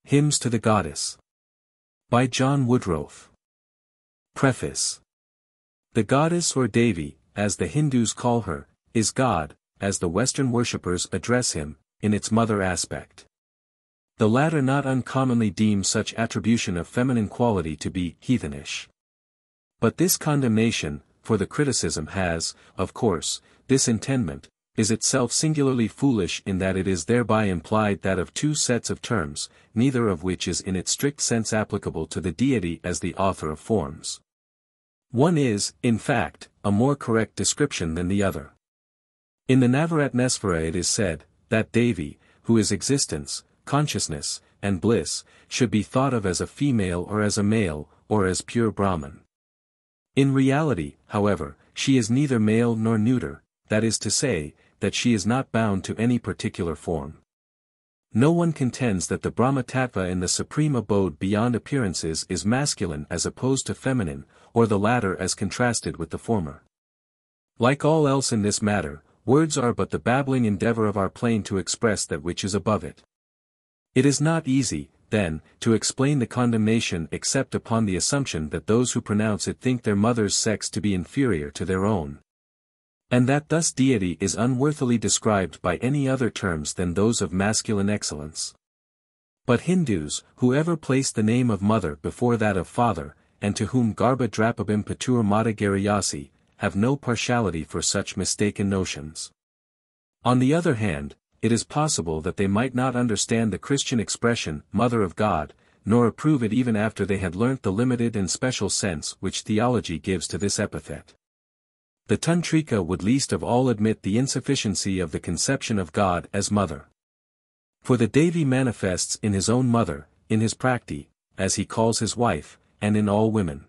Hymns to the Goddess. By John Woodroffe. Preface. The goddess or Devi, as the Hindus call her, is God, as the Western worshippers address him, in its mother aspect. The latter not uncommonly deem such attribution of feminine quality to be heathenish. But this condemnation, for the criticism has, of course, this intendment, is itself singularly foolish in that it is thereby implied that of two sets of terms, neither of which is in its strict sense applicable to the deity as the author of forms. One is, in fact, a more correct description than the other. In the Navaratnesvara it is said, that Devi, who is existence, consciousness, and bliss, should be thought of as a female or as a male, or as pure Brahman. In reality, however, she is neither male nor neuter, that is to say, that she is not bound to any particular form. No one contends that the Brahmatattva in the supreme abode beyond appearances is masculine as opposed to feminine, or the latter as contrasted with the former. Like all else in this matter, words are but the babbling endeavor of our plane to express that which is above it. It is not easy, then, to explain the condemnation except upon the assumption that those who pronounce it think their mother's sex to be inferior to their own. And that thus deity is unworthily described by any other terms than those of masculine excellence. But Hindus, who ever place the name of mother before that of father, and to whom Garbha Drapabim Patur Mata Gariyasi, have no partiality for such mistaken notions. On the other hand, it is possible that they might not understand the Christian expression, Mother of God, nor approve it even after they had learnt the limited and special sense which theology gives to this epithet. The Tantrika would least of all admit the insufficiency of the conception of God as mother. For the Devi manifests in his own mother, in his Prakti, as he calls his wife, and in all women.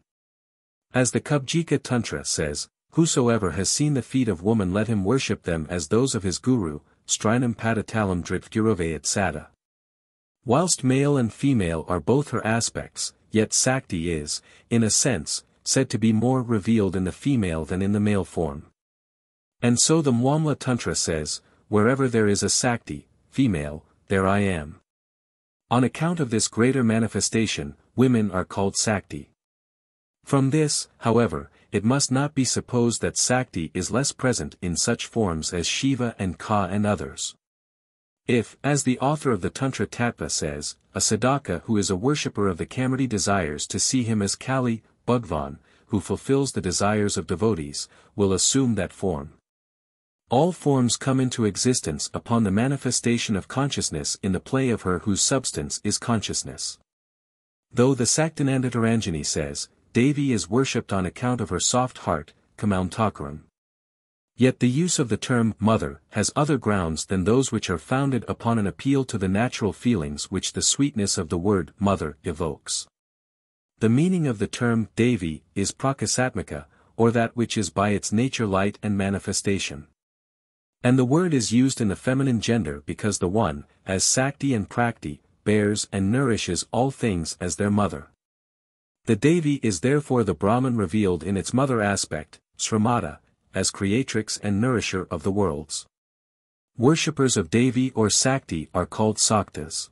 As the Kubjika Tantra says, whosoever has seen the feet of woman let him worship them as those of his guru, Strinam Padatalam Dritgurove et Sada. Whilst male and female are both her aspects, yet Sakti is, in a sense, said to be more revealed in the female than in the male form. And so the Mwamla Tantra says, wherever there is a Sakti, female, there I am. On account of this greater manifestation, women are called Sakti. From this, however, it must not be supposed that Sakti is less present in such forms as Shiva and Ka and others. If, as the author of the Tantra Tattva says, a sadhaka who is a worshipper of the Kamriti desires to see him as Kali, Bhagwan, who fulfills the desires of devotees, will assume that form. All forms come into existence upon the manifestation of consciousness in the play of her whose substance is consciousness. Though the Saktanandataranjani says, Devi is worshipped on account of her soft heart, Kamauntakuram. Yet the use of the term mother has other grounds than those which are founded upon an appeal to the natural feelings which the sweetness of the word mother evokes. The meaning of the term Devi is prakasatmaka, or that which is by its nature light and manifestation. And the word is used in the feminine gender because the one, as Sakti and Prakti, bears and nourishes all things as their mother. The Devi is therefore the Brahman revealed in its mother aspect, Srimata, as creatrix and nourisher of the worlds. Worshippers of Devi or Sakti are called Saktas.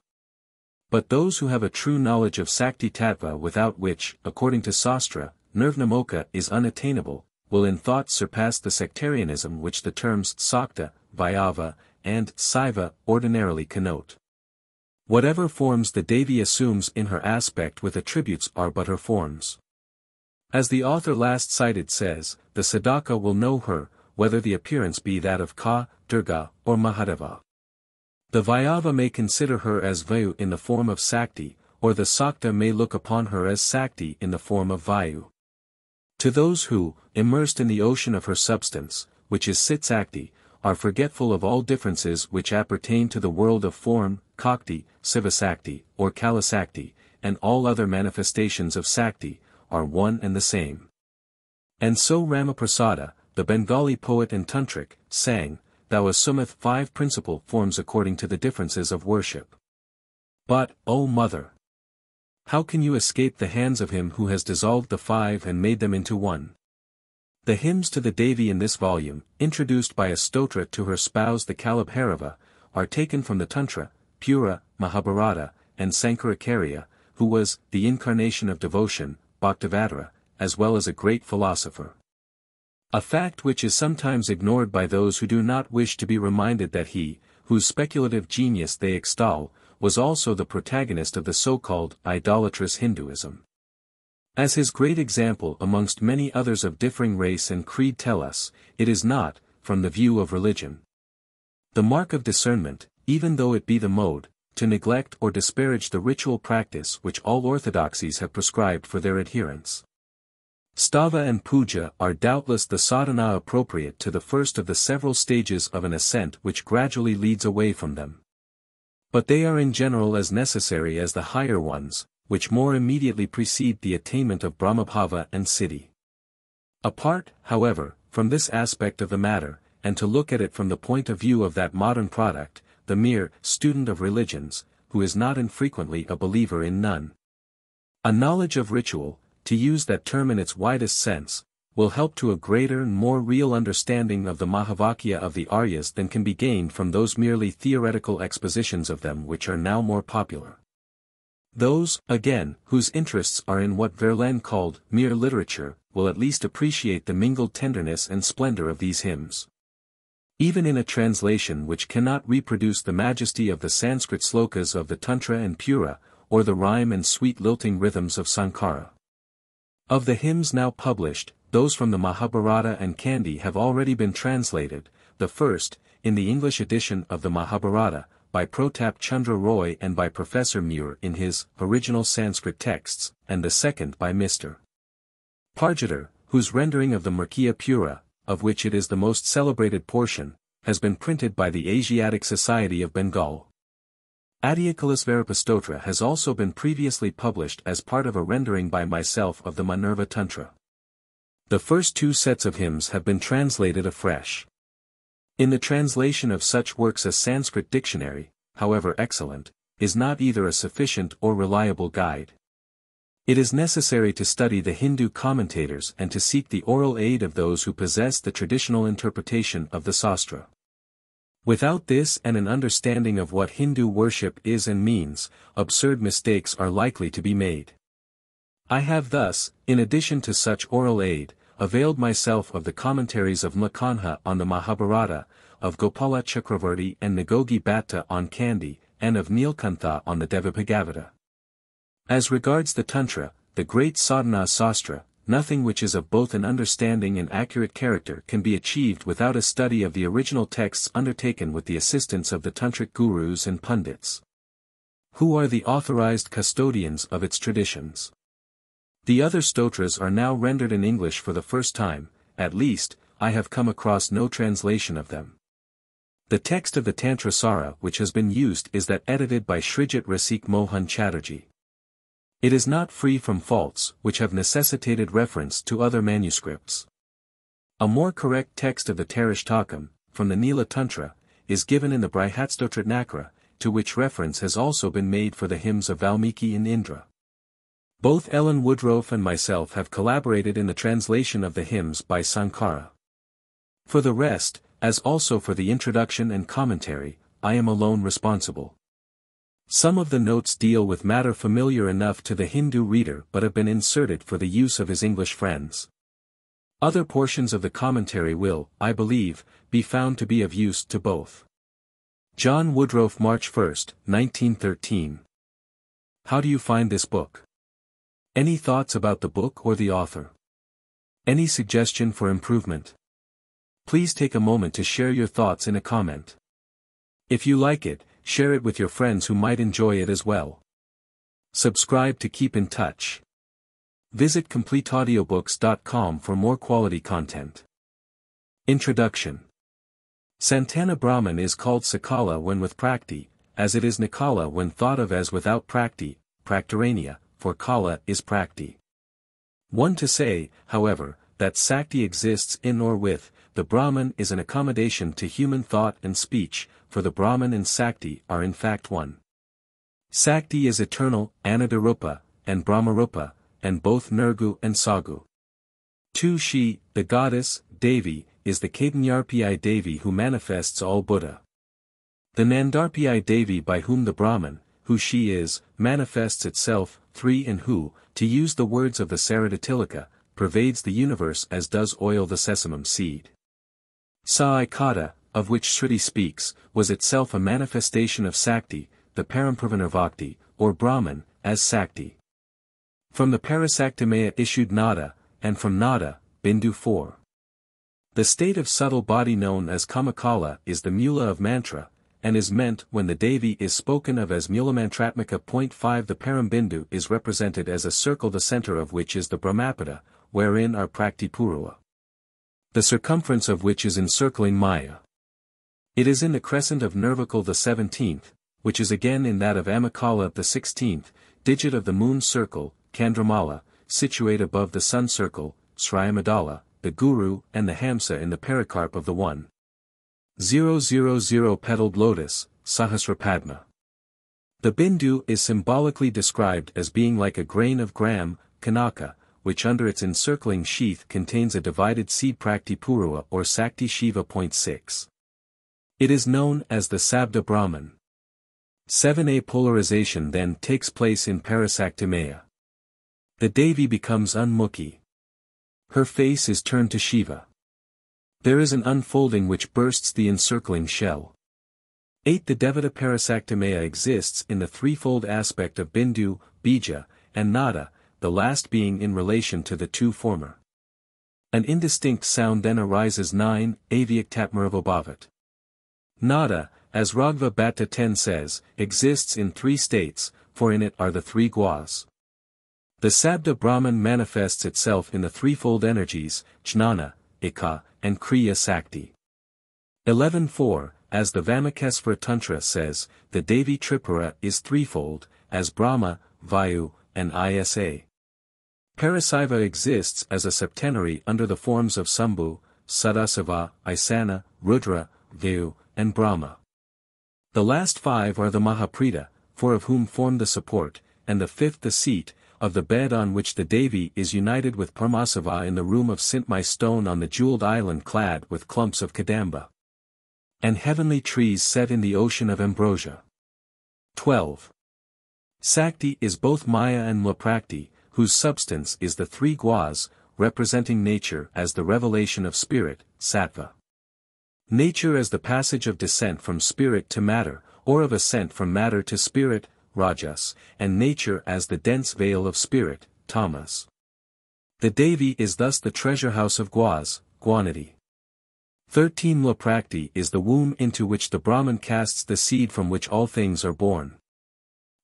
But those who have a true knowledge of Sakti Tattva without which, according to Sastra, Nirvanamoksha is unattainable, will in thought surpass the sectarianism which the terms Sakta, Vairava, and Saiva ordinarily connote. Whatever forms the Devi assumes in her aspect with attributes are but her forms. As the author last cited says, the sadhaka will know her, whether the appearance be that of Ka, Durga, or Mahadeva. The Vairava may consider her as Vayu in the form of Sakti, or the Sakta may look upon her as Sakti in the form of Vayu. To those who, immersed in the ocean of her substance, which is Sit-Sakti, are forgetful of all differences which appertain to the world of form, Kakti, Sivasakti, or Kalasakti, and all other manifestations of Sakti, are one and the same. And so Ramaprasada, the Bengali poet and tantric, sang, Thou assumeth 5 principal forms according to the differences of worship. But, O Mother! How can you escape the hands of him who has dissolved the 5 and made them into one? The hymns to the Devi in this volume, introduced by a stotra to her spouse the Kalabhairava, are taken from the Tantra, Pura, Mahabharata, and Śankarācārya, who was the incarnation of devotion, Bhaktivinoda, as well as a great philosopher. A fact which is sometimes ignored by those who do not wish to be reminded that he, whose speculative genius they extol, was also the protagonist of the so-called idolatrous Hinduism. As his great example amongst many others of differing race and creed tell us, it is not, from the view of religion, the mark of discernment, even though it be the mode, to neglect or disparage the ritual practice which all orthodoxies have prescribed for their adherents. Stava and puja are doubtless the sadhana appropriate to the first of the several stages of an ascent which gradually leads away from them. But they are in general as necessary as the higher ones, which more immediately precede the attainment of Brahmabhava and Siddhi. Apart, however, from this aspect of the matter, and to look at it from the point of view of that modern product, the mere student of religions, who is not infrequently a believer in none. A knowledge of ritual, to use that term in its widest sense, will help to a greater and more real understanding of the Mahavakya of the Aryas than can be gained from those merely theoretical expositions of them which are now more popular. Those, again, whose interests are in what Verlaine called mere literature, will at least appreciate the mingled tenderness and splendor of these hymns. Even in a translation which cannot reproduce the majesty of the Sanskrit slokas of the Tantra and Purana, or the rhyme and sweet lilting rhythms of Sankara. Of the hymns now published, those from the Mahabharata and Kandi have already been translated, the first, in the English edition of the Mahabharata, by Pratap Chandra Roy and by Professor Muir in his original Sanskrit texts, and the second by Mr. Pargeter, whose rendering of the Murkiya Pura, of which it is the most celebrated portion, has been printed by the Asiatic Society of Bengal. Ādyakālīsvarūpastotra has also been previously published as part of a rendering by myself of the Minerva Tantra. The first two sets of hymns have been translated afresh. In the translation of such works a Sanskrit dictionary, however excellent, is not either a sufficient or reliable guide. It is necessary to study the Hindu commentators and to seek the oral aid of those who possess the traditional interpretation of the Sastra. Without this and an understanding of what Hindu worship is and means, absurd mistakes are likely to be made. I have thus, in addition to such oral aid, availed myself of the commentaries of Mlakanha on the Mahabharata, of Gopala Chakravarti and Nagogi Bhatta on Kandi, and of Nilkantha on the Devabhagavata. As regards the Tantra, the great sadhana sastra, nothing which is of both an understanding and accurate character can be achieved without a study of the original texts undertaken with the assistance of the Tantric gurus and pundits, who are the authorized custodians of its traditions. The other stotras are now rendered in English for the first time, at least, I have come across no translation of them. The text of the Tantrasāra which has been used is that edited by Srijit Rasik Mohan Chatterjee. It is not free from faults which have necessitated reference to other manuscripts. A more correct text of the Tārāsṭakam, from the Nīla Tantra, is given in the Brihatstotratnakara, to which reference has also been made for the hymns of Valmiki and Indra. Both John Woodroffe and myself have collaborated in the translation of the hymns by Sankara. For the rest, as also for the introduction and commentary, I am alone responsible. Some of the notes deal with matter familiar enough to the Hindu reader but have been inserted for the use of his English friends. Other portions of the commentary will, I believe, be found to be of use to both. John Woodroffe, March 1, 1913. How do you find this book? Any thoughts about the book or the author? Any suggestion for improvement? Please take a moment to share your thoughts in a comment. If you like it, share it with your friends who might enjoy it as well. Subscribe to keep in touch. Visit CompleteAudiobooks.com for more quality content. Introduction. Santana Brahman is called Sakala when with Prakti, as it is Nikala when thought of as without Prakti, Praktaranya, for Kala is Prakti. One to say, however, that Sakti exists in or with the Brahman is an accommodation to human thought and speech, for the Brahman and Sakti are in fact one. Sakti is eternal, Anattarupa, and Brahmarupa, and both Nirgu and Sagu. 2. She, the goddess, Devi, is the Caitanyarpiya Devi who manifests all Buddha. The Nandarpiya Devi by whom the Brahman, who she is, manifests itself, 3 and who, to use the words of the Saradattilaka, pervades the universe as does oil the sesamum seed. Sa-ikata, of which Shruti speaks, was itself a manifestation of Sakti, the Parampurvanirvakti, or Brahman, as Sakti. From the Parasaktimaya issued Nada, and from Nada, Bindu 4. The state of subtle body known as Kamakala is the mula of mantra, and is meant when the Devi is spoken of as Mulamantratmika. 5 The Parambindu is represented as a circle the center of which is the Brahmapada, wherein are Praktipurua. The circumference of which is encircling Maya. It is in the crescent of Nirvikal the 17th, which is again in that of Amakala the 16th, digit of the moon circle, Candramala, situate above the sun circle, Sriyamadala, the Guru and the Hamsa in the pericarp of the 1,000 petaled lotus, Sahasrapadma. The Bindu is symbolically described as being like a grain of gram, Kanaka, which under its encircling sheath contains a divided seed Praktipurua or Sakti Shiva. 6. It is known as the Sabda Brahman. 7a Polarization then takes place in Parasaktimaya. The Devi becomes Unmukhi. Her face is turned to Shiva. There is an unfolding which bursts the encircling shell. 8 The Devata Parasaktimaya exists in the threefold aspect of Bindu, Bija, and Nada, the last being in relation to the two former. An indistinct sound then arises. 9 Avyaktatmarabhabhavat. Nada, as Raghava Bhatta 10 says, exists in 3 states, for in it are the 3 guas. The Sabda Brahman manifests itself in the threefold energies, Jnana, Ikha, and Kriya Sakti. 11.4 As the Vamakesvara Tantra says, the Devi Tripura is threefold, as Brahma, Vayu, and Isa. Parasaiva exists as a septenary under the forms of Sambhu, Sadasava, Isana, Rudra, Vayu, and Brahma. The last 5 are the Mahaprita, 4 of whom form the support, and the 5th the seat, of the bed on which the Devi is united with Paramasava in the room of Sintmai stone on the jeweled island clad with clumps of Kadamba. And heavenly trees set in the ocean of ambrosia. 12. Sakti is both Maya and Mlaprakti, whose substance is the 3 guas, representing nature as the revelation of spirit, Sattva. Nature as the passage of descent from spirit to matter, or of ascent from matter to spirit, Rajas, and nature as the dense veil of spirit, Tamas. The Devi is thus the treasure house of guas, Guanity. 13 Mlaprakti is the womb into which the Brahman casts the seed from which all things are born.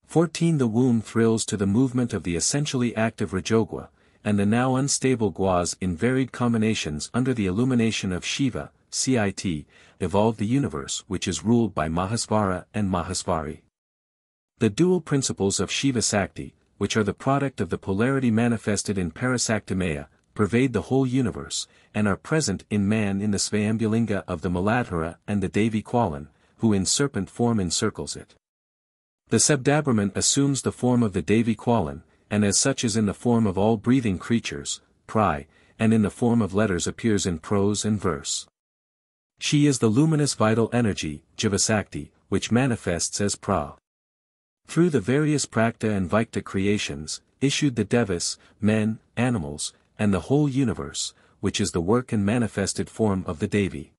14 The womb thrills to the movement of the essentially active Rajogwa, and the now unstable guas in varied combinations under the illumination of Shiva, Cit, evolve the universe which is ruled by Mahasvara and Mahāsvari. The dual principles of Shiva Sakti, which are the product of the polarity manifested in Parasaktimaya, pervade the whole universe, and are present in man in the Svayambulinga of the Muladhara and the Devi Kwalan, who in serpent form encircles it. The Sabdabrahman assumes the form of the Devi Kwalan, and as such is in the form of all breathing creatures, Prai, and in the form of letters appears in prose and verse. She is the luminous vital energy, Jivasakti, which manifests as Pra. Through the various Prakta and Vaikta creations, issued the Devas, men, animals, and the whole universe, which is the work and manifested form of the Devi.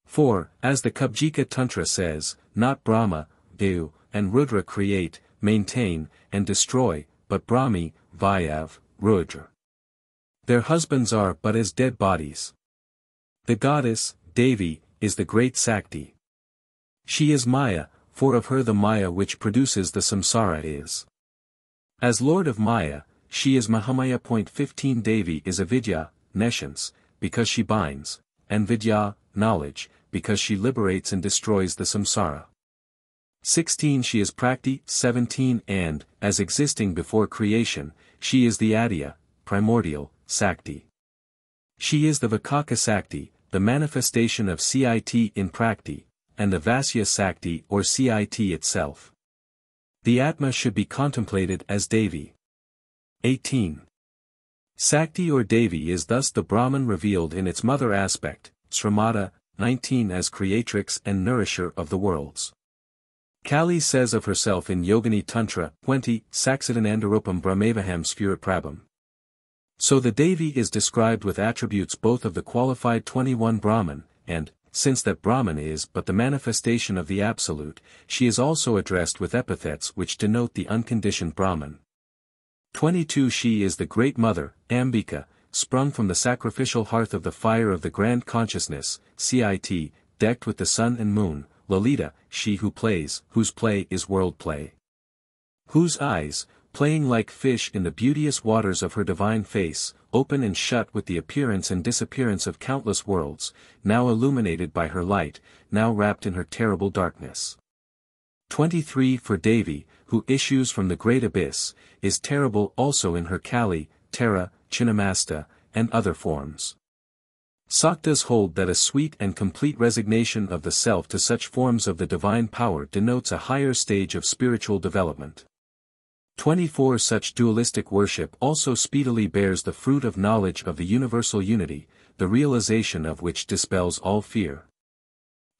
4. As the Kubjika Tantra says, not Brahma, Vayu, and Rudra create, maintain, and destroy, but Brahmi, Vayav, Rudra. Their husbands are but as dead bodies. The goddess, Devi, is the great Sakti. She is Maya, for of her the Maya which produces the samsara is. As Lord of Maya, she is Mahamaya. 15 Devi is Avidya, nescience, because she binds, and Vidya, knowledge, because she liberates and destroys the samsara. 16 She is Prakti. 17 And, as existing before creation, she is the Adya, primordial, Sakti. She is the Vikaka Sakti, the manifestation of Cit in Prakti, and the Vasya Sakti or Cit itself. The Atma should be contemplated as Devi. 18. Sakti or Devi is thus the Brahman revealed in its mother aspect, Sramata. 19 As creatrix and nourisher of the worlds. Kali says of herself in Yogini Tantra 20, Saksidanandarupam Brahmavaham Sphuraprabham. So the Devi is described with attributes both of the qualified 21 Brahman, and, since that Brahman is but the manifestation of the Absolute, she is also addressed with epithets which denote the unconditioned Brahman. 22 She is the Great Mother, Ambika, sprung from the sacrificial hearth of the fire of the grand consciousness, CIT, decked with the sun and moon, Lalita, she who plays, whose play is world play. Whose eyes, playing like fish in the beauteous waters of her divine face, open and shut with the appearance and disappearance of countless worlds, now illuminated by her light, now wrapped in her terrible darkness. 23 For Devi, who issues from the great abyss, is terrible also in her Kali, Tara, Chinnamasta, and other forms. Saktas hold that a sweet and complete resignation of the self to such forms of the divine power denotes a higher stage of spiritual development. 24 Such dualistic worship also speedily bears the fruit of knowledge of the universal unity, the realization of which dispels all fear.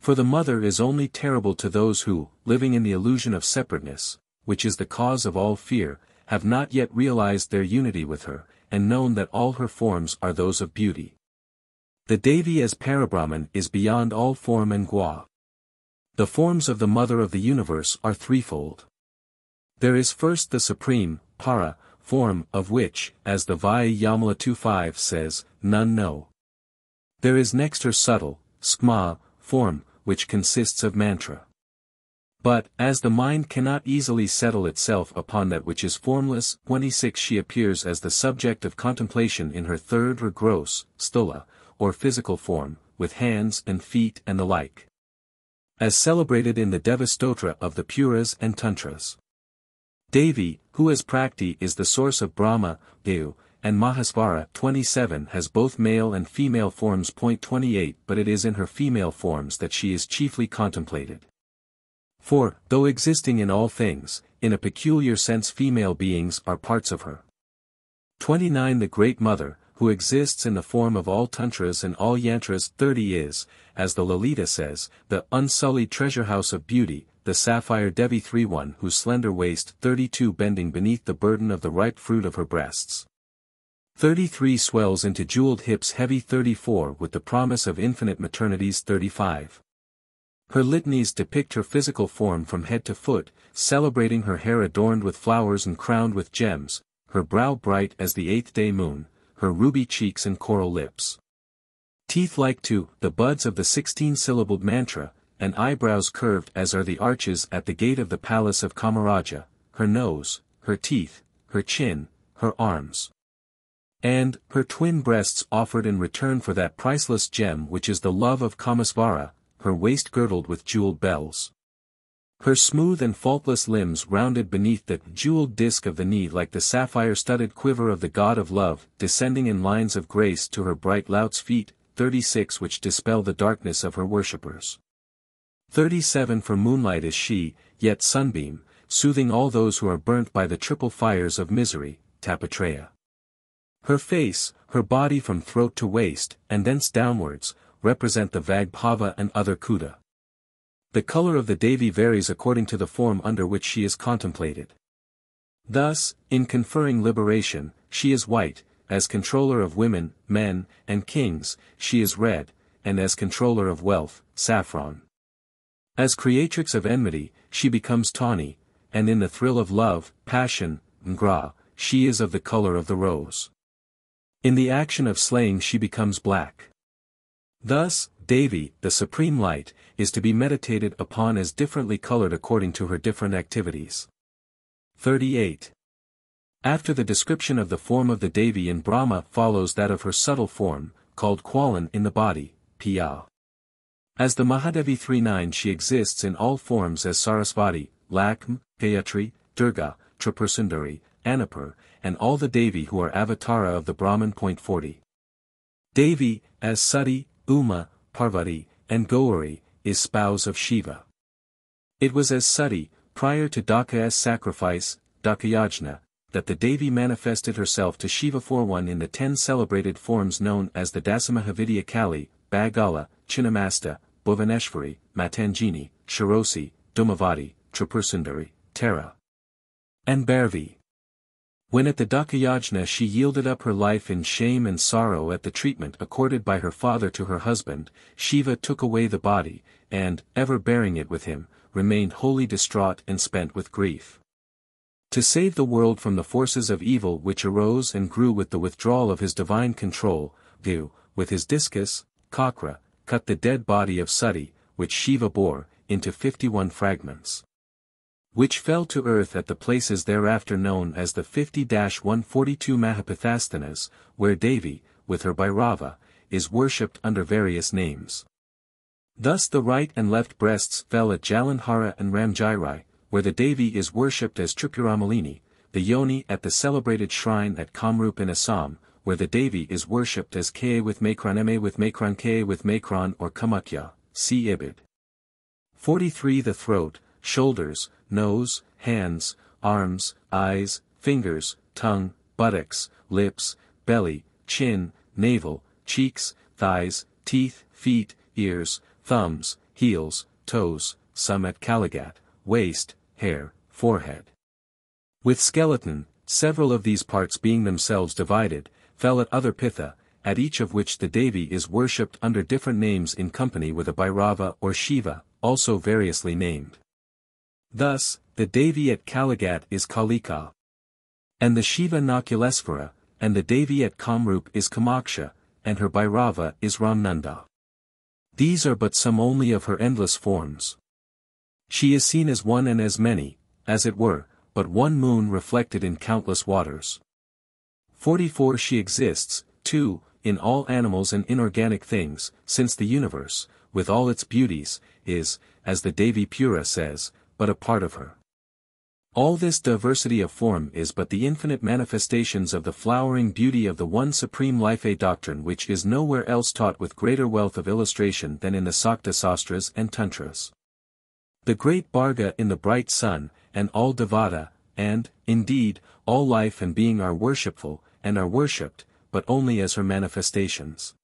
For the mother is only terrible to those who, living in the illusion of separateness, which is the cause of all fear, have not yet realized their unity with her, and known that all her forms are those of beauty. The Devi as Parabrahman is beyond all form and gua. The forms of the Mother of the Universe are threefold. There is first the supreme, Para, form of which, as the Vayamala 2.5 says, none know. There is next her subtle, Skma, form, which consists of mantra. But, as the mind cannot easily settle itself upon that which is formless, 26 She appears as the subject of contemplation in her third or gross, Stula, or physical form, with hands and feet and the like. As celebrated in the Devīstotra of the Puras and Tantras. Devi, who as Prakti is the source of Brahma, Dev, and Mahesvara 27 has both male and female forms. 28 But it is in her female forms that she is chiefly contemplated. For, though existing in all things, in a peculiar sense female beings are parts of her. 29 The Great Mother, who exists in the form of all Tantras and all Yantras. 30 is, as the Lalita says, the unsullied treasurehouse of beauty, the sapphire Devi 3:1 whose slender waist 32 bending beneath the burden of the ripe fruit of her breasts. 33 Swells into jeweled hips heavy. 34 With the promise of infinite maternities. 35 Her litanies depict her physical form from head to foot, celebrating her hair adorned with flowers and crowned with gems, her brow bright as the eighth-day moon, her ruby cheeks and coral lips. Teeth like to the buds of the 16-syllabled mantra, and eyebrows curved as are the arches at the gate of the palace of Kamaraja, her nose, her teeth, her chin, her arms. And, her twin breasts offered in return for that priceless gem which is the love of Kamasvara, her waist girdled with jeweled bells. Her smooth and faultless limbs rounded beneath the jeweled disk of the knee like the sapphire-studded quiver of the god of love, descending in lines of grace to her bright lout's feet. 36 Which dispel the darkness of her worshippers. 37 For moonlight is she, yet sunbeam, soothing all those who are burnt by the triple fires of misery, Tapatreya. Her face, her body from throat to waist, and thence downwards, represent the Vagbhava and other Kuta. The color of the Devi varies according to the form under which she is contemplated. Thus, in conferring liberation, she is white, as controller of women, men, and kings, she is red, and as controller of wealth, saffron. As creatrix of enmity, she becomes tawny, and in the thrill of love, passion, ngra, she is of the color of the rose. In the action of slaying she becomes black. Thus, Devi, the supreme light, is to be meditated upon as differently colored according to her different activities. 38. After the description of the form of the Devi in Brahma follows that of her subtle form, called Kwalan in the body, Piya. As the Mahadevi 3:9 she exists in all forms as Sarasvati, Lakshmī, Gayatri, Durga, Tripurasundari, Anupur, and all the Devi who are avatara of the Brahman. 40. Devi, as Sati, Uma, Parvati, and Gauri, is spouse of Shiva. It was as Sati, prior to Daka's sacrifice, Dakayajna, that the Devi manifested herself to Shiva. 41 in the 10 celebrated forms known as the Dasamahavidya Kali, Bagala, Chinnamasta, Bhuvaneśvari, Matangini, Shirosi, Dhumavati, Tripurasundari, Tārā, and Bhairavī. When at the Dakayajna she yielded up her life in shame and sorrow at the treatment accorded by her father to her husband, Shiva took away the body, and, ever bearing it with him, remained wholly distraught and spent with grief. To save the world from the forces of evil which arose and grew with the withdrawal of his divine control, Vu, with his discus, Kakra, cut the dead body of Sati, which Shiva bore, into 51 fragments, which fell to earth at the places thereafter known as the 50-142 Mahapithasthanas, where Devi, with her Bhairava, is worshipped under various names. Thus the right and left breasts fell at Jalandhara and Ramjairai, where the Devi is worshipped as Tripuramalini, the yoni at the celebrated shrine at Kamrup in Assam, where the Devi is worshipped as Ka with Makron Ma with Makron Ka with Makron or Kamakya, see Ibid. 43 The throat, shoulders, nose, hands, arms, eyes, fingers, tongue, buttocks, lips, belly, chin, navel, cheeks, thighs, teeth, feet, ears, thumbs, heels, toes, some at Kalagat, waist, hair, forehead. With skeleton, several of these parts being themselves divided, fell at other Pitha, at each of which the Devi is worshipped under different names in company with a Bhairava or Shiva, also variously named. Thus, the Devi at Kalagat is Kalika, and the Shiva Nakulesvara, and the Devi at Kamrup is Kamaksha, and her Bhairava is Ramnanda. These are but some only of her endless forms. She is seen as one and as many, as it were, but one moon reflected in countless waters. 44 She exists, too, in all animals and inorganic things, since the universe, with all its beauties, is, as the Devi Pura says, but a part of her. All this diversity of form is but the infinite manifestations of the flowering beauty of the one supreme life, a doctrine which is nowhere else taught with greater wealth of illustration than in the Sakta Sastras and Tantras. The great Bharga in the bright sun, and all Devata, and, indeed, all life and being are worshipful, and are worshipped, but only as her manifestations.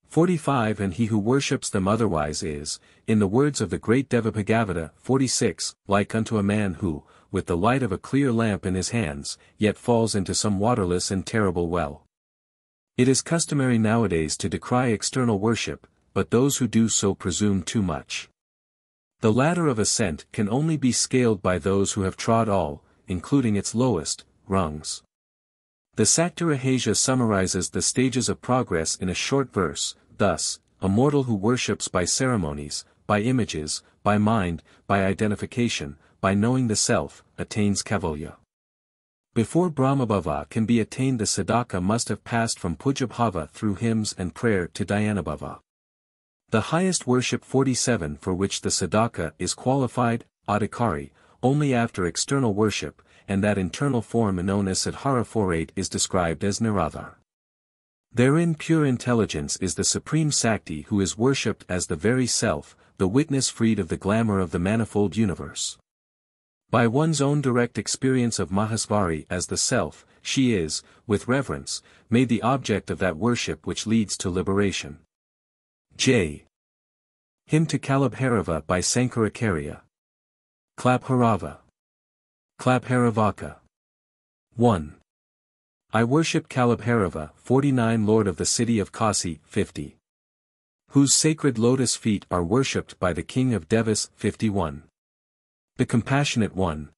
45 And he who worships them otherwise is, in the words of the great Devabhagavata, 46, like unto a man who, with the light of a clear lamp in his hands, yet falls into some waterless and terrible well. It is customary nowadays to decry external worship, but those who do so presume too much. The ladder of ascent can only be scaled by those who have trod all, including its lowest, rungs. The Sakta-Rahasya summarizes the stages of progress in a short verse, thus, a mortal who worships by ceremonies, by images, by mind, by identification, by knowing the self, attains Kaivalya. Before Brahmabhava can be attained, the sadhaka must have passed from Pujabhava through hymns and prayer to Dhyanabhava. The highest worship 47 for which the sadhaka is qualified, Ādyakālī, only after external worship, and that internal form known as Sadhara 48 is described as Niradhar. Therein pure intelligence is the supreme Sakti who is worshipped as the very self, the witness freed of the glamour of the manifold universe. By one's own direct experience of Mahēśvara as the self, she is, with reverence, made the object of that worship which leads to liberation. J. Hymn to Kalabhairava by Śankarācārya. Kalabhairava. Kalabhairavaka. 1. I worship Kalabhairava, 49 Lord of the city of Kasi, 50. Whose sacred lotus feet are worshipped by the king of Devas, 51. The compassionate one.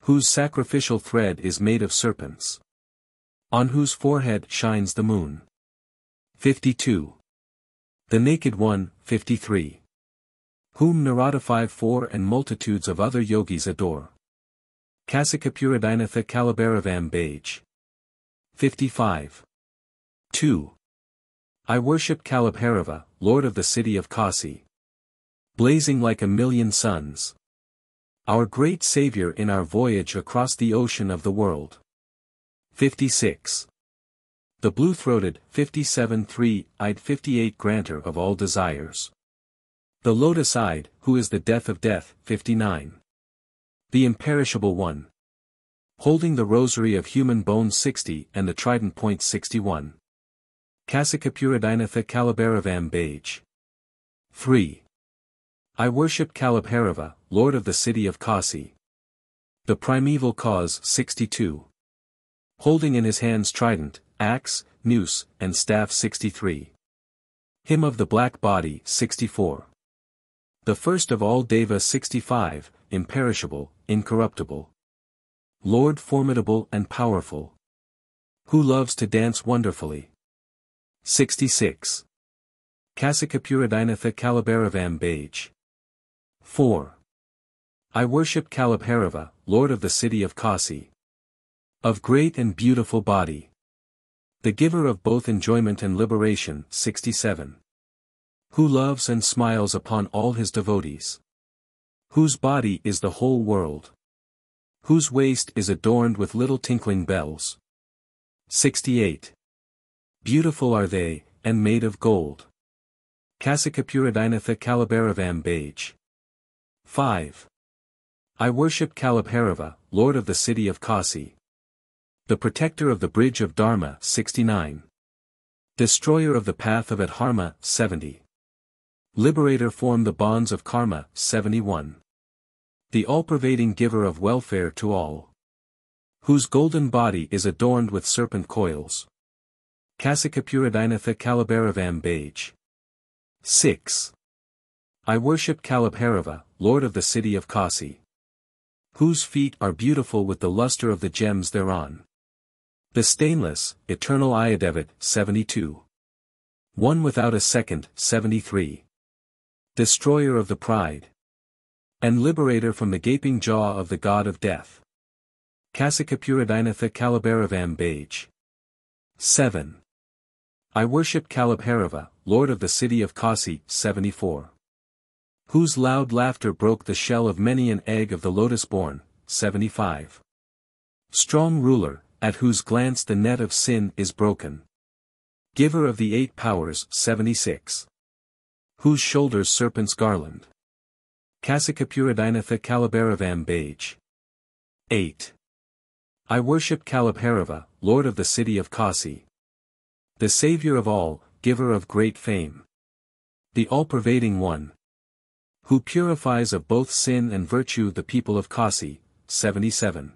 Whose sacrificial thread is made of serpents. On whose forehead shines the moon. 52. The naked one, 53. Whom Narada 54 and multitudes of other yogis adore. Kasikapuradinatha Kalabhairavam Bhaj. 55. 2. I worship Kalabhairava, Lord of the city of Kasi. Blazing like a million suns. Our great Savior in our voyage across the ocean of the world. 56. The blue-throated, 57 3-eyed 58 granter of all desires. The lotus-eyed, who is the death of death, 59. The imperishable one. Holding the rosary of human bones 60 and the trident point 61. Kasikapuradinatha Kalabhairavam Bhaj. 3. I worship Kalabhairava, lord of the city of Kasi. The primeval cause 62. Holding in his hands trident, axe, noose, and staff 63. Him of the black body 64. The first of all Deva 65, imperishable, incorruptible. Lord formidable and powerful. Who loves to dance wonderfully. 66. Kasikapuradinatha Kalabhairavam Bhaj. 4. I worship Kalabhairava, lord of the city of Kasi. Of great and beautiful body. The giver of both enjoyment and liberation 67. Who loves and smiles upon all his devotees. Whose body is the whole world. Whose waist is adorned with little tinkling bells. 68. Beautiful are they, and made of gold. Kasikapuradinatha Kalabhairavam Bhaj. 5. I worship Kalabhairava, lord of the city of Kasi. The protector of the bridge of Dharma 69. Destroyer of the path of Adharma 70. Liberator from the bonds of karma 71. The all-pervading giver of welfare to all. Whose golden body is adorned with serpent coils. Kasikapuradinatha Kalabhairavam Bhaj. 6. I worship Kalabhairava, lord of the city of Kasi. Whose feet are beautiful with the luster of the gems thereon. The stainless, eternal Ayadevat 72. One without a second 73. Destroyer of the pride. And liberator from the gaping jaw of the god of death. Kasikapuradinatha Kalabhairavam Bhaj. 7. I worship Kalabhairava, lord of the city of Kasi 74. Whose loud laughter broke the shell of many an egg of the lotus-born 75. Strong ruler, at whose glance the net of sin is broken. Giver of the 8 powers 76. Whose shoulders serpent's garland. Kasikapuradinatha Kalabhairavam Bhaj. 8. I worship Kalabhairava, lord of the city of Kasi. The savior of all, giver of great fame. The all-pervading one. Who purifies of both sin and virtue the people of Kasi 77.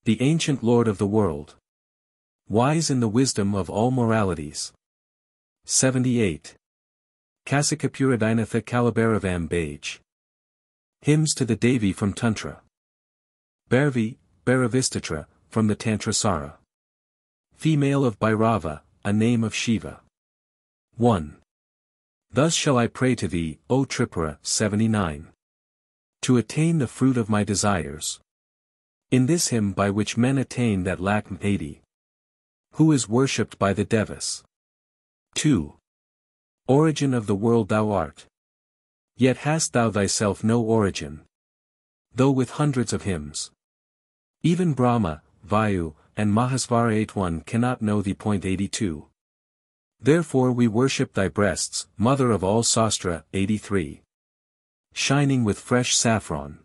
The ancient lord of the world. Wise in the wisdom of all moralities. 78. Kasikapuradinatha Kalabhairavam Bhaj. Hymns to the Devi from Tantra. Bhairavī, Bhairavīstotra, from the Tantrasāra. Female of Bhairava, a name of Shiva. 1. Thus shall I pray to thee, O Tripura 79. To attain the fruit of my desires. In this hymn by which men attain that Lakṣmī, who is worshipped by the Devas. 2. Origin of the world thou art. Yet hast thou thyself no origin. Though with hundreds of hymns. Even Brahma, Vayu, and Mahāsvara 81 cannot know thee. 82. Therefore we worship thy breasts, mother of all sastra 83. Shining with fresh saffron.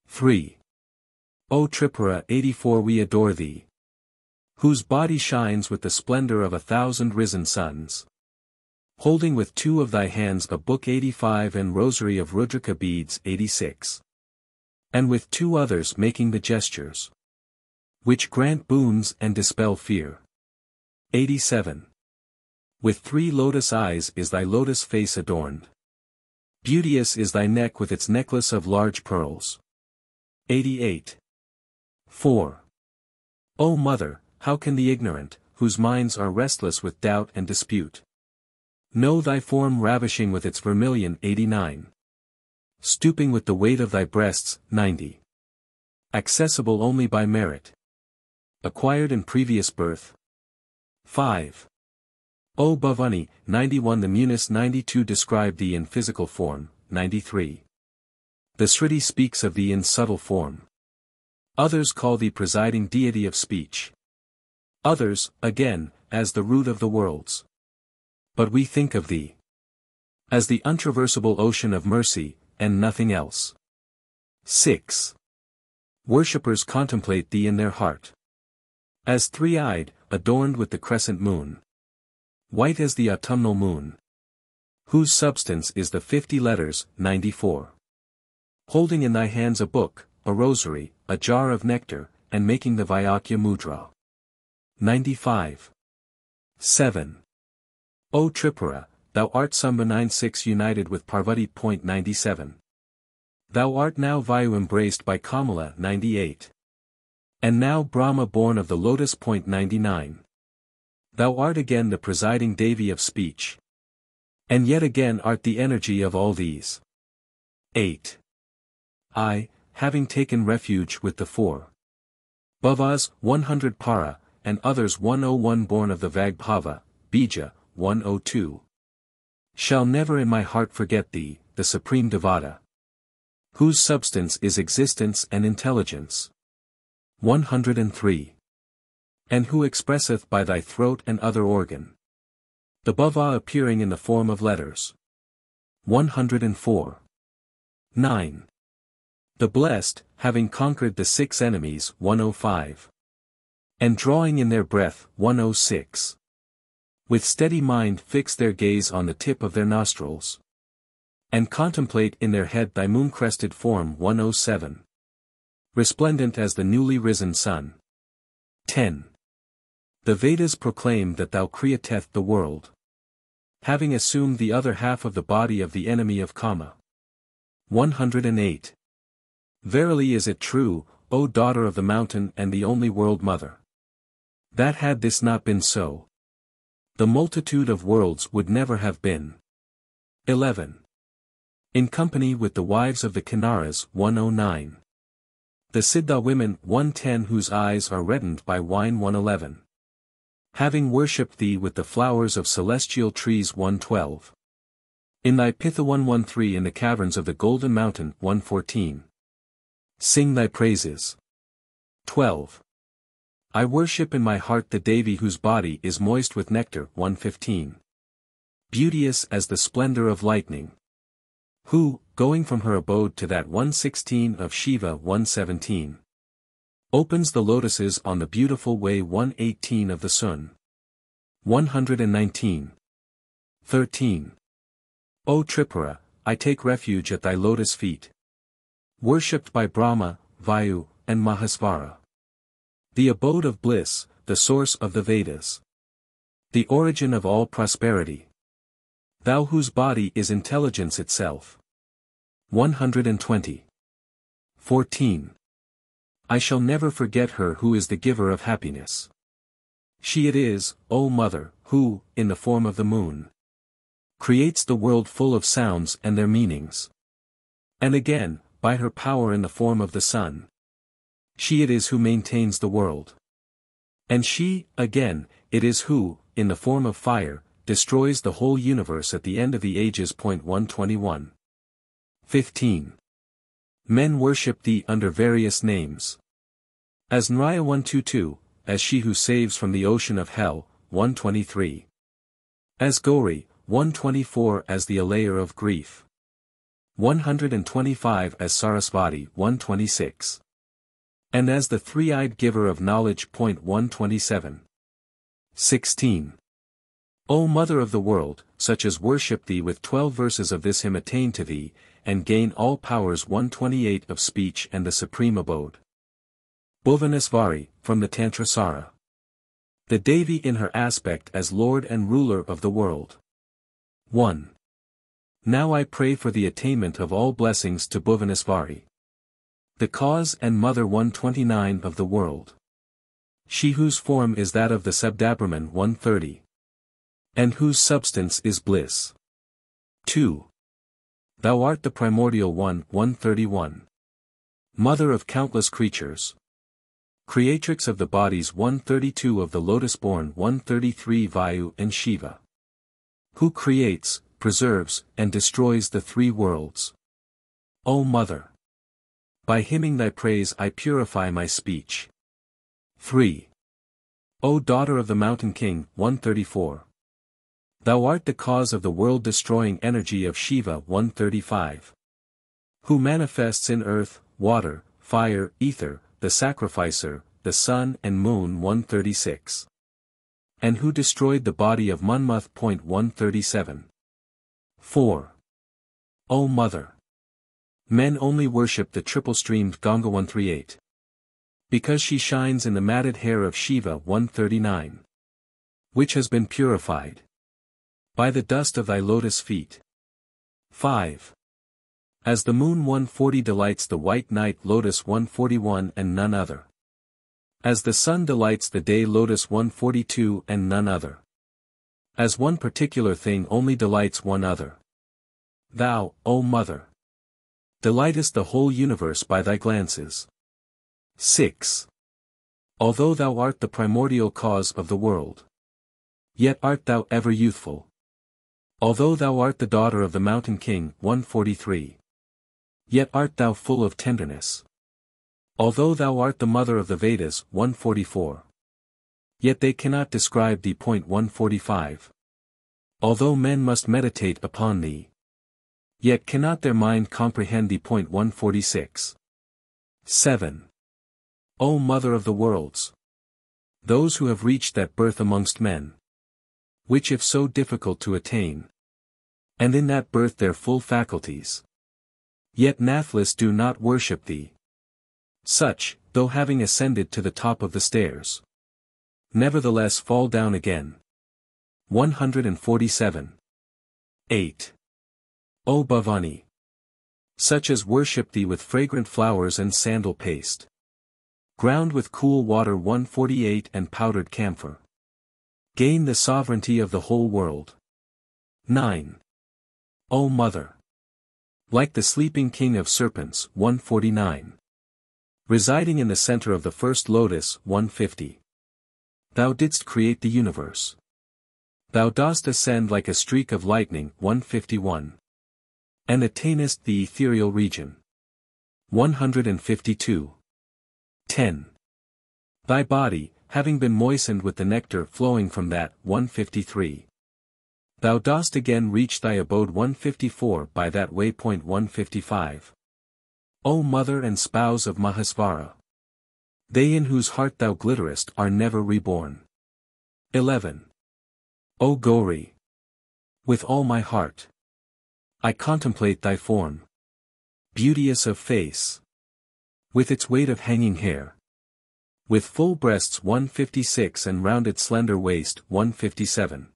3. O Tripura 84 we adore thee. Whose body shines with the splendor of 1,000 risen suns. Holding with 2 of thy hands a book 85 and rosary of Rudraka beads 86. And with 2 others making the gestures. Which grant boons and dispel fear. 87. With 3 lotus eyes is thy lotus face adorned. Beauteous is thy neck with its necklace of large pearls. 88. 4. O Mother, how can the ignorant, whose minds are restless with doubt and dispute, know thy form ravishing with its vermilion 89. Stooping with the weight of thy breasts 90. Accessible only by merit. Acquired in previous birth. 5. O Bhavani 91 the Munis 92 describe thee in physical form 93. The Sriti speaks of thee in subtle form. Others call thee presiding deity of speech. Others, again, as the root of the worlds. But we think of thee as the untraversable ocean of mercy, and nothing else. 6. Worshippers contemplate thee in their heart. As 3-eyed, adorned with the crescent moon. White as the autumnal moon. Whose substance is the 50 letters, 94. Holding in thy hands a book, a rosary, a jar of nectar, and making the Vyakya mudra. 95. 7. O Tripura, thou art Sambha 96 united with Parvati. 97. Thou art now Vayu embraced by Kamala. 98. And now Brahma born of the lotus. 99. Thou art again the presiding Devi of speech. And yet again art the energy of all these. 8. I, having taken refuge with the 4 Bhavas, 100 Para, and others 101 born of the Vagbhava, Bija, 102. Shall never in my heart forget thee, the supreme Devata. Whose substance is existence and intelligence. 103. And who expresseth by thy throat and other organ. The Bhava appearing in the form of letters. 104. 9. The blessed, having conquered the 6 enemies. 105. And drawing in their breath. 106. With steady mind fix their gaze on the tip of their nostrils. And contemplate in their head thy moon-crested form. 107. Resplendent as the newly risen sun. 10. The Vedas proclaim that thou createth the world. Having assumed the other half of the body of the enemy of Kama. 108. Verily is it true, O daughter of the mountain and the only world mother. That had this not been so, the multitude of worlds would never have been. 11. In company with the wives of the Kinnaras. 109. The Siddha women. 110 whose eyes are reddened by wine. 111. Having worshipped thee with the flowers of celestial trees. 112. In thy Pitha. 113 in the caverns of the golden mountain. 114. Sing thy praises. 12. I worship in my heart the Devi whose body is moist with nectar. 115. Beauteous as the splendor of lightning. Who, going from her abode to that 116 of Shiva. 117. Opens the lotuses on the beautiful way. 118 of the sun. 119. 13. O Tripura, I take refuge at thy lotus feet. Worshipped by Brahma, Vayu, and Mahesvara. The abode of bliss, the source of the Vedas. The origin of all prosperity. Thou whose body is intelligence itself. 120. 14. I shall never forget her who is the giver of happiness. She it is, O Mother, who, in the form of the moon, creates the world full of sounds and their meanings. And again, by her power in the form of the sun, she it is who maintains the world. And she, again, it is who, in the form of fire, destroys the whole universe at the end of the ages. 121. 15. Men worship thee under various names. As Nraya 122, as she who saves from the ocean of hell. 123. As Gauri, 124 as the allayer of grief. 125 as Sarasvati. 126. And as the three-eyed giver of knowledge. 127. 16. O Mother of the world, such as worship thee with 12 verses of this hymn attain to thee, and gain all powers. 128 of speech and the supreme abode. Bhuvaneśvari, from the Tantrasāra. The Devi in her aspect as Lord and Ruler of the world. 1. Now I pray for the attainment of all blessings to Bhuvaneśvari, the cause and mother. 129 of the world. She whose form is that of the Sabdabrahman. 130. And whose substance is bliss. 2. Thou art the primordial one. 131. Mother of countless creatures. Creatrix of the bodies. 132 of the lotus-born. 133 Vayu and Shiva. Who creates, preserves, and destroys the 3 worlds. O Mother! By hymning thy praise I purify my speech. 3. O daughter of the mountain king. 134. Thou art the cause of the world-destroying energy of Shiva. 135. Who manifests in earth, water, fire, ether, the sacrificer, the sun and moon. 136. And who destroyed the body of Manmath. 137. 4. O Mother! Men only worship the triple-streamed Ganga 138. Because she shines in the matted hair of Shiva 139. Which has been purified by the dust of thy lotus feet. 5. As the moon 140 delights the white night lotus 141 and none other. As the sun delights the day lotus 142 and none other. As one particular thing only delights one other. Thou, O Mother, delightest the whole universe by thy glances. 6. Although thou art the primordial cause of the world, yet art thou ever youthful. Although thou art the daughter of the mountain king 143, yet art thou full of tenderness. Although thou art the mother of the Vedas 144, yet they cannot describe thee. 145. Although men must meditate upon thee, yet cannot their mind comprehend thee. 146. 7. O Mother of the worlds! Those who have reached that birth amongst men, which if so difficult to attain, and in that birth their full faculties, yet nathless do not worship thee. Such, though having ascended to the top of the stairs, nevertheless fall down again. 147. 8. O Bhavani! Such as worship thee with fragrant flowers and sandal paste, ground with cool water 148 and powdered camphor, gain the sovereignty of the whole world. 9. O Mother! Like the sleeping king of serpents 149, residing in the center of the first lotus 150, thou didst create the universe. Thou dost ascend like a streak of lightning 151, and attainest the ethereal region. 152. 10. Thy body, having been moistened with the nectar flowing from that 153. Thou dost again reach thy abode 154 by that waypoint 155. O Mother and Spouse of Mahāsvara! They in whose heart thou glitterest are never reborn. 11. O Gauri! With all my heart, I contemplate thy form, beauteous of face, with its weight of hanging hair, with full breasts 156 and rounded slender waist 157.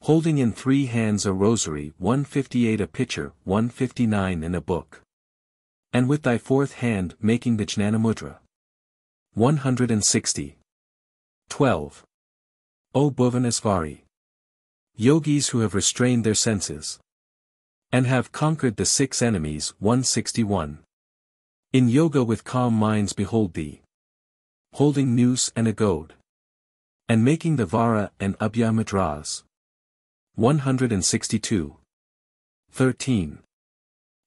Holding in 3 hands a rosary 158, a pitcher 159, and a book. And with thy 4th hand making the Jnana Mudra. 160. 12. O Bhuvaneśvari! Yogis who have restrained their senses, and have conquered the 6 enemies 161. In yoga with calm minds behold thee, holding noose and a goad, and making the Vara and Abhya Mudras. 162. 13.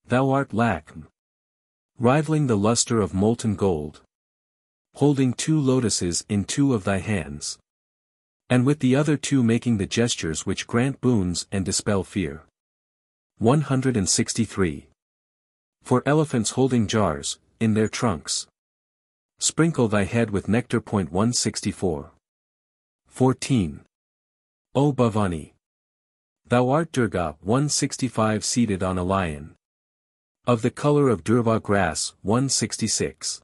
Thou art Lakṣmī, rivaling the luster of molten gold, holding 2 lotuses in 2 of thy hands, and with the other 2 making the gestures which grant boons and dispel fear. 163. For elephants holding jars, in their trunks, sprinkle thy head with nectar. 164. 14. O Bhavani! Thou art Durga 165, seated on a lion, of the color of durva grass 166,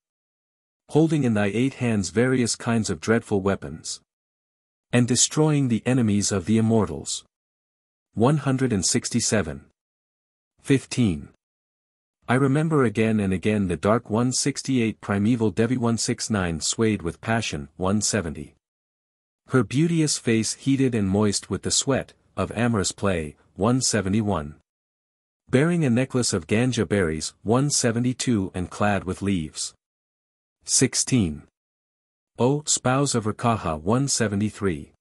holding in thy 8 hands various kinds of dreadful weapons, and destroying the enemies of the immortals. 167. 15. I remember again and again the dark 168 primeval Devi 169 swayed with passion 170. Her beauteous face heated and moist with the sweat of amorous play 171. Bearing a necklace of ganja berries 172 and clad with leaves. 16. O Spouse of Rakaha 173.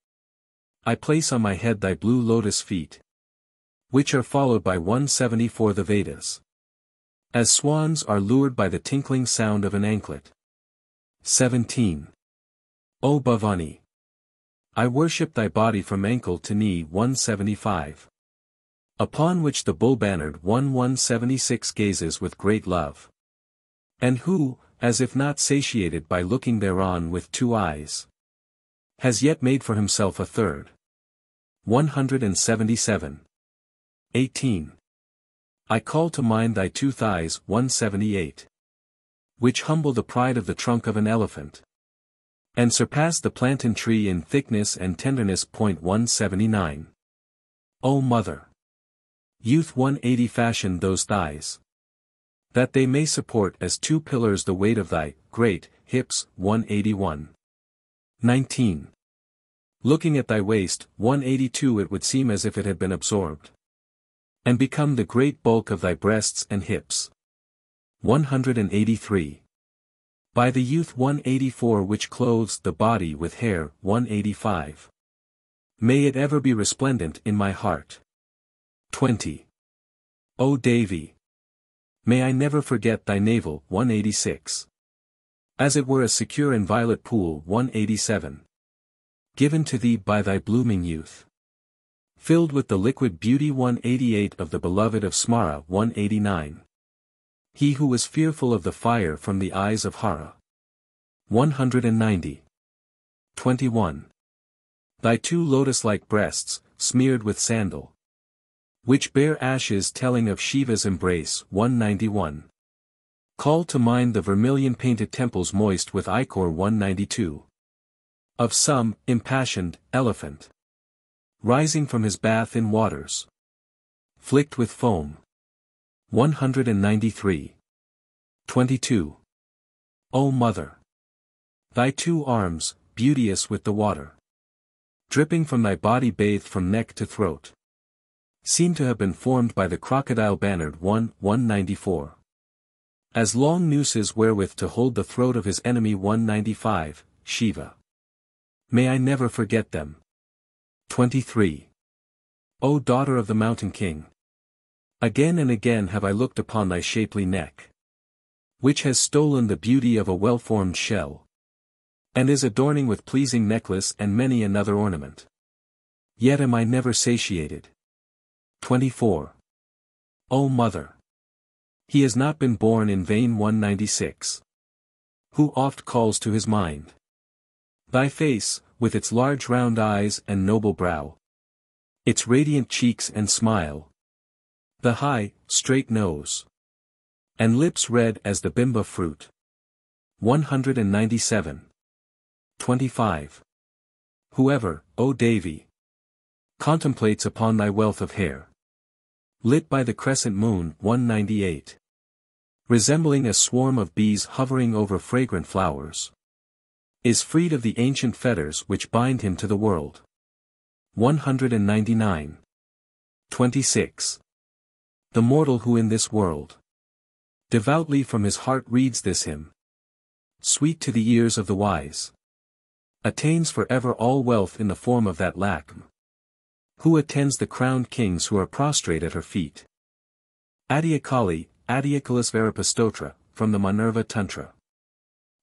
I place on my head thy blue lotus feet, which are followed by 174 the Vedas, as swans are lured by the tinkling sound of an anklet. 17. O Bhavani! I worship thy body from ankle to knee 175. Upon which the bull-bannered 176 gazes with great love. And who, as if not satiated by looking thereon with 2 eyes, has yet made for himself a third. 177. 18. I call to mind thy two thighs 178. Which humble the pride of the trunk of an elephant. And surpass the plantain tree in thickness and tenderness. 179. O Mother! Youth 180 fashioned those thighs. That they may support as two pillars the weight of thy great hips. 181. 19. Looking at thy waist, 182 it would seem as if it had been absorbed. And become the great bulk of thy breasts and hips. 183. By the youth 184 which clothes the body with hair. 185. May it ever be resplendent in my heart. 20. O Devī! May I never forget thy navel. 186. As it were a secure and violet pool. 187. Given to thee by thy blooming youth. Filled with the liquid beauty. 188 of the beloved of Smara. 189. He who was fearful of the fire from the eyes of Hara. 190. 21. Thy two lotus-like breasts, smeared with sandal. Which bear ashes telling of Shiva's embrace. 191. Call to mind the vermilion-painted temples moist with ichor. 192. Of some, impassioned, elephant. Rising from his bath in waters. Flicked with foam. 193. 22. O Mother! Thy two arms, beauteous with the water. Dripping from thy body bathed from neck to throat. Seem to have been formed by the crocodile bannered 194. As long nooses wherewith to hold the throat of his enemy. 195, Shiva. May I never forget them. 23. O daughter of the mountain king! Again and again have I looked upon thy shapely neck. Which has stolen the beauty of a well-formed shell. And is adorning with pleasing necklace and many another ornament. Yet am I never satiated. 24. O Mother! He has not been born in vain. 196. Who oft calls to his mind. Thy face, with its large round eyes and noble brow. Its radiant cheeks and smile. The high, straight nose. And lips red as the bimba fruit. 197. 25. Whoever, O Devī! Contemplates upon thy wealth of hair. Lit by the crescent moon. 198. Resembling a swarm of bees hovering over fragrant flowers. Is freed of the ancient fetters which bind him to the world. 199. 26. The mortal who in this world. Devoutly from his heart reads this hymn. Sweet to the ears of the wise. Attains forever all wealth in the form of that Lakshmī. Who attends the crowned kings who are prostrate at her feet. Ādyakālī, Ādyākālīsvarūpastotra, from the Minerva Tantra.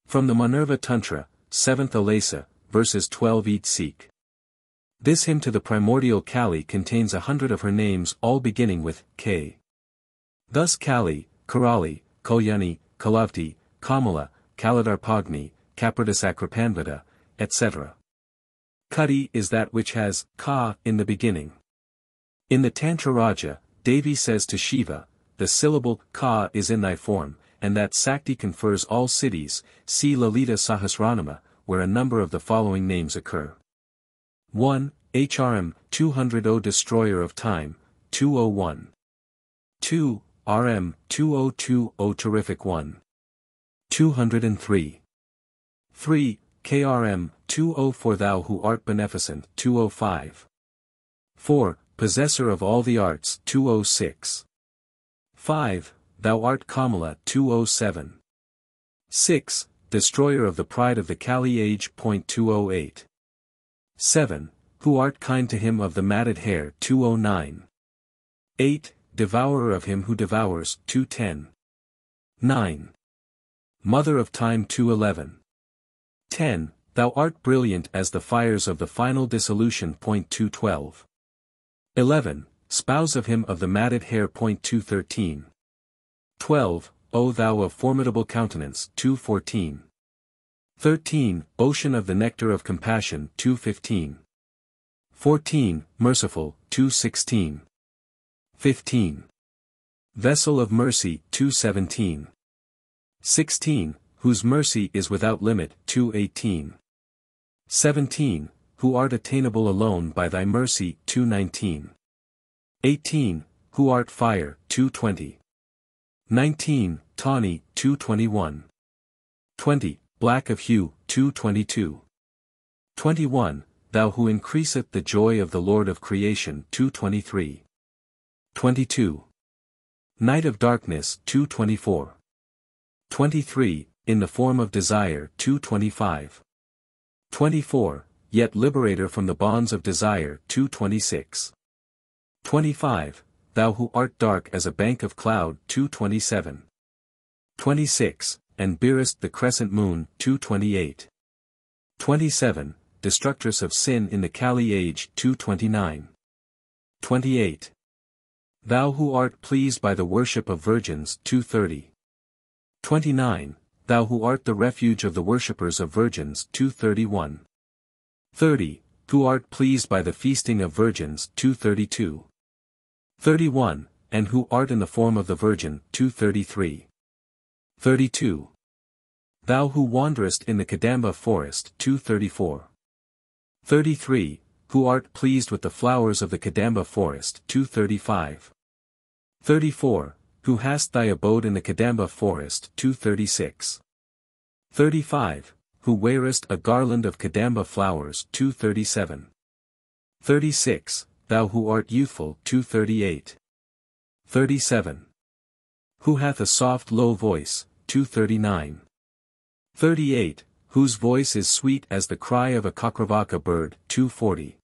From the Minerva Tantra, 7th Alasa, verses 12 each seek. This hymn to the primordial Kali contains 100 of her names all beginning with K. Thus Kali, Karali, Kalyani, Kalavati, Kamala, Kaladarpagni, Kapradasakripanvada, etc. Kati is that which has Ka in the beginning. In the Tantra Raja, Devi says to Shiva, the syllable Ka is in thy form, and that Sakti confers all cities. See Lalita Sahasranama, where a number of the following names occur. 1. HRM 200 O Destroyer of Time, 201. 2. RM 202 O Terrific One. 203. 3. KRM 204 Thou who art beneficent, 205. 4. Possessor of all the arts, 206. 5. Thou art Kamala, 207. 6. Destroyer of the pride of the Kali age. 208. 7. Who art kind to him of the matted hair. 209. 8. Devourer of him who devours. 210. 9. Mother of time. 211. 10. Thou art brilliant as the fires of the final dissolution. 212. 11. Spouse of him of the matted hair. 213. 12. O thou of formidable countenance. 214. 13. Ocean of the nectar of compassion. 215. 14. Merciful. 216. 15. Vessel of mercy, 217. 16, whose mercy is without limit, 218. 17, who art attainable alone by thy mercy, 219. 18, who art fire, 220. 19, tawny, 221. 20, black of hue, 222. 21, thou who increaseth the joy of the Lord of creation, 223. 22. Night of darkness, 224. 23, in the form of desire, 225. 24, yet liberator from the bonds of desire, 226. 25, thou who art dark as a bank of cloud, 227. 26, and bearest the crescent moon, 228. 27, destructress of sin in the Kali age, 229. 28. Thou who art pleased by the worship of virgins, 230. 29, thou who art the refuge of the worshippers of virgins, 231. 30, who art pleased by the feasting of virgins, 232. 31, and who art in the form of the virgin, 233. 32. Thou who wanderest in the Kadamba forest, 234. 33, who art pleased with the flowers of the Kadamba forest, 235. 34, who hast thy abode in the Kadamba forest, 236. 35, who wearest a garland of Kadamba flowers, 237. 36, thou who art youthful, 238. 37. Who hath a soft low voice, 239. 38, whose voice is sweet as the cry of a Kakravaka bird, 240.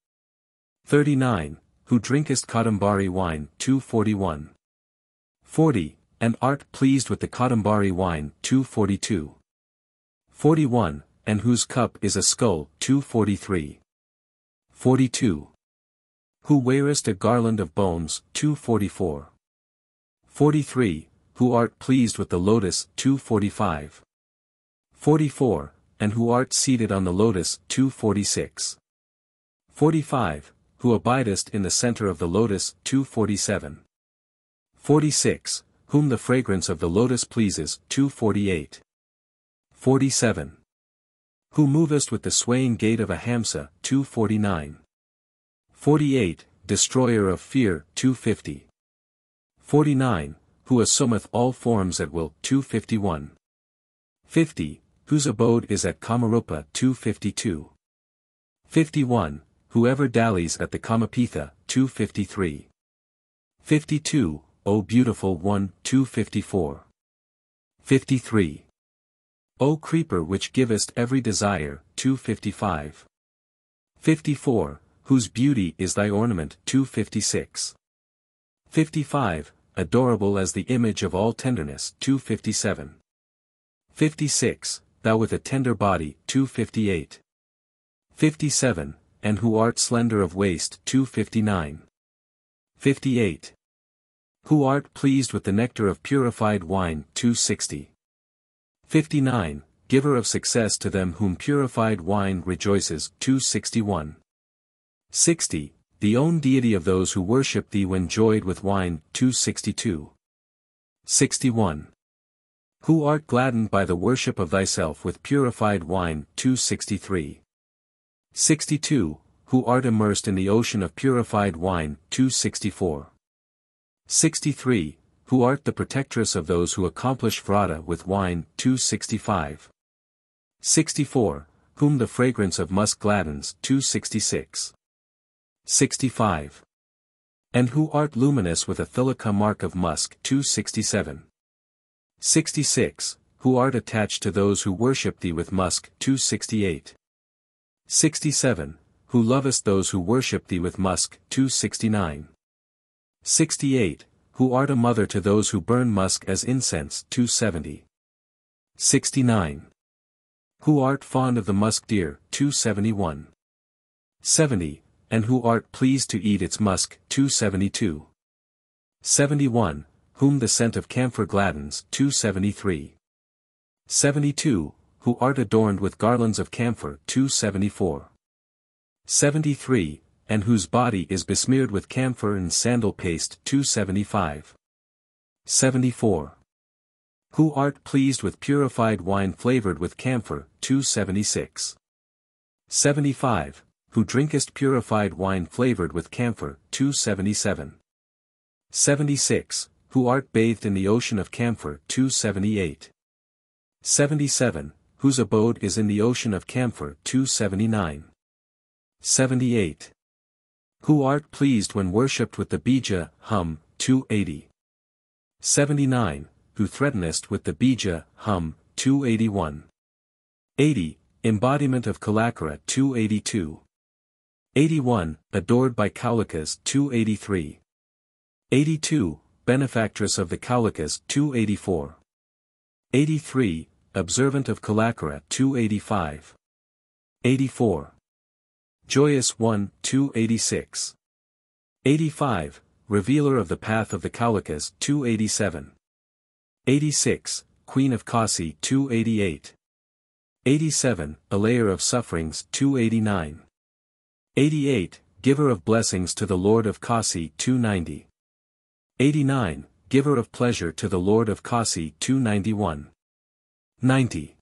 39, who drinkest Kadambari wine, 241. 40, and art pleased with the Kadambari wine, 242. 41, and whose cup is a skull, 243. 42. Who wearest a garland of bones, 244. 43, who art pleased with the lotus, 245. 44, and who art seated on the lotus, 246. 45, who abidest in the center of the lotus, 247. 46, whom the fragrance of the lotus pleases, 248. 47. Who movest with the swaying gait of a Hamsa, 249. 48, destroyer of fear, 250. 49, who assumeth all forms at will, 251. 50, whose abode is at Kamarupa, 252. 51, whoever dallies at the Kamapitha, 253. 52, O beautiful one, 254. 53. O creeper which givest every desire, 255. 54, whose beauty is thy ornament, 256. 55, adorable as the image of all tenderness, 257. 56, thou with a tender body, 258. 57, and who art slender of waist, 259. 58. Who art pleased with the nectar of purified wine, 260. 59, giver of success to them whom purified wine rejoices, 261. 60, the own deity of those who worship thee when joyed with wine, 262. 61. Who art gladdened by the worship of thyself with purified wine, 263. 62, who art immersed in the ocean of purified wine, 264. 63, who art the protectress of those who accomplish vrata with wine, 265. 64, whom the fragrance of musk gladdens, 266. 65. And who art luminous with a thilaka mark of musk, 267. 66, who art attached to those who worship thee with musk, 268. 67, who lovest those who worship thee with musk, 269. 68, who art a mother to those who burn musk as incense, 270. 69. Who art fond of the musk deer, 271. 70, and who art pleased to eat its musk, 272. 71, whom the scent of camphor gladdens, 273. 72, who art adorned with garlands of camphor, 274. 73, and whose body is besmeared with camphor and sandal paste 275. 74. Who art pleased with purified wine flavored with camphor 276. 75. Who drinkest purified wine flavored with camphor 277. 76. Who art bathed in the ocean of camphor 278. 77. Whose abode is in the ocean of camphor 279. 78. Who art pleased when worshipped with the bija, hum, 280. 79. Who threatenest with the bija, hum, 281. 80. Embodiment of Kalakara 282. 81. Adored by Kaulikas 283. 82. Benefactress of the Kaulikas 284. 83. Observant of Kalakara 285. 84. Joyous one 286. 85. Revealer of the path of the Kaulikas 287. 86. Queen of Kasi 288. 87. Allayer of sufferings 289. 88. Giver of blessings to the Lord of Kasi 290. 89. Giver of pleasure to the Lord of Kasi 291. 90.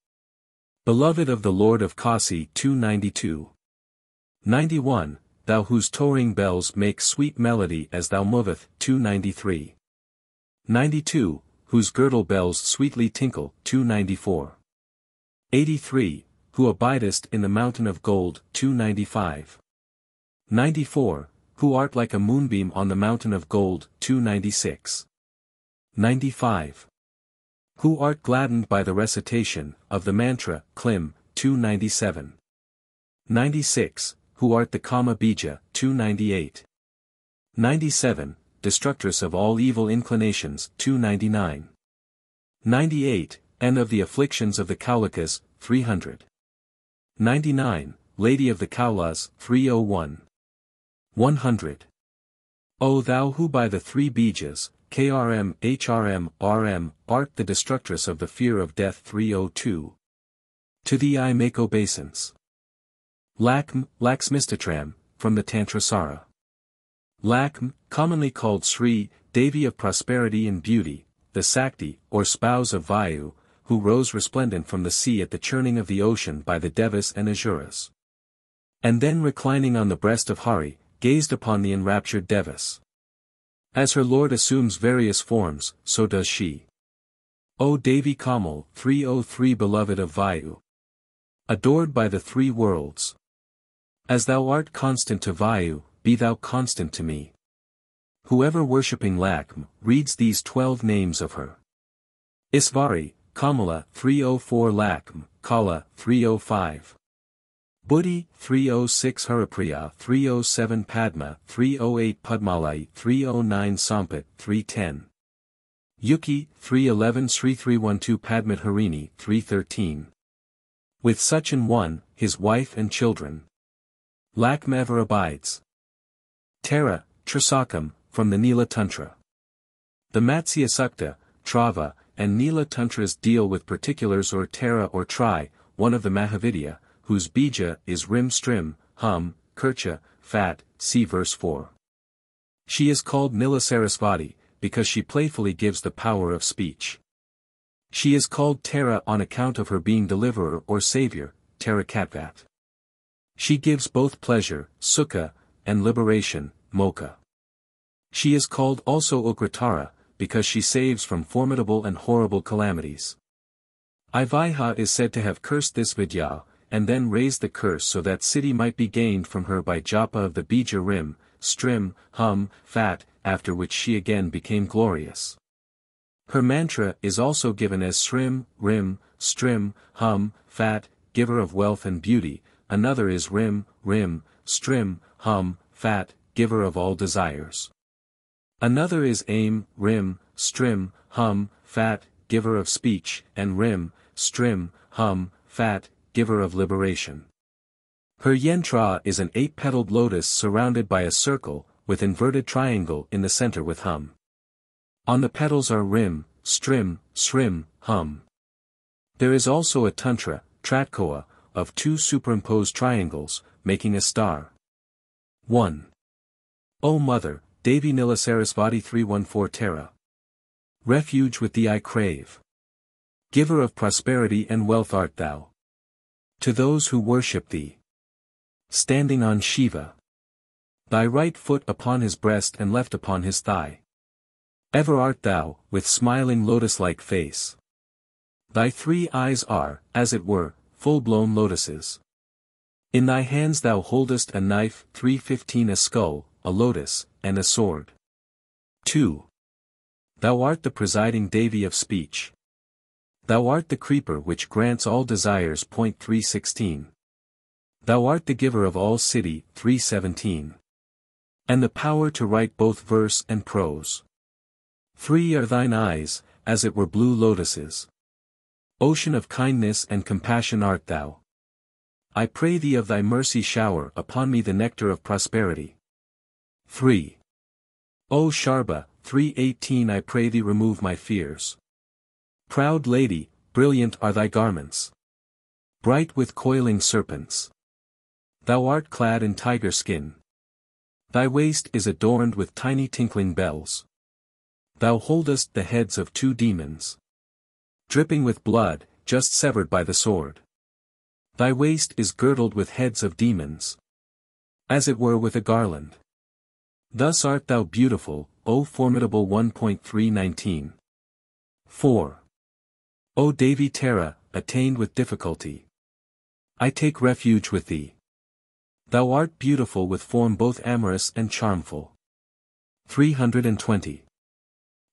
Beloved of the Lord of Kasi 292. 91. Thou whose tolling bells make sweet melody as thou moveth 293. 92. Whose girdle bells sweetly tinkle 294. 83. Who abidest in the mountain of gold 295. 94. Who art like a moonbeam on the mountain of gold 296. 95. Who art gladdened by the recitation of the mantra, Klim, 297. 96. Who art the Kama Bija, 298. 97. Destructress of all evil inclinations, 299. 98. End of the afflictions of the Kaulikas, 300. 99. Lady of the Kaulas, 301. 100. O thou who by the three bijas, KRM, HRM, RM, art the destructress of the fear of death 302. To thee I make obeisance. Laksmīstotram, from the Tantrasāra. Lakm, commonly called Sri, Devi of prosperity and beauty, the Sakti, or spouse of Vayu, who rose resplendent from the sea at the churning of the ocean by the Devas and Asuras. And then reclining on the breast of Hari, gazed upon the enraptured Devas. As her lord assumes various forms, so does she. O Devi Kamal, 303 beloved of Vayu. Adored by the three worlds. As thou art constant to Vayu, be thou constant to me. Whoever worshipping Lakm, reads these 12 names of her. Isvari, Kamala, 304 Lakm, Kala, 305. Buddhi, 306 Haripriya, 307 Padma, 308 Padmalai, 309 Sampat, 310. Yuki, 311 Sri 312 Padmat Harini, 313. With such an one, his wife and children. Lakm ever abides. Tārā, Tārāsṭakam, from the Nīla Tantra. The Matsya Sukta, Trava, and Nīla Tantras deal with particulars or Tārā or Tri, one of the Mahavidya, whose bija is rim strim, hum, kircha, fat, see verse 4. She is called Nīla Sarasvati, because she playfully gives the power of speech. She is called Tārā on account of her being deliverer or savior, Tarakatvat. She gives both pleasure, sukha, and liberation, moksha. She is called also Ugratara, because she saves from formidable and horrible calamities. Ivaiha is said to have cursed this Vidya, and then raised the curse so that siddhi might be gained from her by japa of the bija rim, strim, hum, fat, after which she again became glorious. Her mantra is also given as Srim, Rim, Strim, Hum, Fat, giver of wealth and beauty, another is Rim, Rim, Strim, Hum, Fat, giver of all desires. Another is Aim, Rim, Strim, Hum, Fat, giver of speech, and Rim, Strim, Hum, Fat, giver of liberation. Her yantra is an 8-petaled lotus surrounded by a circle, with inverted triangle in the center with Hum. On the petals are Rim, Strim, Srim, Hum. There is also a tantra, tratkoa, of 2 superimposed triangles, making a star. 1. O Mother, Devi Nīla Sarasvati 314 Tārā. Refuge with thee I crave. Giver of prosperity and wealth art thou. To those who worship thee. Standing on Shiva. Thy right foot upon his breast and left upon his thigh. Ever art thou, with smiling lotus-like face. Thy 3 eyes are, as it were, full-blown lotuses. In thy hands thou holdest a knife, 315 a skull, a lotus, and a sword. 2. Thou art the presiding Devi of speech. Thou art the creeper which grants all desires. 316. Thou art the giver of all siddhi. 317. And the power to write both verse and prose. 3 are thine eyes, as it were blue lotuses. Ocean of kindness and compassion art thou. I pray thee of thy mercy shower upon me the nectar of prosperity. 3. O Sharbha, 318 I pray thee remove my fears. Proud lady, brilliant are thy garments. Bright with coiling serpents. Thou art clad in tiger skin. Thy waist is adorned with tiny tinkling bells. Thou holdest the heads of 2 demons. Dripping with blood, just severed by the sword. Thy waist is girdled with heads of demons. As it were with a garland. Thus art thou beautiful, O formidable 1.319. 4. O Devi Tārā, attained with difficulty. I take refuge with thee. Thou art beautiful with form both amorous and charmful. 320.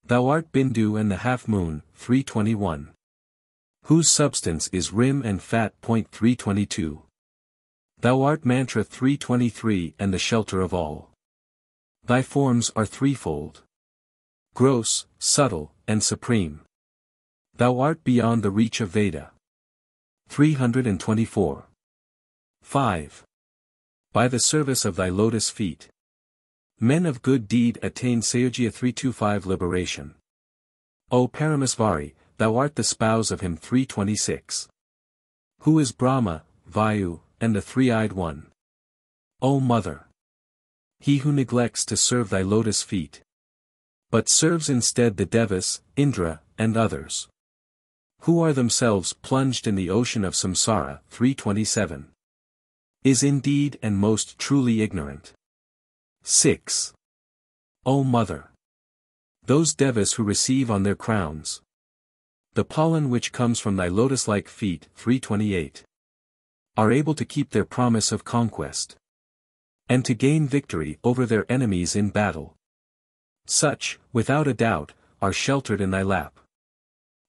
Thou art Bindu and the half-moon, 321. Whose substance is rim and fat. 322. Thou art Mantra 323 and the shelter of all. Thy forms are threefold. Gross, subtle, and supreme. Thou art beyond the reach of Veda. 324. 5. By the service of thy lotus feet. Men of good deed attain Sayojya 325 liberation. O Paramasvari, thou art the spouse of him. 326. Who is Brahma, Vayu, and the three-eyed one. O Mother. He who neglects to serve thy lotus feet. But serves instead the Devas, Indra, and others. Who are themselves plunged in the ocean of samsara. 327. Is indeed and most truly ignorant. 6. O Mother. Those Devas who receive on their crowns the pollen which comes from thy lotus-like feet. 328. Are able to keep their promise of conquest. And to gain victory over their enemies in battle. Such, without a doubt, are sheltered in thy lap.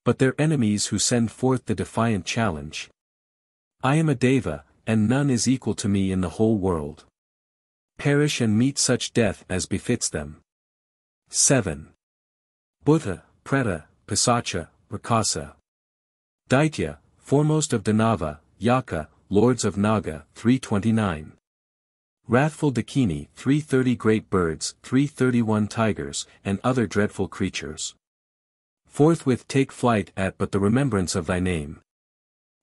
But their enemies who send forth the defiant challenge. I am a Deva, and none is equal to me in the whole world. Perish and meet such death as befits them. 7. Bhuta, Preta, Pisacha, Rakasa. Daitya, foremost of Danava, Yaka, lords of Naga. 329. Wrathful Dakini. 330 great birds. 331 tigers, and other dreadful creatures. Forthwith take flight at but the remembrance of thy name.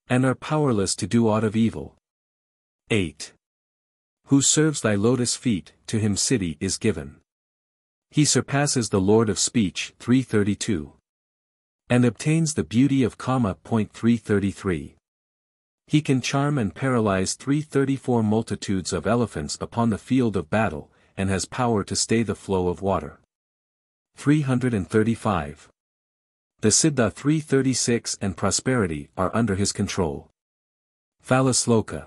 And are powerless to do aught of evil. 8. Who serves thy lotus feet, to him siddhi is given. He surpasses the Lord of speech. 332. And obtains the beauty of Kama. 333. He can charm and paralyze 334 multitudes of elephants upon the field of battle, and has power to stay the flow of water. 335. The Siddha 336 and prosperity are under his control. Phalasloka.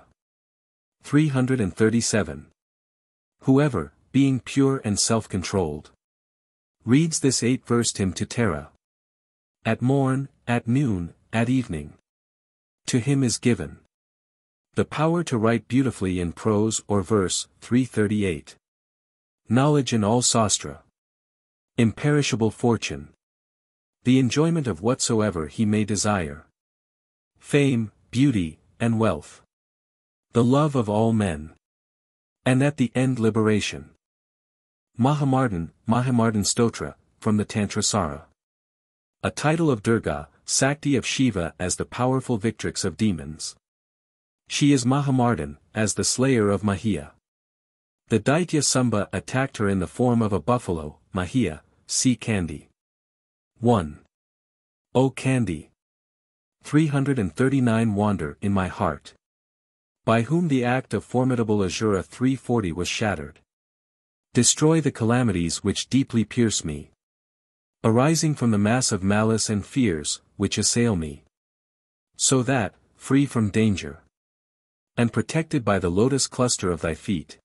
337. Whoever, being pure and self-controlled, reads this 8-verse hymn to Tārā. At morn, at noon, at evening. To him is given the power to write beautifully in prose or verse. 338. Knowledge in all sastra. Imperishable fortune. The enjoyment of whatsoever he may desire. Fame, beauty, and wealth. The love of all men. And at the end liberation. Mahāmardīstotra, from the Tantrasāra. A title of Durga, Sakti of Shiva as the powerful victrix of demons. She is Mahāmardin, as the slayer of Mahia. The Daitya Samba attacked her in the form of a buffalo, Mahia, see Kandi. 1. O Kandi! 339 wander in my heart. By whom the act of formidable Asura 340 was shattered. Destroy the calamities which deeply pierce me. Arising from the mass of malice and fears, which assail me. So that, free from danger, and protected by the lotus cluster of thy feet,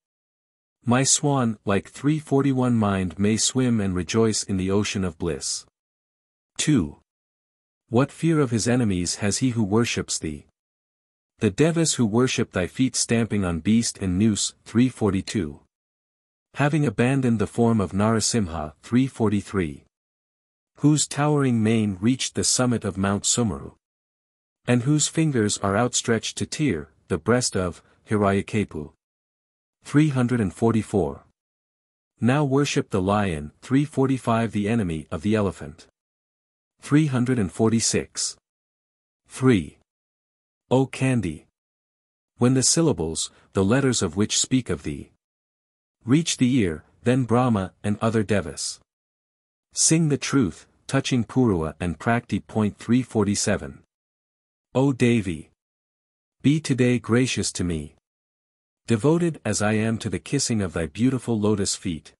my swan, like 341 mind may swim and rejoice in the ocean of bliss. 2. What fear of his enemies has he who worships thee? The Devas who worship thy feet stamping on beast and noose, 342. Having abandoned the form of Narasimha, 343. Whose towering mane reached the summit of Mount Sumeru. And whose fingers are outstretched to Tyr, the breast of Hiranyakapu. 344. Now worship the lion, 345 the enemy of the elephant. 346. 3. O Kandi! When the syllables, the letters of which speak of thee, reach the ear, then Brahma and other Devas sing the truth, touching Purua and Prakti. 347. O Devi! Be today gracious to me, devoted as I am to the kissing of thy beautiful lotus feet,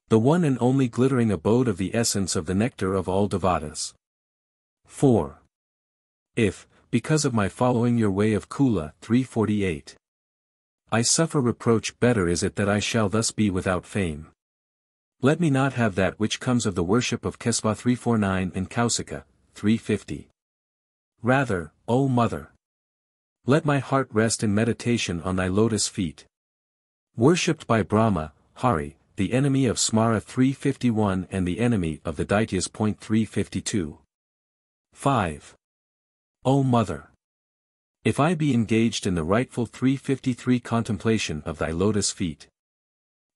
the one and only glittering abode of the essence of the nectar of all devatas. 4. If, because of my following your way of Kula, 348, I suffer reproach, better is it that I shall thus be without fame. Let me not have that which comes of the worship of Kesva 349 and Kausika, 350. Rather, O Mother, let my heart rest in meditation on thy lotus feet. Worshipped by Brahma, Hari, the enemy of Smara 351 and the enemy of the Daityas. 352. 5. O Mother! If I be engaged in the rightful 353 contemplation of thy lotus feet,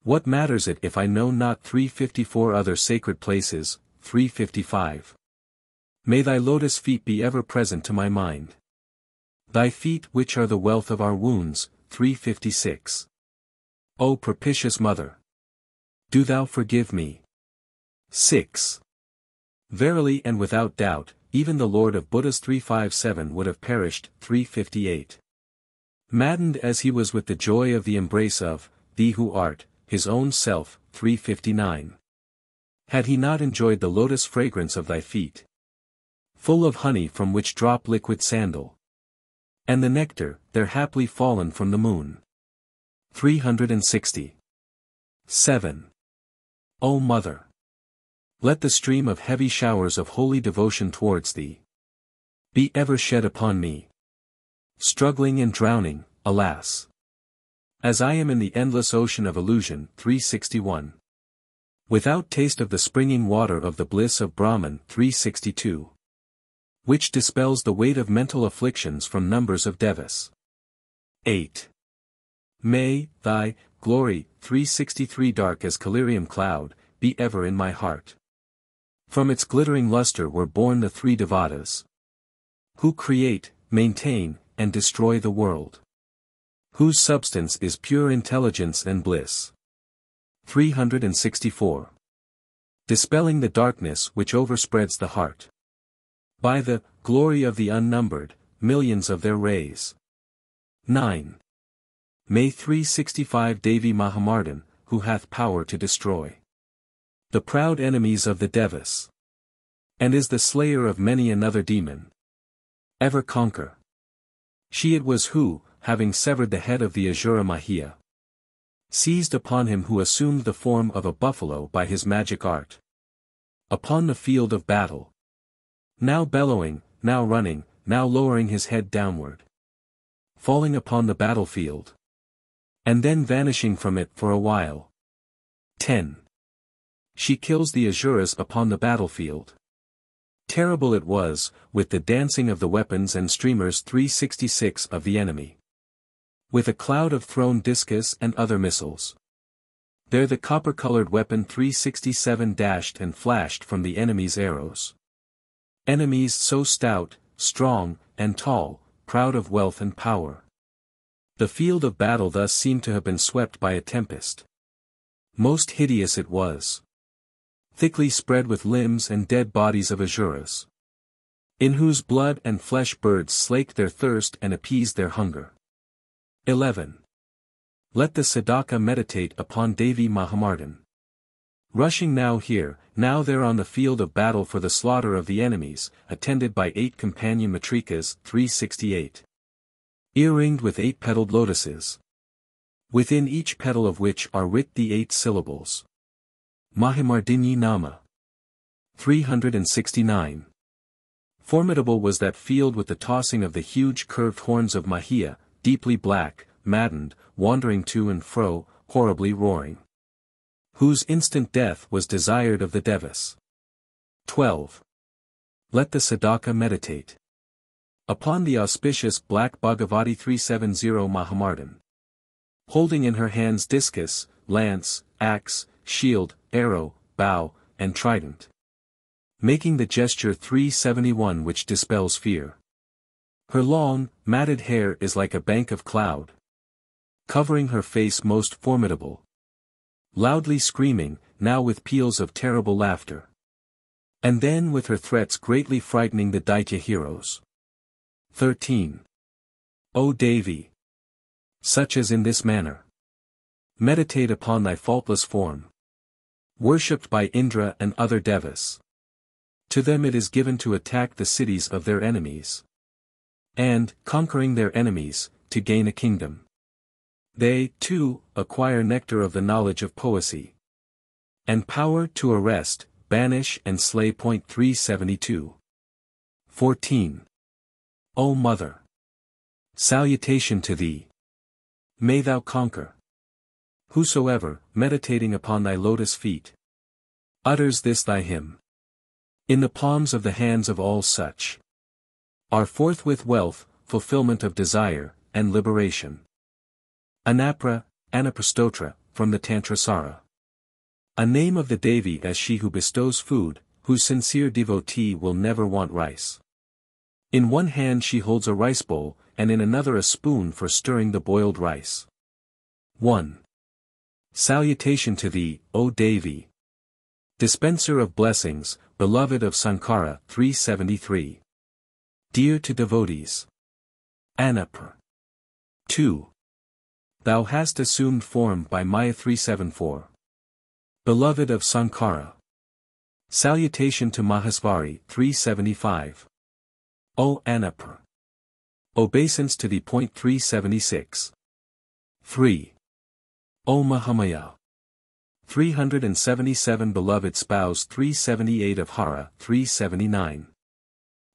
what matters it if I know not 354 other sacred places, 355. May thy lotus feet be ever present to my mind. Thy feet which are the wealth of our wounds, 356. O propitious Mother! Do thou forgive me. 6. Verily and without doubt, even the Lord of Buddhas 357 would have perished, 358. Maddened as he was with the joy of the embrace of, thee who art, his own self, 359. Had he not enjoyed the lotus fragrance of thy feet, full of honey from which drop liquid sandal, and the nectar, there haply fallen from the moon. 360. 7. O Mother! Let the stream of heavy showers of holy devotion towards thee be ever shed upon me. Struggling and drowning, alas! As I am in the endless ocean of illusion. 361. Without taste of the springing water of the bliss of Brahman. 362. Which dispels the weight of mental afflictions from numbers of devas. 8. May thy glory, 363 dark as collyrium cloud, be ever in my heart. From its glittering luster were born the three devatas, who create, maintain, and destroy the world, whose substance is pure intelligence and bliss. 364. Dispelling the darkness which overspreads the heart, by the glory of the unnumbered millions of their rays. 9. May 365 Devi Mahamardin, who hath power to destroy the proud enemies of the devas, and is the slayer of many another demon, ever conquer. She it was who, having severed the head of the Asura Mahia, seized upon him who assumed the form of a buffalo by his magic art, upon the field of battle, now bellowing, now running, now lowering his head downward, falling upon the battlefield, and then vanishing from it for a while. 10. She kills the Asuras upon the battlefield. Terrible it was, with the dancing of the weapons and streamers 366 of the enemy, with a cloud of thrown discus and other missiles. There the copper-colored weapon 367 dashed and flashed from the enemy's arrows. Enemies so stout, strong, and tall, proud of wealth and power. The field of battle thus seemed to have been swept by a tempest. Most hideous it was. Thickly spread with limbs and dead bodies of asuras, in whose blood and flesh birds slaked their thirst and appeased their hunger. 11. Let the sadhaka meditate upon Devi Mahamardin. Rushing now here, now there on the field of battle for the slaughter of the enemies, attended by 8 companion matrikas, 368. Earringed with 8-petaled lotuses, within each petal of which are writ the 8 syllables. Mahiṣāmardinī Nama. 369. Formidable was that field with the tossing of the huge curved horns of Mahiya, deeply black, maddened, wandering to and fro, horribly roaring, whose instant death was desired of the devas. 12. Let the sadhaka meditate upon the auspicious black Bhagavati 370 Mahamardin, holding in her hands discus, lance, axe, shield, arrow, bow, and trident, making the gesture 371 which dispels fear. Her long, matted hair is like a bank of cloud, covering her face most formidable, loudly screaming, now with peals of terrible laughter, and then with her threats greatly frightening the Daitya heroes. 13. O Devi, such as in this manner meditate upon thy faultless form, worshipped by Indra and other devas. To them it is given to attack the cities of their enemies, and, conquering their enemies, to gain a kingdom. They, too, acquire nectar of the knowledge of poesy, and power to arrest, banish and slay. 372. 14. O Mother, salutation to thee. May thou conquer. Whosoever, meditating upon thy lotus feet, utters this thy hymn, in the palms of the hands of all such, are forthwith wealth, fulfillment of desire, and liberation. Anapra, Anaprastotra, from the Tantrasāra. A name of the Devi as she who bestows food, whose sincere devotee will never want rice. In one hand she holds a rice bowl, and in another a spoon for stirring the boiled rice. 1. Salutation to thee, O Devi, dispenser of blessings, beloved of Sankara. 373. Dear to devotees. Anapra. 2. Thou hast assumed form by Maya. 374. Beloved of Sankara. Salutation to Mahīṣāmardinī. 375. O Anapra. Obeisance to thee. 376. 3. O Mahamaya. 377 Beloved spouse. 378 of Hara. 379.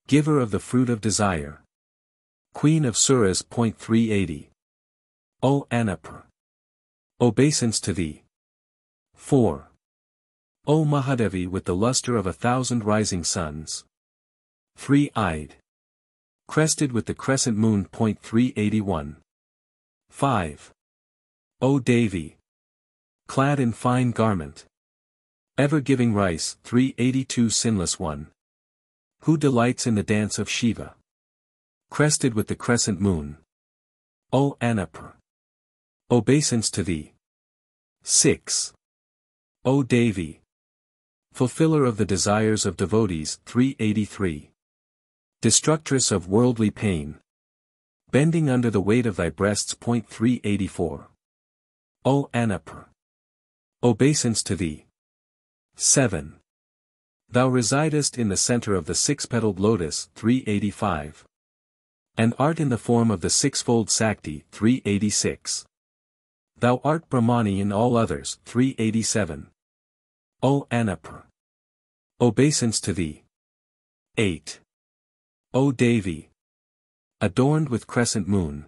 Giver of the fruit of desire. Queen of Suras. 380. O Anapra. Obeisance to thee. 4. O Mahadevi with the luster of 1,000 rising suns. 3-eyed. Crested with the crescent moon. 381. 5. O Devi, clad in fine garment, ever giving rice. 382 Sinless one, who delights in the dance of Shiva, crested with the crescent moon. O Anapra. Obeisance to thee. 6. O Devi, fulfiller of the desires of devotees. 383. Destructress of worldly pain, bending under the weight of thy breasts. 384. O Anapra. Obeisance to thee. 7. Thou residest in the center of the 6-petaled lotus. 385. And art in the form of the sixfold Sakti. 386. Thou art Brahmani in all others. 387. O Anapra. Obeisance to thee. 8. O Devi, adorned with crescent moon.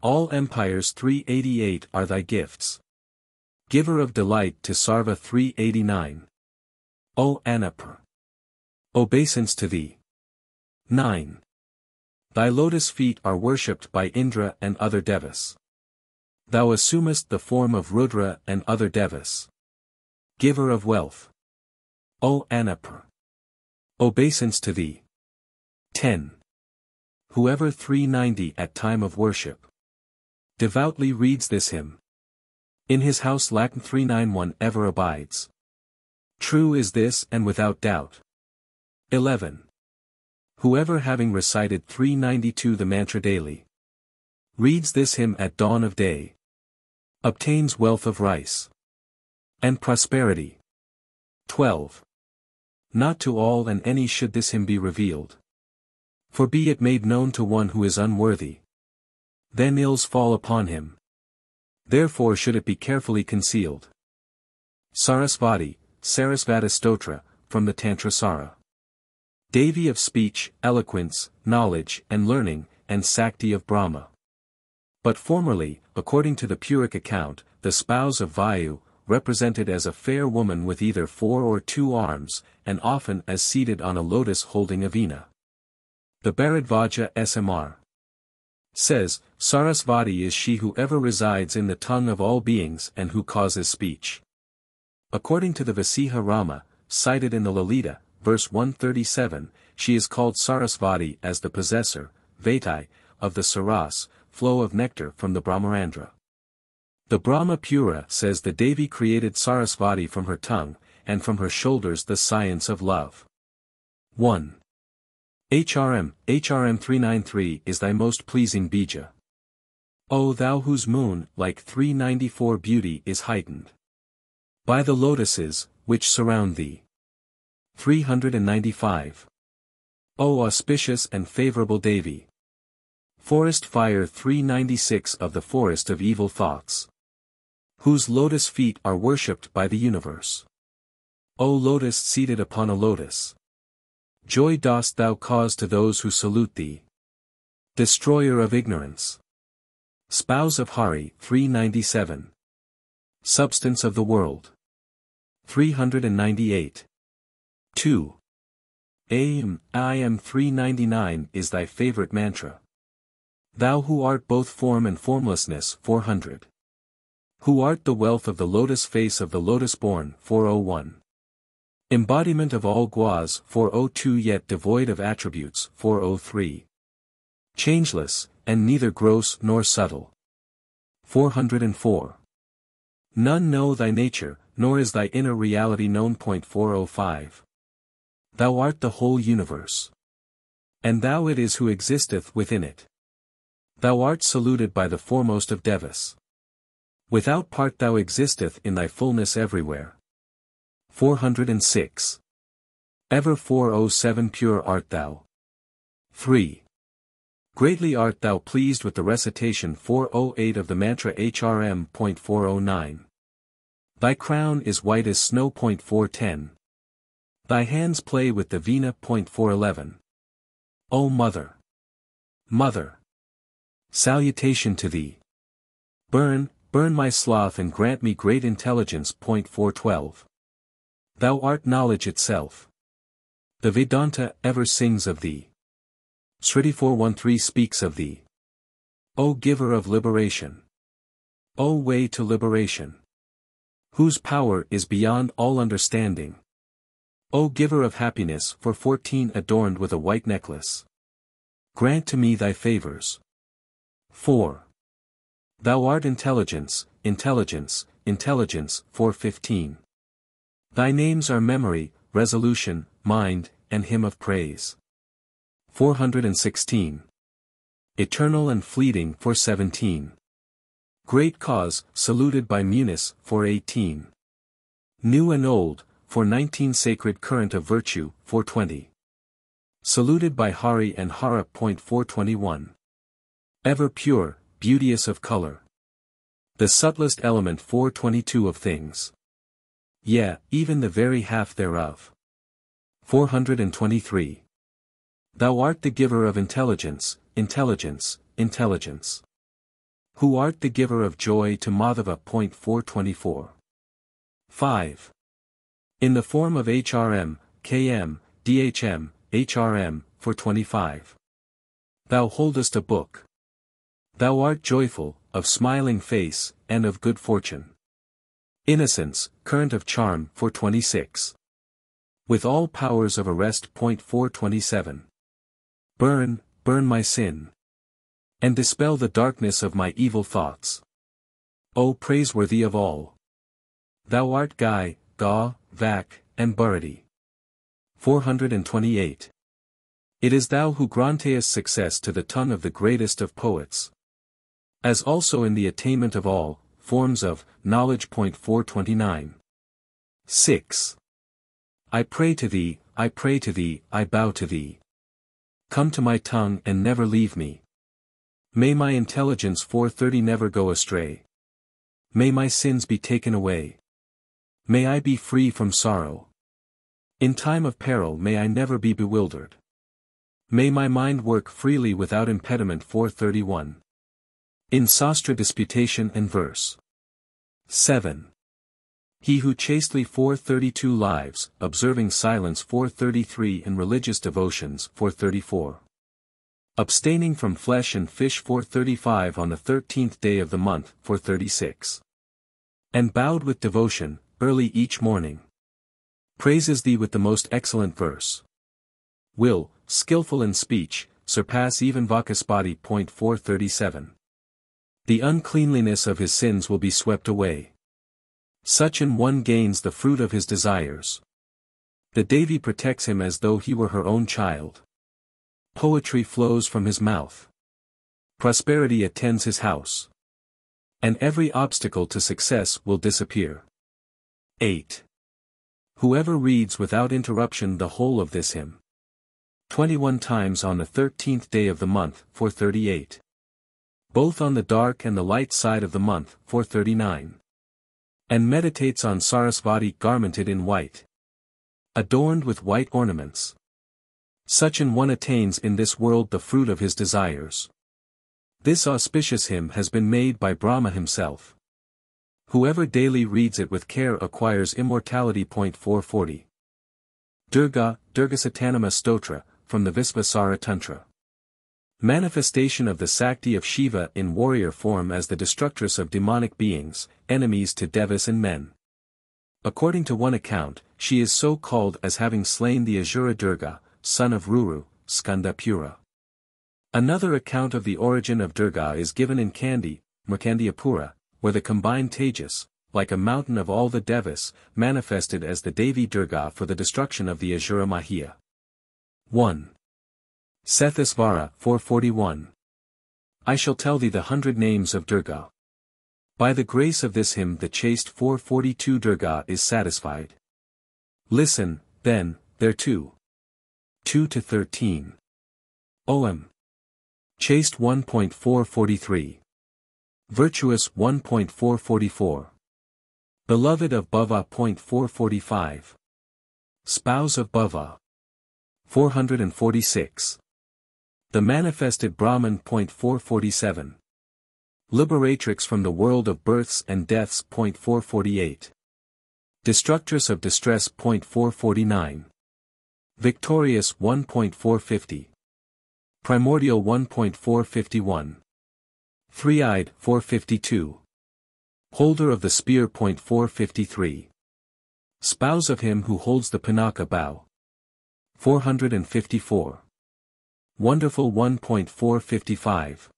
All empires. 388 are thy gifts. Giver of delight to Sarva. 389. O Anapra. Obeisance to thee. 9. Thy lotus feet are worshipped by Indra and other devas. Thou assumest the form of Rudra and other devas. Giver of wealth. O Anapra. Obeisance to thee. 10. Whoever 390 at time of worship devoutly reads this hymn. In his house Lakshmī 391 ever abides. True is this and without doubt. 11. Whoever having recited 392 the mantra daily, reads this hymn at dawn of day, obtains wealth of rice and prosperity. 12. Not to all and any should this hymn be revealed. For be it made known to one who is unworthy, then ills fall upon him. Therefore should it be carefully concealed. Sarasvati, Sarasvatistotra, from the Tantrasāra. Devi of speech, eloquence, knowledge and learning, and Sakti of Brahma. But formerly, according to the Puric account, the spouse of Vayu, represented as a fair woman with either 4 or 2 arms, and often as seated on a lotus holding a veena. The Bharadvaja Smr. says, Sarasvati is she who ever resides in the tongue of all beings and who causes speech. According to the Vasiha Rama, cited in the Lalita, verse 137, she is called Sarasvati as the possessor, Vaitai, of the Saras, flow of nectar from the Brahmarandra. The Brahma Pura says the Devi created Sarasvati from her tongue, and from her shoulders the science of love. 1. HRM 393 is thy most pleasing bija. O thou whose moon, like 394 beauty is heightened by the lotuses, which surround thee. 395. O auspicious and favorable Devi. Forest fire 396 of the forest of evil thoughts, whose lotus feet are worshipped by the universe. O lotus seated upon a lotus, joy dost thou cause to those who salute thee. Destroyer of ignorance. Spouse of Hari 397. Substance of the world. 398. 2. I am 399 is thy favorite mantra. Thou who art both form and formlessness 400. Who art the wealth of the lotus face of the lotus born 401. Embodiment of all guas 402 yet devoid of attributes 403. Changeless, and neither gross nor subtle. 404. None know thy nature, nor is thy inner reality known. 405. Thou art the whole universe. And thou it is who existeth within it. Thou art saluted by the foremost of Devas. Without part thou existeth in thy fullness everywhere. 406. Ever 407 pure art thou. 3. Greatly art thou pleased with the recitation 408 of the mantra HRM. 409. Thy crown is white as snow. 410. Thy hands play with the veena. 411. O Mother! Mother! Salutation to thee! Burn my sloth and grant me great intelligence. 412. Thou art knowledge itself. The Vedanta ever sings of thee. Sriti 413 speaks of thee. O giver of liberation! O way to liberation! Whose power is beyond all understanding. O giver of happiness 414 adorned with a white necklace. Grant to me thy favors. 4. Thou art intelligence, intelligence, intelligence 415. Thy names are memory, resolution, mind, and hymn of praise. 416. Eternal and fleeting 417. Great cause, saluted by Munis 418. New and old, 419 Sacred current of virtue 420. Saluted by Hari and Hara. 421. Ever pure, beauteous of color. The subtlest element 422 of things. Yea, even the very half thereof. 423. Thou art the giver of intelligence, intelligence, intelligence. Who art the giver of joy to Madhava. 424. 5. In the form of HRM, KM, DHM, HRM, 425. Thou holdest a book. Thou art joyful, of smiling face, and of good fortune. Innocence, current of charm. 426. With all powers of arrest. 427. Burn my sin. and dispel the darkness of my evil thoughts. O praiseworthy of all! Thou art Gai, Ga, Vak, and Bharati. 428. It is thou who grantest success to the tongue of the greatest of poets. As also in the attainment of all forms of knowledge. 429. 6. I pray to thee, I pray to thee, I bow to thee. Come to my tongue and never leave me. May my intelligence 430 never go astray. May my sins be taken away. May I be free from sorrow. In time of peril may I never be bewildered. May my mind work freely without impediment. 431. In Sastra disputation and verse. 7. He who chastely 432 lives, observing silence. 433 in religious devotions. 434. Abstaining from flesh and fish. 435 on the 13th day of the month. 436. And bowed with devotion, early each morning. Praises thee with the most excellent verse. Will, skillful in speech, surpass even Vachaspati. 437. The uncleanliness of his sins will be swept away. Such an one gains the fruit of his desires. The Devi protects him as though he were her own child. Poetry flows from his mouth. Prosperity attends his house. And every obstacle to success will disappear. 8. Whoever reads without interruption the whole of this hymn 21 times on the 13th day of the month. 438. Both on the dark and the light side of the month. 439. And meditates on Sarasvati garmented in white, adorned with white ornaments. Such an one attains in this world the fruit of his desires. This auspicious hymn has been made by Brahma himself. Whoever daily reads it with care acquires immortality. 440. Durga, Durgasatanama Stotra, from the Visvasara Tantra. Manifestation of the Sakti of Shiva in warrior form as the destructress of demonic beings, enemies to devas and men. According to one account, she is so called as having slain the Asura Durga, son of Ruru, Skanda Pura. Another account of the origin of Durga is given in Kandi, Mrkandiyapura, where the combined Tejas, like a mountain of all the devas, manifested as the Devi Durga for the destruction of the Asura Mahia. 1. Sethasvara. 441. I shall tell thee the 100 names of Durga. By the grace of this hymn the chaste 442 Durga is satisfied. Listen, then, thereto. 2-13. Om. Chaste 1.443. Virtuous 1.444. Beloved of Bhava. 445. Spouse of Bhava. 446. The manifested Brahman. 447. Liberatrix from the world of births and deaths. 448. Destructress of distress. 449. Victorious. 1.450. Primordial. 1.451. Three-eyed. 452. Holder of the spear. 453. Spouse of him who holds the Pinaka bow. 454. Wonderful. 1.455.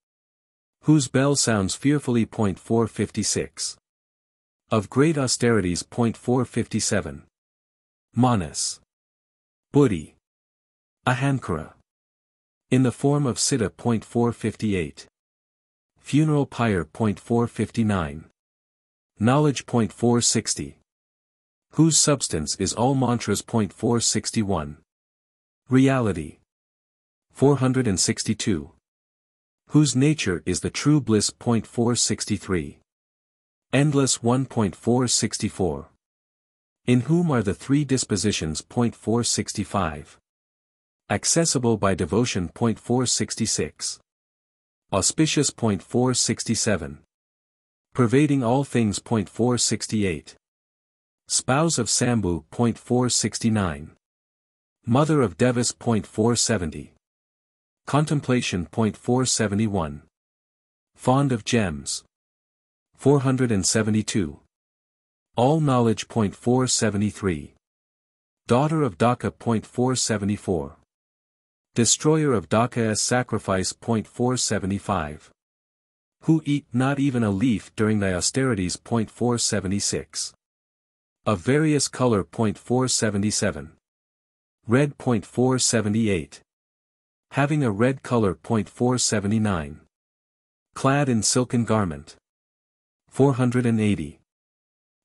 Whose bell sounds fearfully. 456. Of great austerities. 457. Manas. Buddhi. Ahankara. In the form of Siddha. 458. Funeral pyre. 459. Knowledge. 460. Whose substance is all mantras. 461. Reality. 462. Whose nature is the true bliss. 463. Endless. 1.464. In whom are the three dispositions. 465. Accessible by devotion. 466. Auspicious. 467. Pervading all things. 468. Spouse of Sambhu. 469. Mother of Devas. 470. Contemplation. 471. Fond of gems. 472. All knowledge. 473. Daughter of Dhaka. 474. Destroyer of Daka's sacrifice. 475. Who eat not even a leaf during thy austerities. 476. Of various color. 477. Red. 478. Having a red color. 479. Clad in silken garment. 480.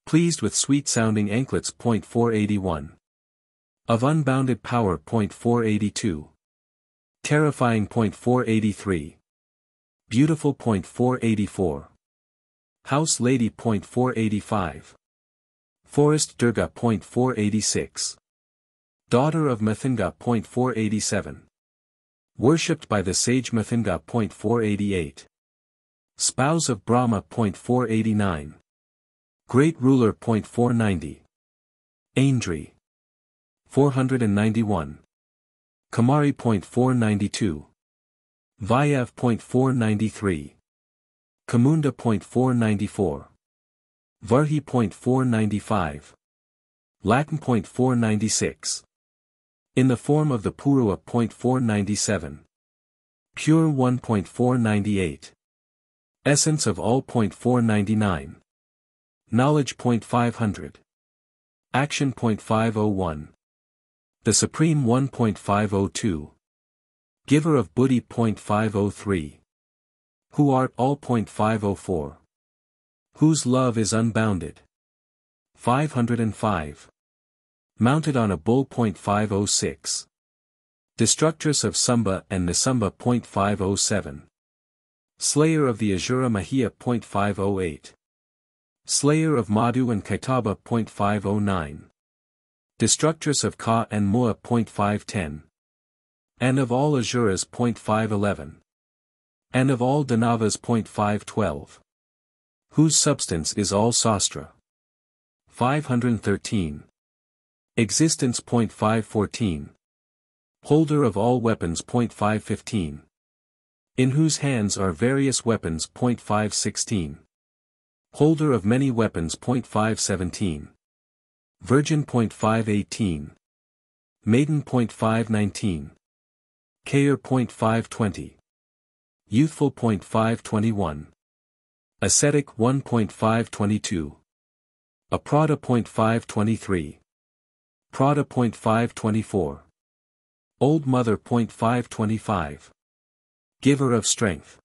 Pleased with sweet-sounding anklets. 481. Of unbounded power. 482. Terrifying. 483. Beautiful. 484. House lady. 485. Forest Durga. 486. Daughter of Mathinga. 487. Worshipped by the sage Mathinga. 488. Spouse of Brahma. 489. Great ruler. 490. Aindri. 491. Kamari. 492. Vayav. 493. Kamunda. 494. Varhi. 495. Latin. 496. In the form of the Purua. 497. Pure 1.498. Essence of all. 499. Knowledge. 500. Action. 501. The Supreme 1.502. Giver of Buddhi. 503. Who art all. 504. Whose love is unbounded. 505. Mounted on a bull. 506. Destructress of Samba and Nisamba. 507. Slayer of the Asura Mahia. 508. Slayer of Madhu and Kaitaba. 509. Destructress of Ka and Mua. 510. And of all Asuras. 511. And of all Danavas. 512. Whose substance is all Sastra. 513. Existence. 514. Holder of all weapons. 515. In whose hands are various weapons. 516. Holder of many weapons. 517. Virgin. 518. Maiden. 519. Kayer. 520. Youthful. 521. Ascetic. 1.522. Aprada. 523. Prada. 524. Old Mother. 525. Giver of Strength.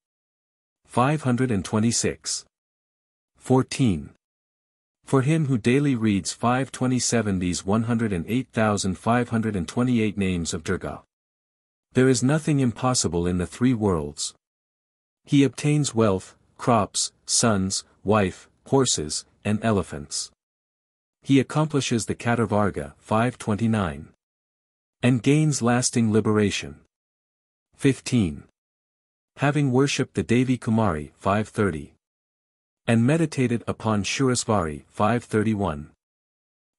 526. 14. For him who daily reads 527 these 108,528 names of Durga. There is nothing impossible in the three worlds. He obtains wealth, crops, sons, wife, horses, and elephants. He accomplishes the Katavarga. 529. And gains lasting liberation. 15. Having worshipped the Devi Kumari. 530. And meditated upon Shurasvari. 531.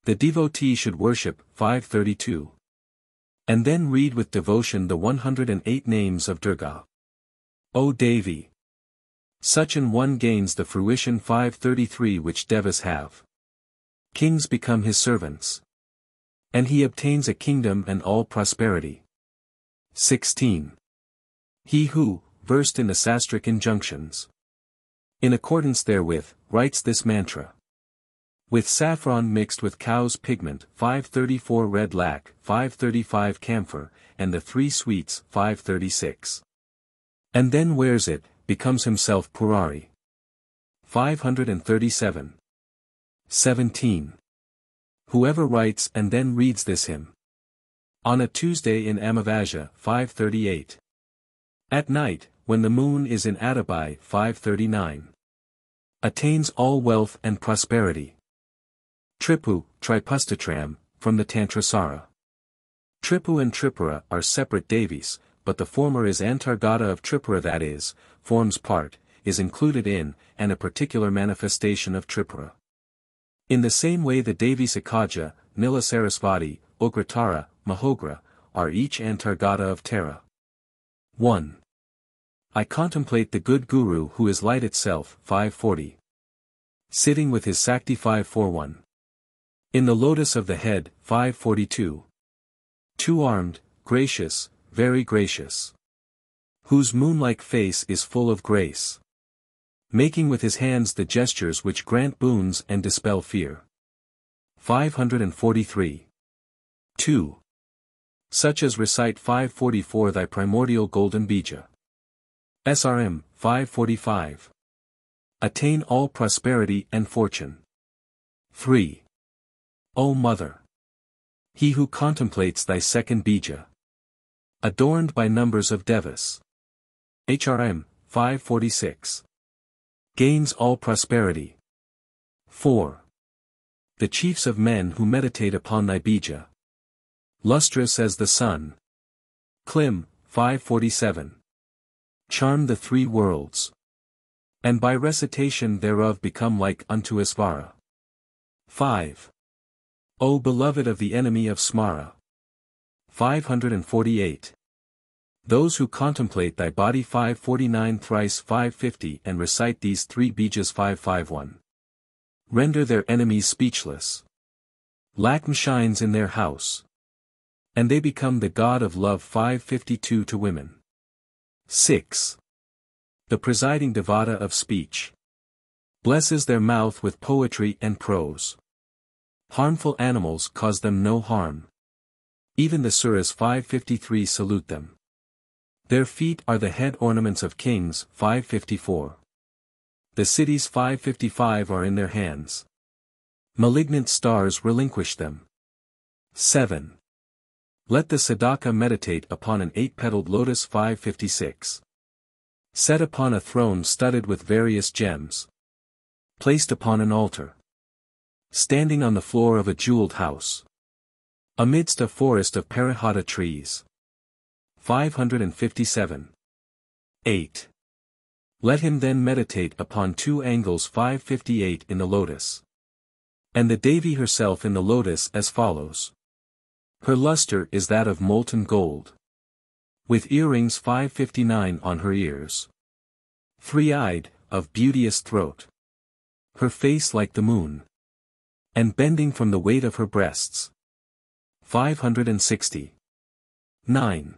The devotee should worship. 532. And then read with devotion the 108 names of Durga. O Devi! Such an one gains the fruition. 533 which devas have. Kings become his servants. And he obtains a kingdom and all prosperity. 16. He who, versed in the sastric injunctions, in accordance therewith, writes this mantra. With saffron mixed with cow's pigment. 534 red lac. 535 camphor, and the 3 sweets. 536. And then wears it, becomes himself Purari. 537. 17. Whoever writes and then reads this hymn. On a Tuesday in Amavasya. 538. At night, when the moon is in Adabai. 539. Attains all wealth and prosperity. Tripu, Tripustatram, from the Tantrasāra. Tripu and Tripura are separate Devis, but the former is Antargata of Tripura, that is, forms part, is included in, and a particular manifestation of Tripura. In the same way the Devi Sakaja, Nīla Sarasvati, Ugratara, Mahogra, are each Antargata of Tārā. 1. I contemplate the good Guru who is light itself. 540. Sitting with his Sakti. 541. In the lotus of the head. 542. Two-armed, gracious, very gracious. Whose moon-like face is full of grace. Making with his hands the gestures which grant boons and dispel fear. 543. 2. Such as recite 544 thy primordial golden bija. SRM, 545. Attain all prosperity and fortune. 3. O Mother! He who contemplates thy second bija. Adorned by numbers of devas. HRM, 546. Gains all prosperity. 4. The chiefs of men who meditate upon thy bija. Lustrous as the sun. Klim, 547. Charm the three worlds. And by recitation thereof become like unto Isvara. 5. O beloved of the enemy of Smara. 548. Those who contemplate thy body 549 thrice 550 and recite these three bijas 551. Render their enemies speechless. Lakshmī shines in their house. And they become the god of love 552 to women. 6. The presiding devata of speech. Blesses their mouth with poetry and prose. Harmful animals cause them no harm. Even the suras 553 salute them. Their feet are the head ornaments of kings 554. The cities 555 are in their hands. Malignant stars relinquish them. 7. Let the sadhaka meditate upon an 8-petaled lotus 556. Set upon a throne studded with various gems. Placed upon an altar. Standing on the floor of a jeweled house. Amidst a forest of parihata trees. 557. 8. Let him then meditate upon two angles 558 in the lotus. And the Devi herself in the lotus as follows. Her luster is that of molten gold. With earrings 559 on her ears. 3-eyed, of beauteous throat. Her face like the moon. And bending from the weight of her breasts. 560. 9.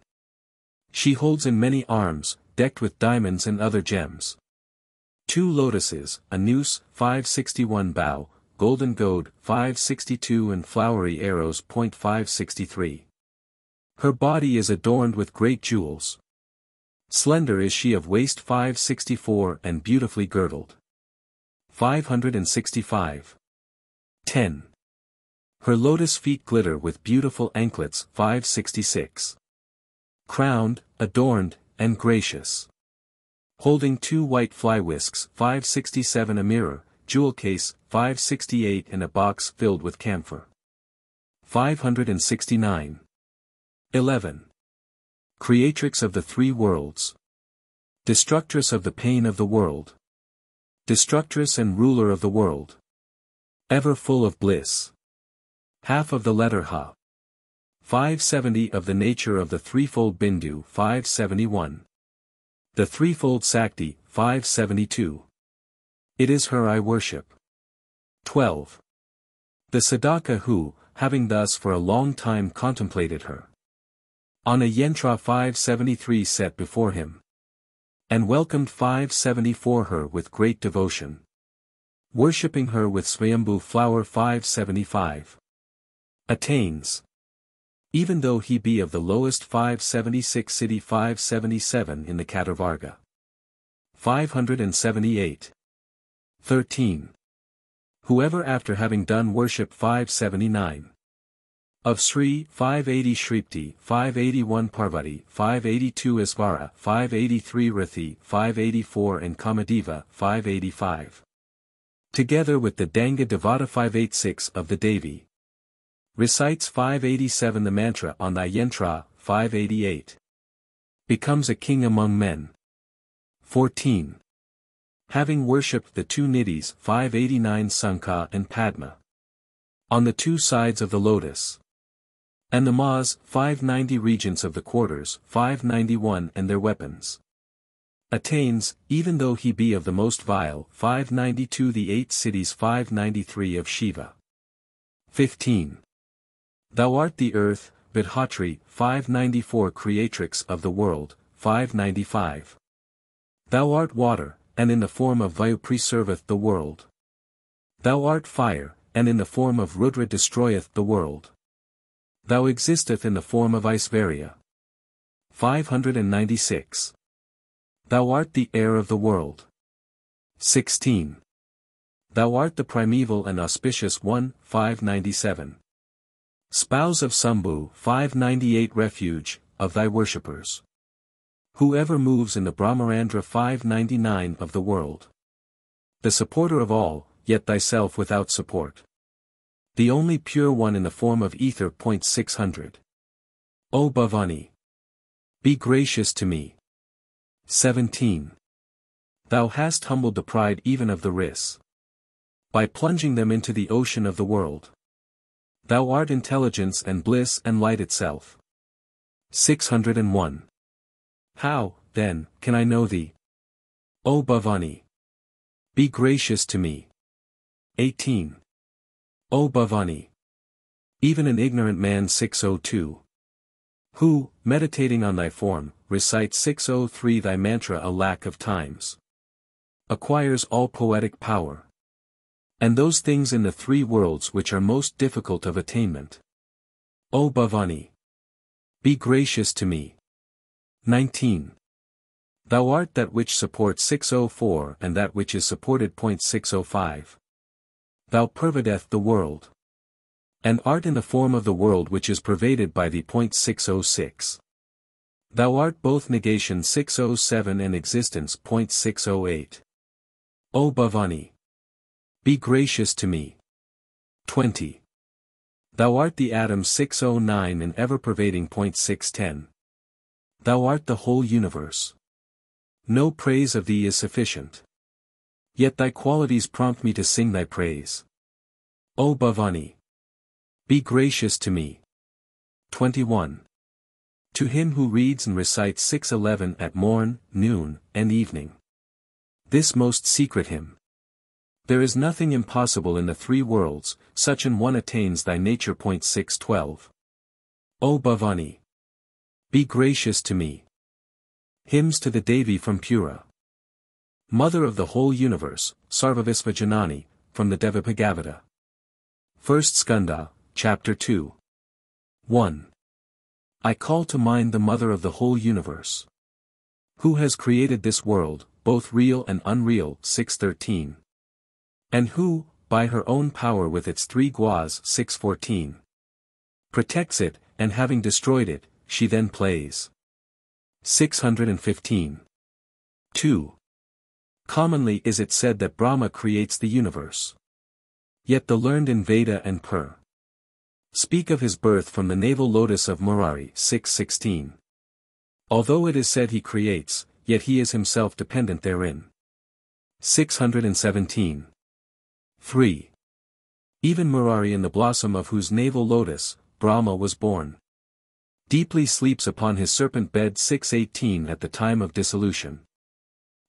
She holds in many arms, decked with diamonds and other gems. 2 lotuses, a noose, 561 bow, golden goad, 562 and flowery arrows. 563. Her body is adorned with great jewels. Slender is she of waist 564 and beautifully girdled. 565. 10. Her lotus feet glitter with beautiful anklets 566. Crowned, adorned, and gracious. Holding 2 white fly whisks 567 a mirror, jewel case 568 and a box filled with camphor. 569. 11. Creatrix of the three worlds. Destructress of the pain of the world. Destructress and ruler of the world. Ever full of bliss. Half of the letter Ha. 570 of the nature of the threefold Bindu 571. The threefold Sakti 572. It is her I worship. 12. The Sadhaka who, having thus for a long time contemplated her. On a yantra 573 set before him. And welcomed 574 her with great devotion. Worshipping her with Swayambhu flower 575. Attains. Even though he be of the lowest 576 city 577 in the Katavarga. 578. 13. Whoever after having done worship 579. Of Sri 580 Shripti 581 Parvati 582 Isvara 583 Rathi 584 and Kamadeva 585. Together with the Danga Devata 586 of the Devi. Recites 587 the mantra on thy yantra 588. Becomes a king among men. 14. Having worshipped the 2 nidhis 589 Sankha and Padma. On the 2 sides of the lotus. And the Mas 590 regents of the quarters 591 and their weapons. Attains, even though he be of the most vile 592 the 8 cities 593 of Shiva. 15. Thou art the earth, Vidhatri, 594 Creatrix of the world, 595. Thou art water, and in the form of Vayu preserveth the world. Thou art fire, and in the form of Rudra destroyeth the world. Thou existeth in the form of Aishvarya. 596. Thou art the air of the world. 16. Thou art the primeval and auspicious one, 597. Spouse of Sambhu, 598 Refuge, of thy worshippers. Whoever moves in the Brahmarandra, 599 of the world. The supporter of all, yet thyself without support. The only pure one in the form of ether. 600. O Bhavani! Be gracious to me. 17. Thou hast humbled the pride even of the Ris. By plunging them into the ocean of the world. Thou art intelligence and bliss and light itself. 601. How, then, can I know thee? O Bhavani! Be gracious to me. 18. O Bhavani! Even an ignorant man. 602. Who, meditating on thy form, recites 603 thy mantra a lac of times. Acquires all poetic power. And those things in the three worlds which are most difficult of attainment. O Bhavani! Be gracious to me. 19. Thou art that which supports 604 and that which is supported. 605. Thou pervadeth the world. And art in the form of the world which is pervaded by thee. 606. Thou art both negation. 607 and existence. 608. O Bhavani! Be gracious to me. 20. Thou art the atom. 609 and ever-pervading. 610. Thou art the whole universe. No praise of thee is sufficient. Yet thy qualities prompt me to sing thy praise. O Bhavani! Be gracious to me. 21. To him who reads and recites 611 at morn, noon, and evening. This most secret hymn. There is nothing impossible in the three worlds, such an one attains thy nature. 612. O Bhavani! Be gracious to me. Hymns to the Devi from Pura. Mother of the whole universe, Sarvavisva Janani, from the Devabhagavata. First Skanda, Chapter 2. 1. I call to mind the Mother of the whole universe. Who has created this world, both real and unreal. 613. And who, by her own power with its three guas. 614. Protects it, and having destroyed it, she then plays. 615. 2. Commonly is it said that Brahma creates the universe. Yet the learned in Veda and Pur speak of his birth from the navel lotus of Murari. 616. Although it is said he creates, yet he is himself dependent therein. 617. 3. Even Murari in the blossom of whose navel lotus, Brahma was born. Deeply sleeps upon his serpent bed. 618 at the time of dissolution.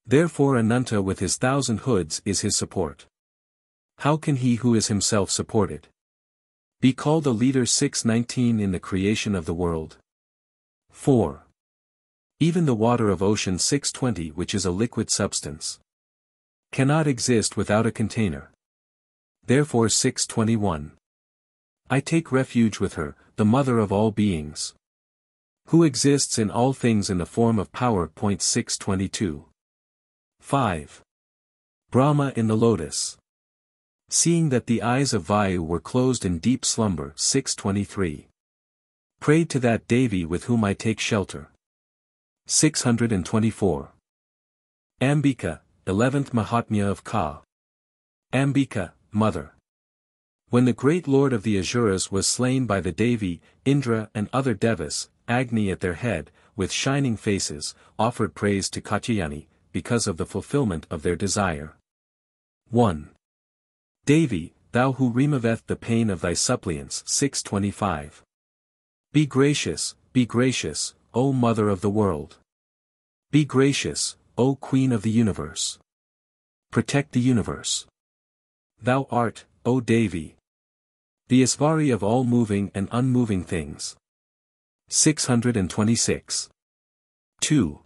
Therefore Ananta with his 1,000 hoods is his support. How can he who is himself supported be called a leader? 619 in the creation of the world. 4. Even the water of ocean. 620 which is a liquid substance. Cannot exist without a container. Therefore 621. I take refuge with her, the mother of all beings. Who exists in all things in the form of power. 622. 5. Brahma in the lotus. Seeing that the eyes of Vayu were closed in deep slumber. 623. Prayed to that Devi with whom I take shelter. 624. Ambika, 11th Mahatmya of Ka. Ambika, Mother. When the great lord of the Asuras was slain by the Devi, Indra and other Devas, Agni at their head, with shining faces, offered praise to Katyayani, because of the fulfillment of their desire. 1. Devi, thou who removeth the pain of thy suppliants. 625. Be gracious, O Mother of the world. Be gracious, O Queen of the universe. Protect the universe. Thou art, O Devi, the Isvari of all moving and unmoving things. 626. 2.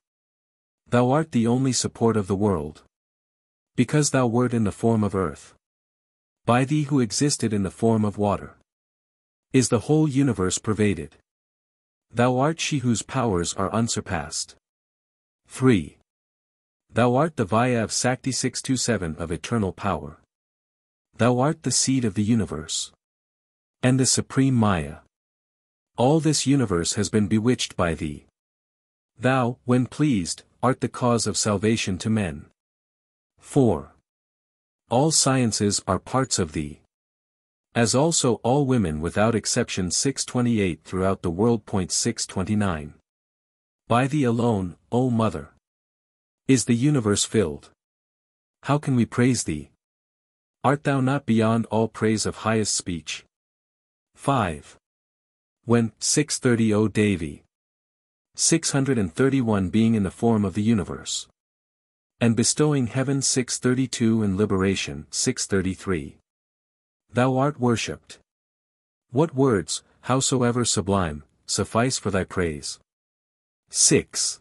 Thou art the only support of the world. Because thou wert in the form of earth. By thee who existed in the form of water. Is the whole universe pervaded. Thou art she whose powers are unsurpassed. 3. Thou art the Vayav Sakti 627 of eternal power. Thou art the seed of the universe. And the supreme Maya. All this universe has been bewitched by thee. Thou, when pleased, art the cause of salvation to men. 4. All sciences are parts of thee. As also all women without exception 628 throughout the world. 629. By thee alone, O Mother, is the universe filled. How can we praise thee? Art thou not beyond all praise of highest speech? 5. When, 630 O Devi, 631 being in the form of the universe, and bestowing heaven 632 and liberation 633. Thou art worshipped. What words, howsoever sublime, suffice for thy praise? 6.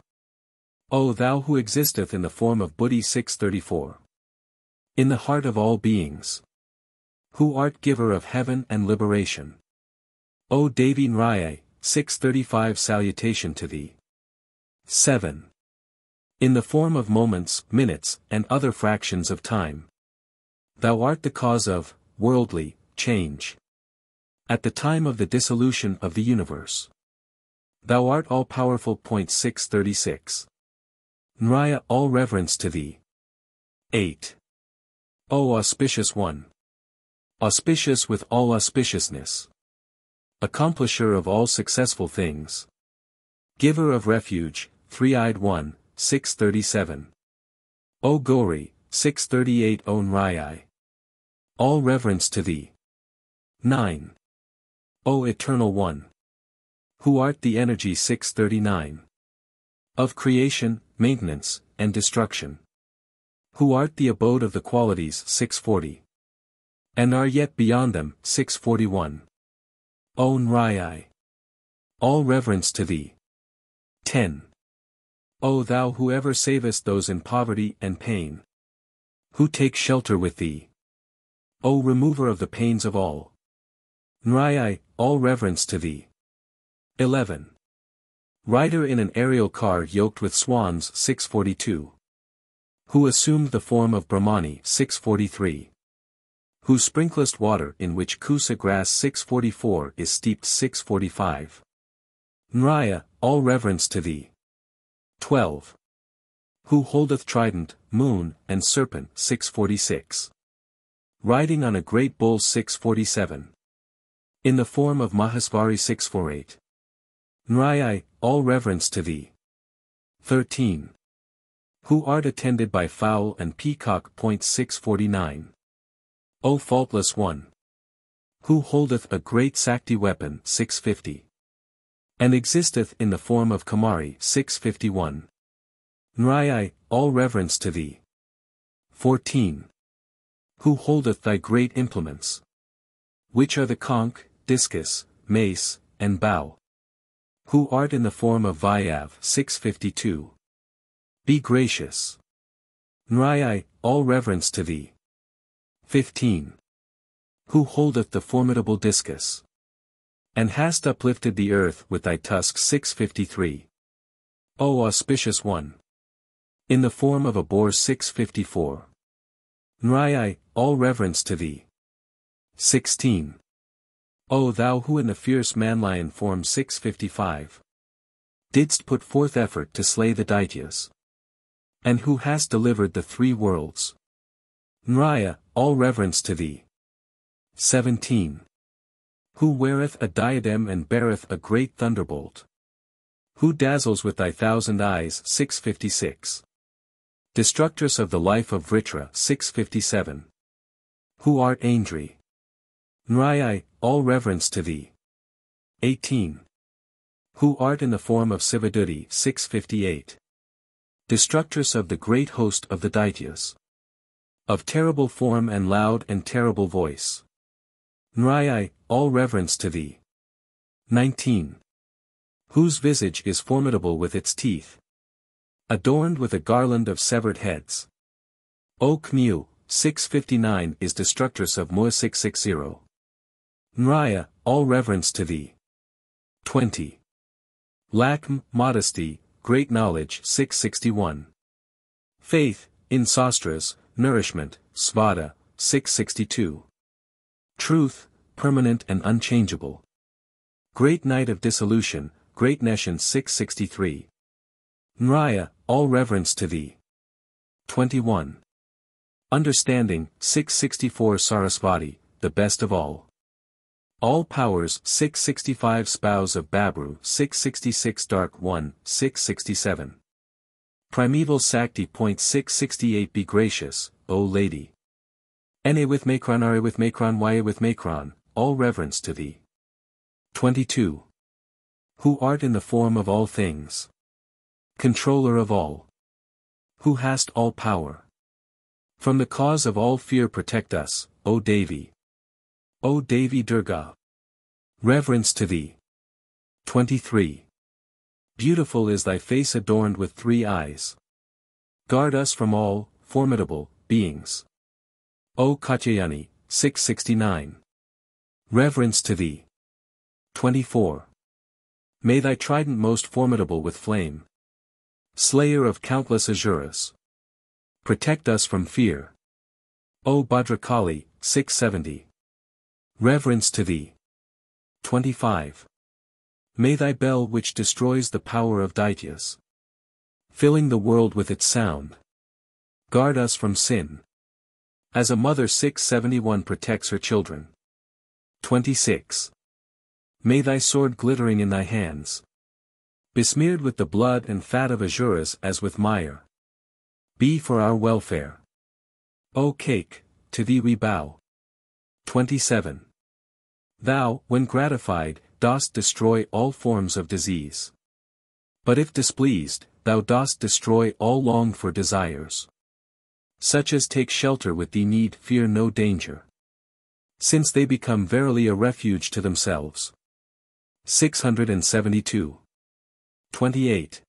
O thou who existeth in the form of Buddhi 634. In the heart of all beings. Who art giver of heaven and liberation. O Devi Nraya, 635 salutation to thee. 7. In the form of moments, minutes, and other fractions of time. Thou art the cause of, worldly, change. At the time of the dissolution of the universe. Thou art all-powerful. 636. Nraya, all reverence to thee. 8. O auspicious one. Auspicious with all auspiciousness. Accomplisher of all successful things. Giver of refuge, three-eyed one, 637. O Gauri, 638. O Nraya. All reverence to thee. 9. O Eternal One. Who art the energy 639. Of creation, maintenance, and destruction. Who art the abode of the qualities 640. And are yet beyond them 641. O Nraya. All reverence to thee. 10. O thou who ever savest those in poverty and pain. Who take shelter with thee. O remover of the pains of all. Nraya, all reverence to thee. 11. Rider in an aerial car yoked with swans 642. Who assumed the form of Brahmani 643. Who sprinklest water in which kusa grass 644 is steeped 645. Nraya, all reverence to thee. 12. Who holdeth trident, moon, and serpent 646. Riding on a great bull 647. In the form of Mahiṣāmardinī 648. Nraya, all reverence to thee. 13. Who art attended by fowl and peacock. 649. O faultless one. Who holdeth a great Sakti weapon 650. And existeth in the form of Kamari 651. Nraya, all reverence to thee. 14. Who holdeth thy great implements. Which are the conch, discus, mace, and bow. Who art in the form of Vayav 652. Be gracious. Nraya, all reverence to thee. 15. Who holdeth the formidable discus. And hast uplifted the earth with thy tusks 653. O auspicious one. In the form of a boar 654. Nraya, all reverence to thee. 16. O thou who in the fierce man-lion form 655. Didst put forth effort to slay the Daityas. And who hast delivered the three worlds. Nraya, all reverence to thee. 17. Who weareth a diadem and beareth a great thunderbolt. Who dazzles with thy 1,000 eyes 656. Destructress of the life of Vritra 657. Who art Indra. Nraya, all reverence to thee. 18. Who art in the form of Sivaduti 658. Destructress of the great host of the Daityas. Of terrible form and loud and terrible voice. Nraya, all reverence to thee. 19. Whose visage is formidable with its teeth, adorned with a garland of severed heads. O Kmu, 659 is destructress of Mu 660. Nraya, all reverence to thee. 20. Lakm, modesty, great knowledge 661. Faith, in stotras, nourishment, svada, 662. Truth, permanent and unchangeable. Great night of dissolution, great nescience 663. Nraya, all reverence to thee. 21. Understanding, 664 Sarasvati, the best of all. All powers 665 Spouse of Babru 666 Dark 1, 667. Primeval Sakti. 668 Be gracious, O Lady. Na with Macron Are with Macron Waya with Macron, all reverence to thee. 22. Who art in the form of all things. Controller of all. Who hast all power. From the cause of all fear protect us, O Devi. O Devi Durga. Reverence to thee. 23. Beautiful is thy face adorned with 3 eyes. Guard us from all, formidable, beings. O Katyayani, 669. Reverence to thee. 24. May thy trident most formidable with flame. Slayer of countless asuras. Protect us from fear. O Bhadrakali, 670. Reverence to thee. 25. May thy bell which destroys the power of Daityas, filling the world with its sound, guard us from sin. As a mother 671 protects her children. 26. May thy sword glittering in thy hands, besmeared with the blood and fat of asuras as with mire, be for our welfare. O Cake, to thee we bow. 27. Thou, when gratified, dost destroy all forms of disease. But if displeased, thou dost destroy all longed-for desires. Such as take shelter with thee need fear no danger, since they become verily a refuge to themselves. 672. 28.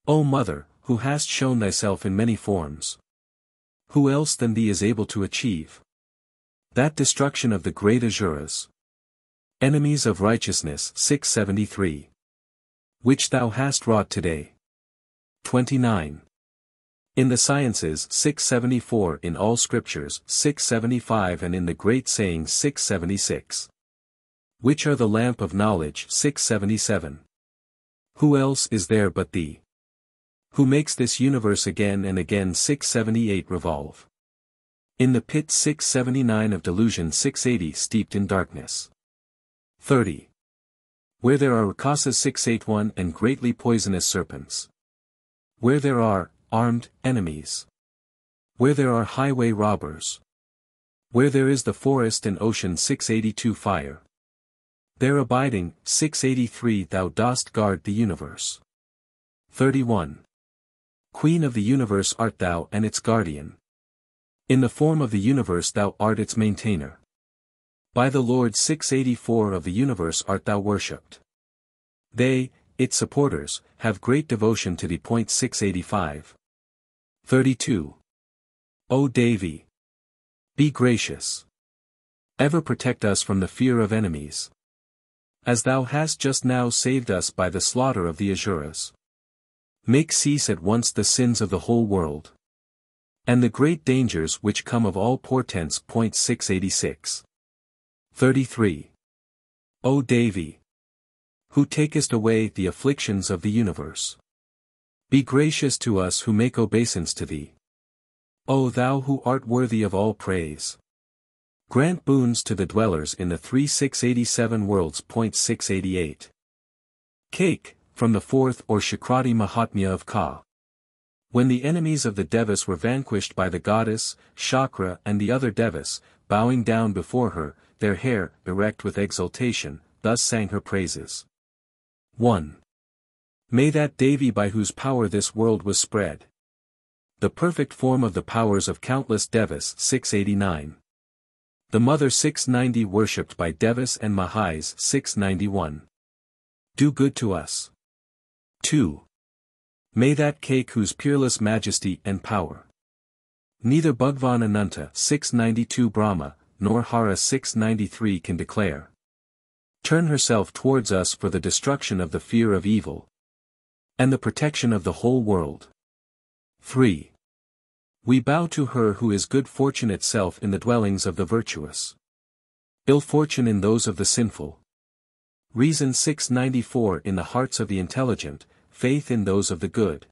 O Mother, who hast shown thyself in many forms, who else than thee is able to achieve that destruction of the great asuras, enemies of righteousness 673, which thou hast wrought today. 29. In the sciences 674 in all scriptures 675 and in the great sayings 676. Which are the lamp of knowledge 677. Who else is there but thee? Who makes this universe again and again 678 revolve. In the pit 679 of delusion 680 steeped in darkness. 30. Where there are rakasas 681 and greatly poisonous serpents. Where there are armed enemies. Where there are highway robbers. Where there is the forest and ocean 682 fire. There abiding 683 thou dost guard the universe. 31. Queen of the universe art thou and its guardian. In the form of the universe thou art its maintainer. By the Lord 684 of the universe art thou worshipped. They, its supporters, have great devotion to thee. 685. 32. O Devi! Be gracious. Ever protect us from the fear of enemies. As thou hast just now saved us by the slaughter of the asuras. Make cease at once the sins of the whole world. And the great dangers which come of all portents. 686. 33. O Devi! Who takest away the afflictions of the universe. Be gracious to us who make obeisance to thee. O thou who art worthy of all praise. Grant boons to the dwellers in the 687 worlds. 688. Cake, from the 4th or Shakrati Mahatmya of Ka. When the enemies of the Devas were vanquished by the goddess, Shakra and the other Devas, bowing down before her, their hair erect with exultation, thus sang her praises. 1. May that Devi by whose power this world was spread. The perfect form of the powers of countless Devas. 689. The Mother 690 worshipped by Devas and Mahais. 691. Do good to us. 2. May that cake whose peerless majesty and power neither Bhagwan Ananta 692 Brahma, nor Hara 693 can declare, turn herself towards us for the destruction of the fear of evil and the protection of the whole world. 3. We bow to her who is good fortune itself in the dwellings of the virtuous, ill fortune in those of the sinful, reason 694 in the hearts of the intelligent, faith in those of the good,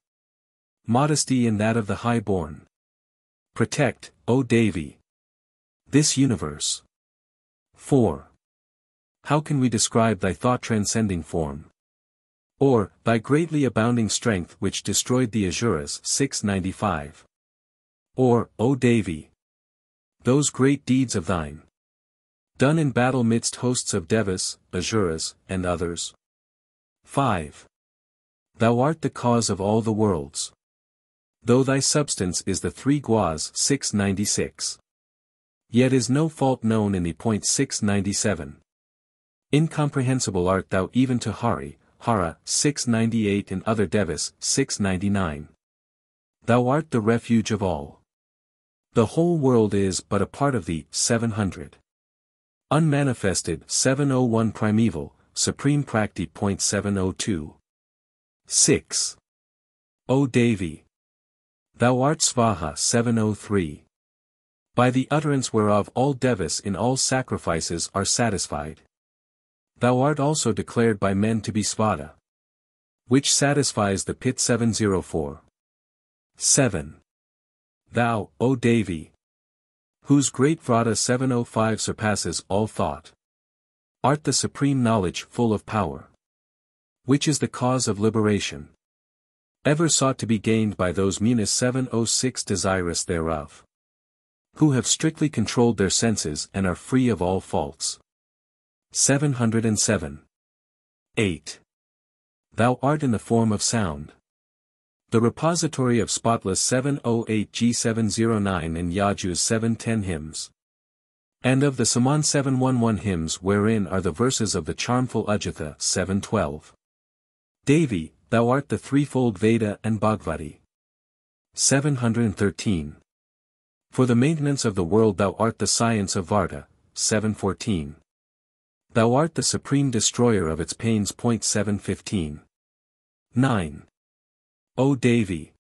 modesty in that of the high-born. Protect, O Devi, this universe. 4. How can we describe thy thought-transcending form? Or, thy greatly abounding strength which destroyed the Asuras 695. Or, O Devi, those great deeds of thine, done in battle midst hosts of Devas, Asuras, and others. 5. Thou art the cause of all the worlds, though thy substance is the three guas 696. Yet is no fault known in thee. 697. Incomprehensible art thou even to Hari, Hara 698 and other Devas 699. Thou art the refuge of all. The whole world is but a part of thee. 700. Unmanifested 701 Primeval, Supreme Prakti. 702. 6. O Devi, thou art Svaha 703. By the utterance whereof all Devas in all sacrifices are satisfied. Thou art also declared by men to be Svata, which satisfies the pit. 704. 7. Thou, O Devi, whose great Vrata 705 surpasses all thought, art the supreme knowledge full of power, which is the cause of liberation, ever sought to be gained by those munis 706 desirous thereof, who have strictly controlled their senses and are free of all faults. 707. 8. Thou art in the form of sound, the repository of spotless 708 G709 and Yaju's 710 hymns, and of the Saman 711 hymns wherein are the verses of the charmful Ajitha 712. Devi, thou art the threefold Veda and Bhagavati. 713. For the maintenance of the world thou art the science of Varta. 714. Thou art the supreme destroyer of its pains. 715. 9. O Devi,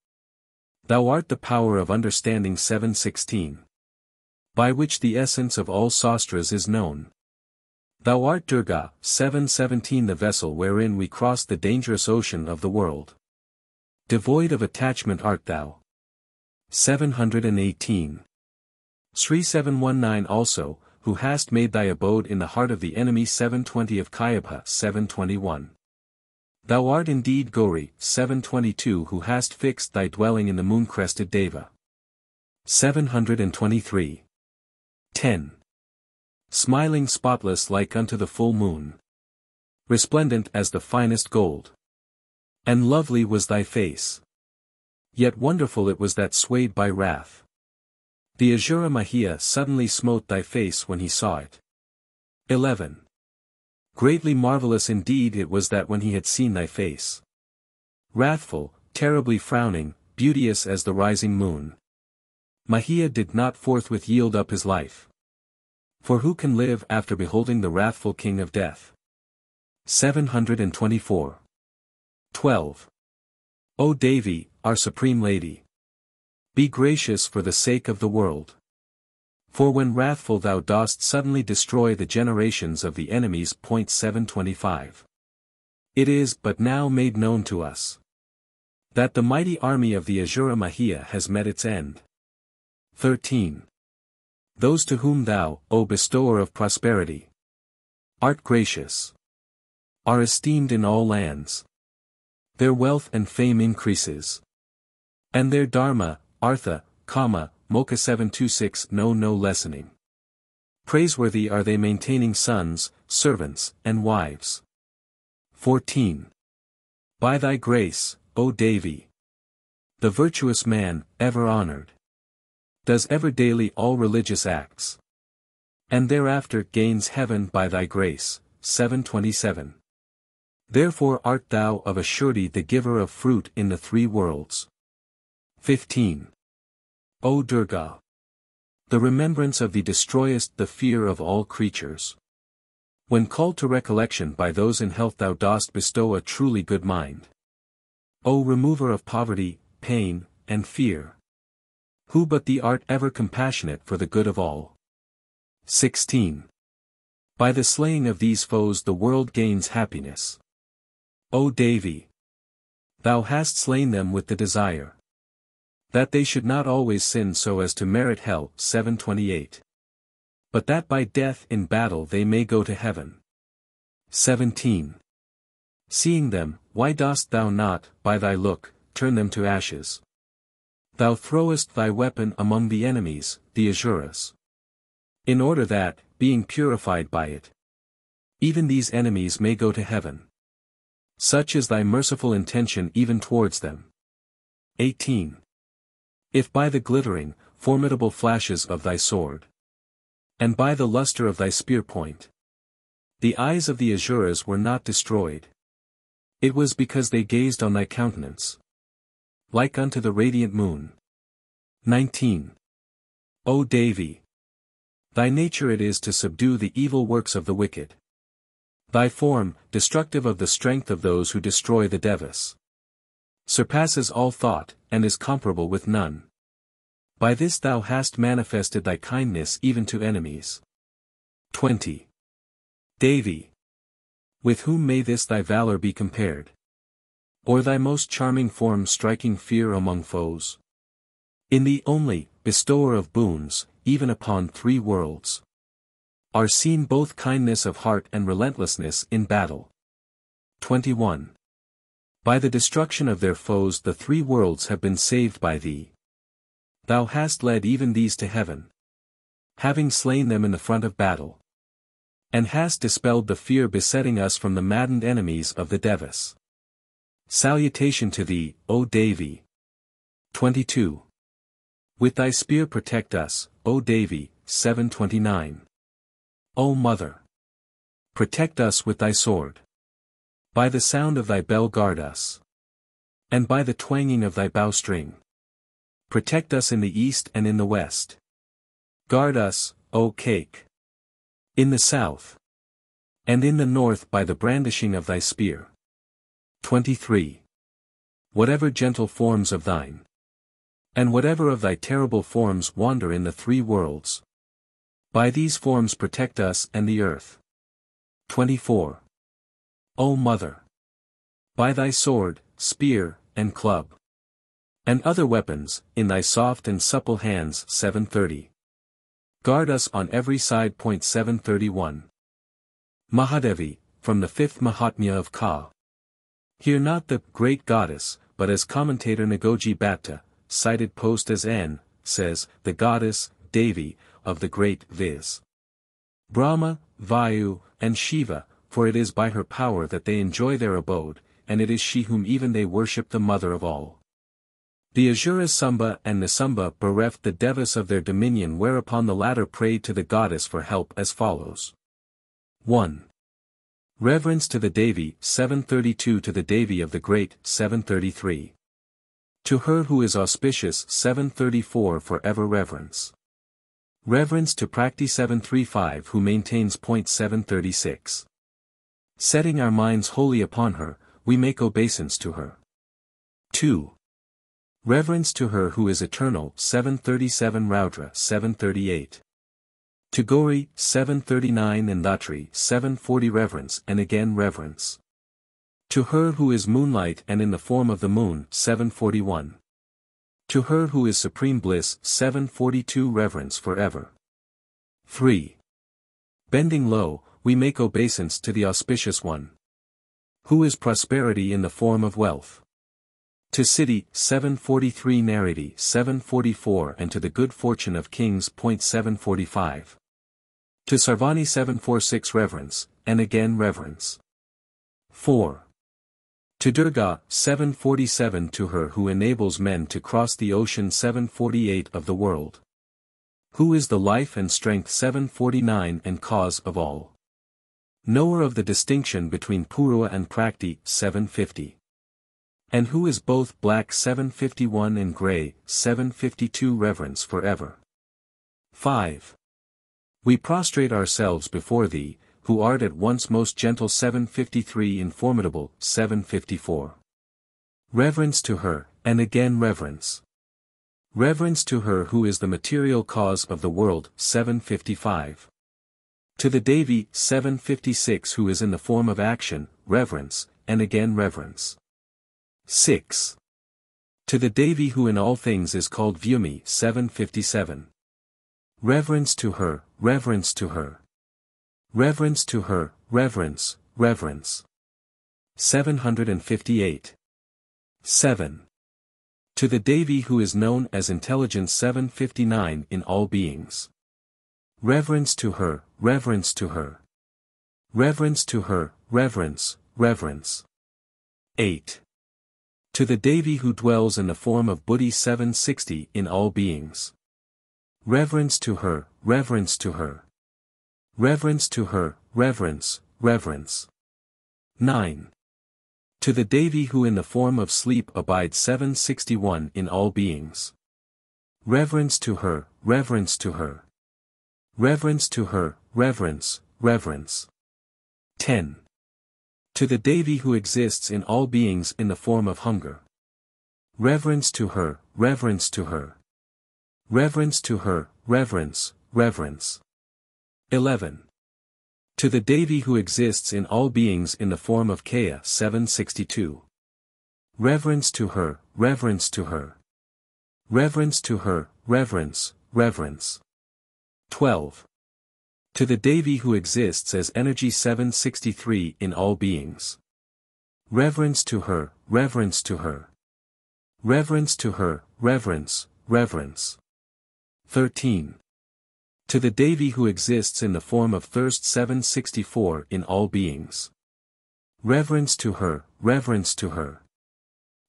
thou art the power of understanding. 716. By which the essence of all sastras is known. Thou art Durga. 717. The vessel wherein we cross the dangerous ocean of the world. Devoid of attachment art thou. 718. Sri 719 also, who hast made thy abode in the heart of the enemy. 720 of Kayabha. 721. Thou art indeed Gauri. 722 who hast fixed thy dwelling in the moon-crested Deva. 723. 10. Smiling spotless like unto the full moon, resplendent as the finest gold, and lovely was thy face, yet wonderful it was that swayed by wrath. The Asura Mahiya suddenly smote thy face when he saw it. 11. Greatly marvelous indeed it was that when he had seen thy face, wrathful, terribly frowning, beauteous as the rising moon, Mahiya did not forthwith yield up his life. For who can live after beholding the wrathful king of death? 724. 12. O Devi, our supreme lady, be gracious for the sake of the world. For when wrathful thou dost suddenly destroy the generations of the enemies. 725. It is but now made known to us that the mighty army of the Asura Mahiya has met its end. 13. Those to whom thou, O bestower of prosperity, art gracious, are esteemed in all lands. Their wealth and fame increases, and their dharma, artha, kama, moksha 726 know no lessening. Praiseworthy are they maintaining sons, servants, and wives. 14. By thy grace, O Devi, the virtuous man, ever honored, does ever daily all religious acts, and thereafter gains heaven by thy grace. 727. Therefore art thou of a surety the giver of fruit in the three worlds. 15. O Durga! The remembrance of thee destroyest the fear of all creatures. When called to recollection by those in health thou dost bestow a truly good mind. O remover of poverty, pain, and fear! Who but thee art ever compassionate for the good of all? 16. By the slaying of these foes the world gains happiness. O Devi! Thou hast slain them with the desire that they should not always sin so as to merit hell. 728. But that by death in battle they may go to heaven. 17. Seeing them, why dost thou not, by thy look, turn them to ashes? Thou throwest thy weapon among the enemies, the Asuras. In order that, being purified by it, even these enemies may go to heaven. Such is thy merciful intention even towards them. 18. If by the glittering, formidable flashes of thy sword, and by the luster of thy spear point, the eyes of the Asuras were not destroyed, it was because they gazed on thy countenance, like unto the radiant moon. 19. O Devi! Thy nature it is to subdue the evil works of the wicked. Thy form, destructive of the strength of those who destroy the Devas, surpasses all thought, and is comparable with none. By this thou hast manifested thy kindness even to enemies. 20. Devi! With whom may this thy valor be compared? Or thy most charming form striking fear among foes? In thee only, bestower of boons, even upon three worlds, are seen both kindness of heart and relentlessness in battle. 21. By the destruction of their foes the three worlds have been saved by thee. Thou hast led even these to heaven, having slain them in the front of battle, and hast dispelled the fear besetting us from the maddened enemies of the Devas. Salutation to thee, O Devi! 22. With thy spear protect us, O Devi. 729. O Mother! Protect us with thy sword. By the sound of thy bell guard us. And by the twanging of thy bowstring. Protect us in the east and in the west. Guard us, O Cake! In the south. And in the north by the brandishing of thy spear. 23. Whatever gentle forms of thine, and whatever of thy terrible forms wander in the three worlds, by these forms protect us and the earth. 24. O Mother! By thy sword, spear, and club, and other weapons, in thy soft and supple hands. 730. Guard us on every side. 731. Mahadevi, from the fifth Mahatmya of Ka. Here not the great goddess, but as commentator Nagoji Bhatta, cited post as N, says, the goddess, Devi, of the great viz. Brahma, Vayu, and Shiva, for it is by her power that they enjoy their abode, and it is she whom even they worship, the mother of all. The Asuras Samba and Nisamba bereft the Devas of their dominion, whereupon the latter prayed to the goddess for help as follows. 1. Reverence to the Devi. 732 To the Devi of the Great. 733. To her who is auspicious. 734 Forever reverence. Reverence to Prakti. 735 who maintains. 736. Setting our minds wholly upon her, we make obeisance to her. 2. Reverence to her who is eternal. 737 Raudra. 738. To Gauri. 739 and Dhatri. 740 Reverence and again reverence. To her who is moonlight and in the form of the moon. 741. To her who is supreme bliss. 742 Reverence forever. 3. Bending low, we make obeisance to the auspicious one, who is prosperity in the form of wealth. To Siddhi. 743 Nariti. 744 and to the good fortune of kings. 745. To Sarvani. 746 Reverence, and again reverence. 4. To Durga. 747 To her who enables men to cross the ocean. 748 Of the world, who is the life and strength. 749 And cause of all Knower of the distinction between Purva and Prakti, 750. And who is both black 751 and grey, 752 reverence forever. 5. We prostrate ourselves before thee, who art at once most gentle 753 and formidable, 754. Reverence to her, and again reverence. Reverence to her who is the material cause of the world, 755. To the Devi, 756 who is in the form of action, reverence, and again reverence. 6. To the Devi who in all things is called Vyumi, 757. Reverence to her, reverence to her. Reverence to her, reverence, reverence. 758. 7. To the Devi who is known as intelligence 759 in all beings. Reverence to her, reverence to her. Reverence to her, reverence, reverence. 8. To the Devi who dwells in the form of Buddhi 760 in all beings. Reverence to her, reverence to her. Reverence to her, reverence, reverence. 9. To the Devi who in the form of sleep abides 761 in all beings. Reverence to her, reverence to her. Reverence to her, reverence, reverence. 10. To the Devi who exists in all beings in the form of hunger. Reverence to her, reverence to her. Reverence to her, reverence, reverence. 11. To the Devi who exists in all beings in the form of Kaya 762. Reverence to her, reverence to her. Reverence to her, reverence, reverence. 12. To the Devi who exists as energy 763 in all beings. Reverence to her, reverence to her. Reverence to her, reverence, reverence. 13. To the Devi who exists in the form of thirst 764 in all beings. Reverence to her, reverence to her.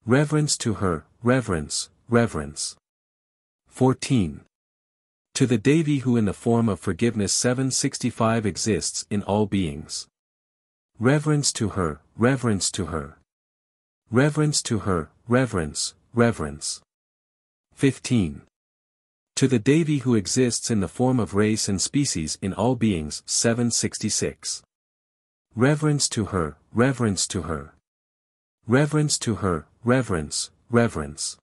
Reverence to her, reverence, reverence. 14. To the Devi who in the form of forgiveness 765 exists in all beings. Reverence to her, reverence to her. Reverence to her, reverence, reverence. 15. To the Devi who exists in the form of race and species in all beings 766. Reverence to her, reverence to her. Reverence to her, reverence, reverence.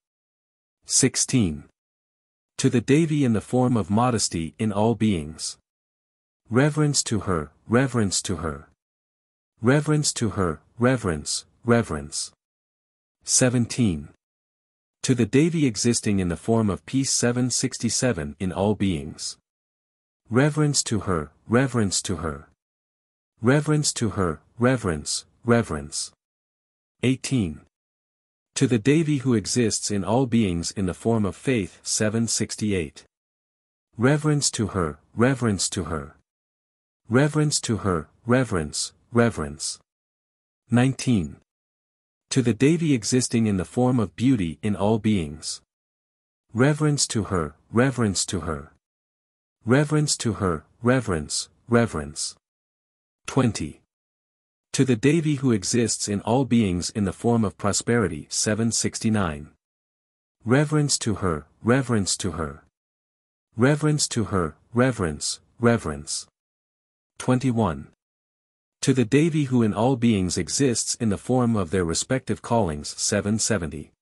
16. To the Devi in the form of modesty in all beings. Reverence to her, reverence to her. Reverence to her, reverence, reverence. 17. To the Devi existing in the form of peace 767 in all beings. Reverence to her, reverence to her. Reverence to her, reverence, reverence. 18. To the Devi who exists in all beings in the form of faith 768. Reverence to her, reverence to her. Reverence to her, reverence, reverence. 19. To the Devi existing in the form of beauty in all beings. Reverence to her, reverence to her. Reverence to her, reverence, reverence. 20. To the Devi who exists in all beings in the form of prosperity 769. Reverence to her, reverence to her. Reverence to her, reverence, reverence. 21. To the Devi who in all beings exists in the form of their respective callings 770.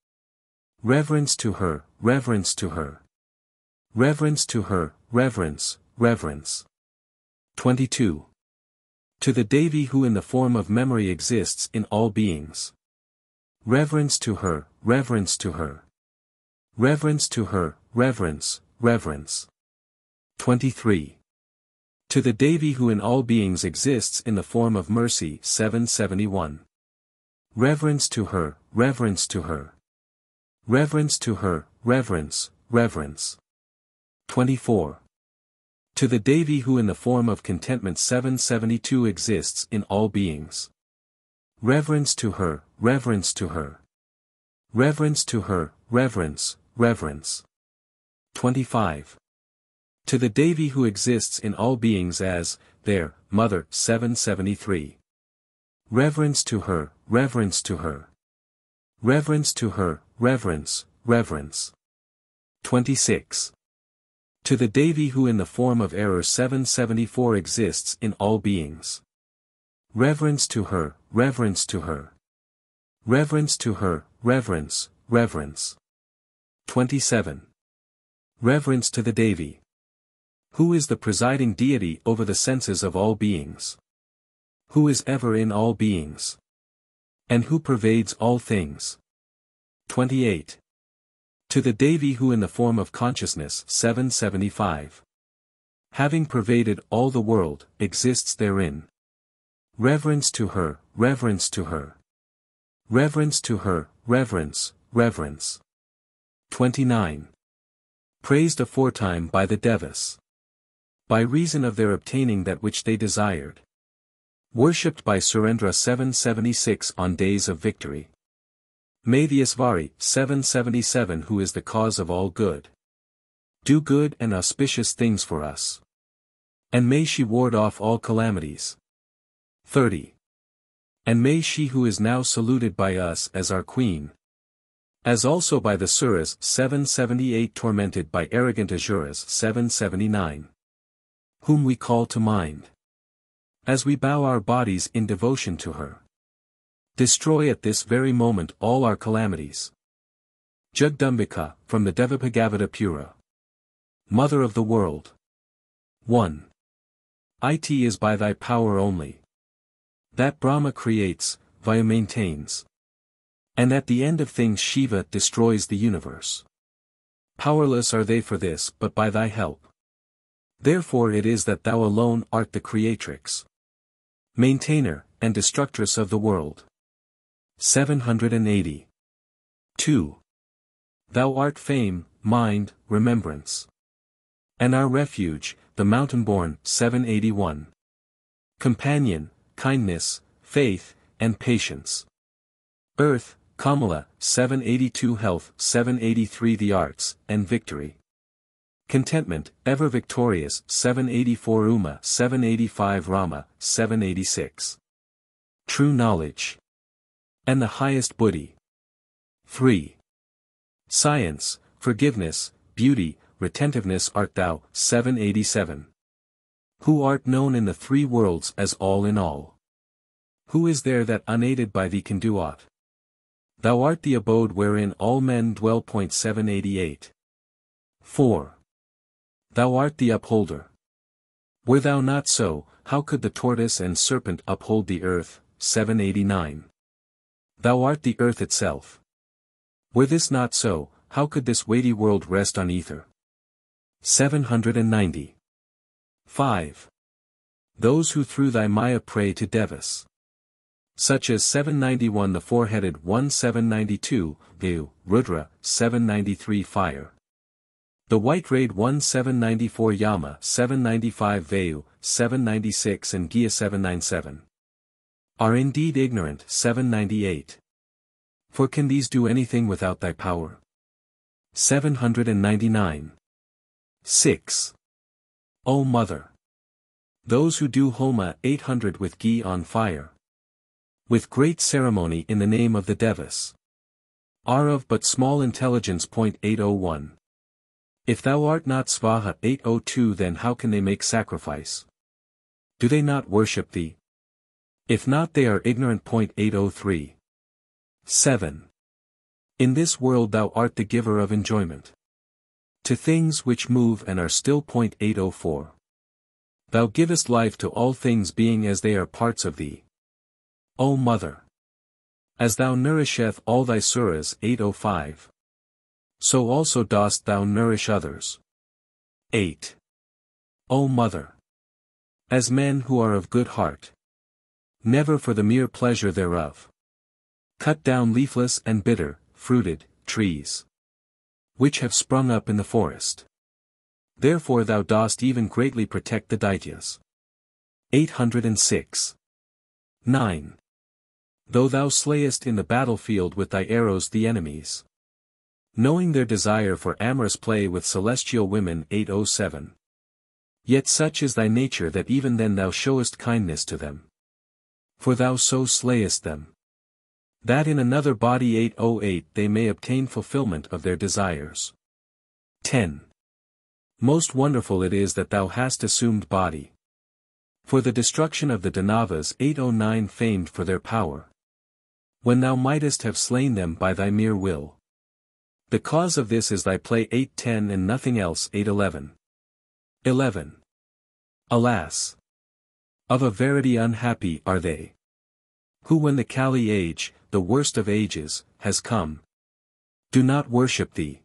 Reverence to her, reverence to her. Reverence to her, reverence, reverence. 22. To the Devi who in the form of memory exists in all beings. Reverence to her, reverence to her. Reverence to her, reverence, reverence. 23. To the Devi who in all beings exists in the form of mercy 771. Reverence to her, reverence to her. Reverence to her, reverence, reverence. 24. To the Devi who in the form of contentment 772 exists in all beings. Reverence to her, reverence to her. Reverence to her, reverence, reverence. 25. To the Devi who exists in all beings as their mother 773. Reverence to her, reverence to her. Reverence to her, reverence, reverence. 26. To the Devi who in the form of error 774 exists in all beings. Reverence to her, reverence to her. Reverence to her, reverence, reverence. 27. Reverence to the Devi. Who is the presiding deity over the senses of all beings? Who is ever in all beings? And who pervades all things? 28. To the Devi who in the form of consciousness 775. Having pervaded all the world, exists therein. Reverence to her, reverence to her. Reverence to her, reverence, reverence. 29. Praised aforetime by the Devas. By reason of their obtaining that which they desired. Worshipped by Surendra 776 on days of victory. Mahānirvāṇa 777 who is the cause of all good. Do good and auspicious things for us. And may she ward off all calamities. 30. And may she who is now saluted by us as our queen. As also by the Suras 778 tormented by arrogant Asuras 779. Whom we call to mind. As we bow our bodies in devotion to her. Destroy at this very moment all our calamities. Jagdambika, from the Devabhagavata Pura. Mother of the world. 1. It is by thy power only. That Brahma creates, Vaya maintains. And at the end of things Shiva destroys the universe. Powerless are they for this but by thy help. Therefore it is that thou alone art the creatrix. Maintainer, and destructress of the world. 780. 2. Thou art fame, mind, remembrance. And our refuge, the mountain-born 781. Companion, kindness, faith, and patience. Earth, Kamala 782 health 783 the arts, and victory. Contentment, ever victorious 784 Uma 785 Rama 786. True knowledge. And the highest Buddhi. 3. Science, forgiveness, beauty, retentiveness art thou 787. Who art known in the three worlds as all in all. Who is there that unaided by thee can do aught? Thou art the abode wherein all men dwell. 788. 4. Thou art the upholder. Were thou not so, how could the tortoise and serpent uphold the earth? 789. Thou art the earth itself. Were this not so, how could this weighty world rest on ether? 790. 5. Those who through thy Maya pray to Devas. Such as 791 the four-headed one 792, Vayu, Rudra, 793 fire. The white raid 1 794 Yama 795 Vayu, 796 and Gya 797. Are indeed ignorant 798. For can these do anything without thy power? 799. 6. O Mother! Those who do Homa 800 with ghee on fire. With great ceremony in the name of the Devas. Are of but small intelligence. 801. If thou art not Svaha 802 then how can they make sacrifice? Do they not worship thee? If not they are ignorant. 803. 7. In this world thou art the giver of enjoyment. To things which move and are still. 804. Thou givest life to all things being as they are parts of thee. O Mother! As thou nourisheth all thy Suras. 805. So also dost thou nourish others. 8. O Mother! As men who are of good heart. Never for the mere pleasure thereof. Cut down leafless and bitter, fruited, trees. Which have sprung up in the forest. Therefore thou dost even greatly protect the Daityas. 806. 9. Though thou slayest in the battlefield with thy arrows the enemies. Knowing their desire for amorous play with celestial women. 807. Yet such is thy nature that even then thou showest kindness to them. For thou so slayest them, that in another body 808 they may obtain fulfillment of their desires. 10. Most wonderful it is that thou hast assumed body. For the destruction of the Danavas 809 famed for their power. When thou mightest have slain them by thy mere will. The cause of this is thy play 810 and nothing else 811. 11. Alas! Of a verity unhappy are they, who when the Kali age, the worst of ages, has come, do not worship thee.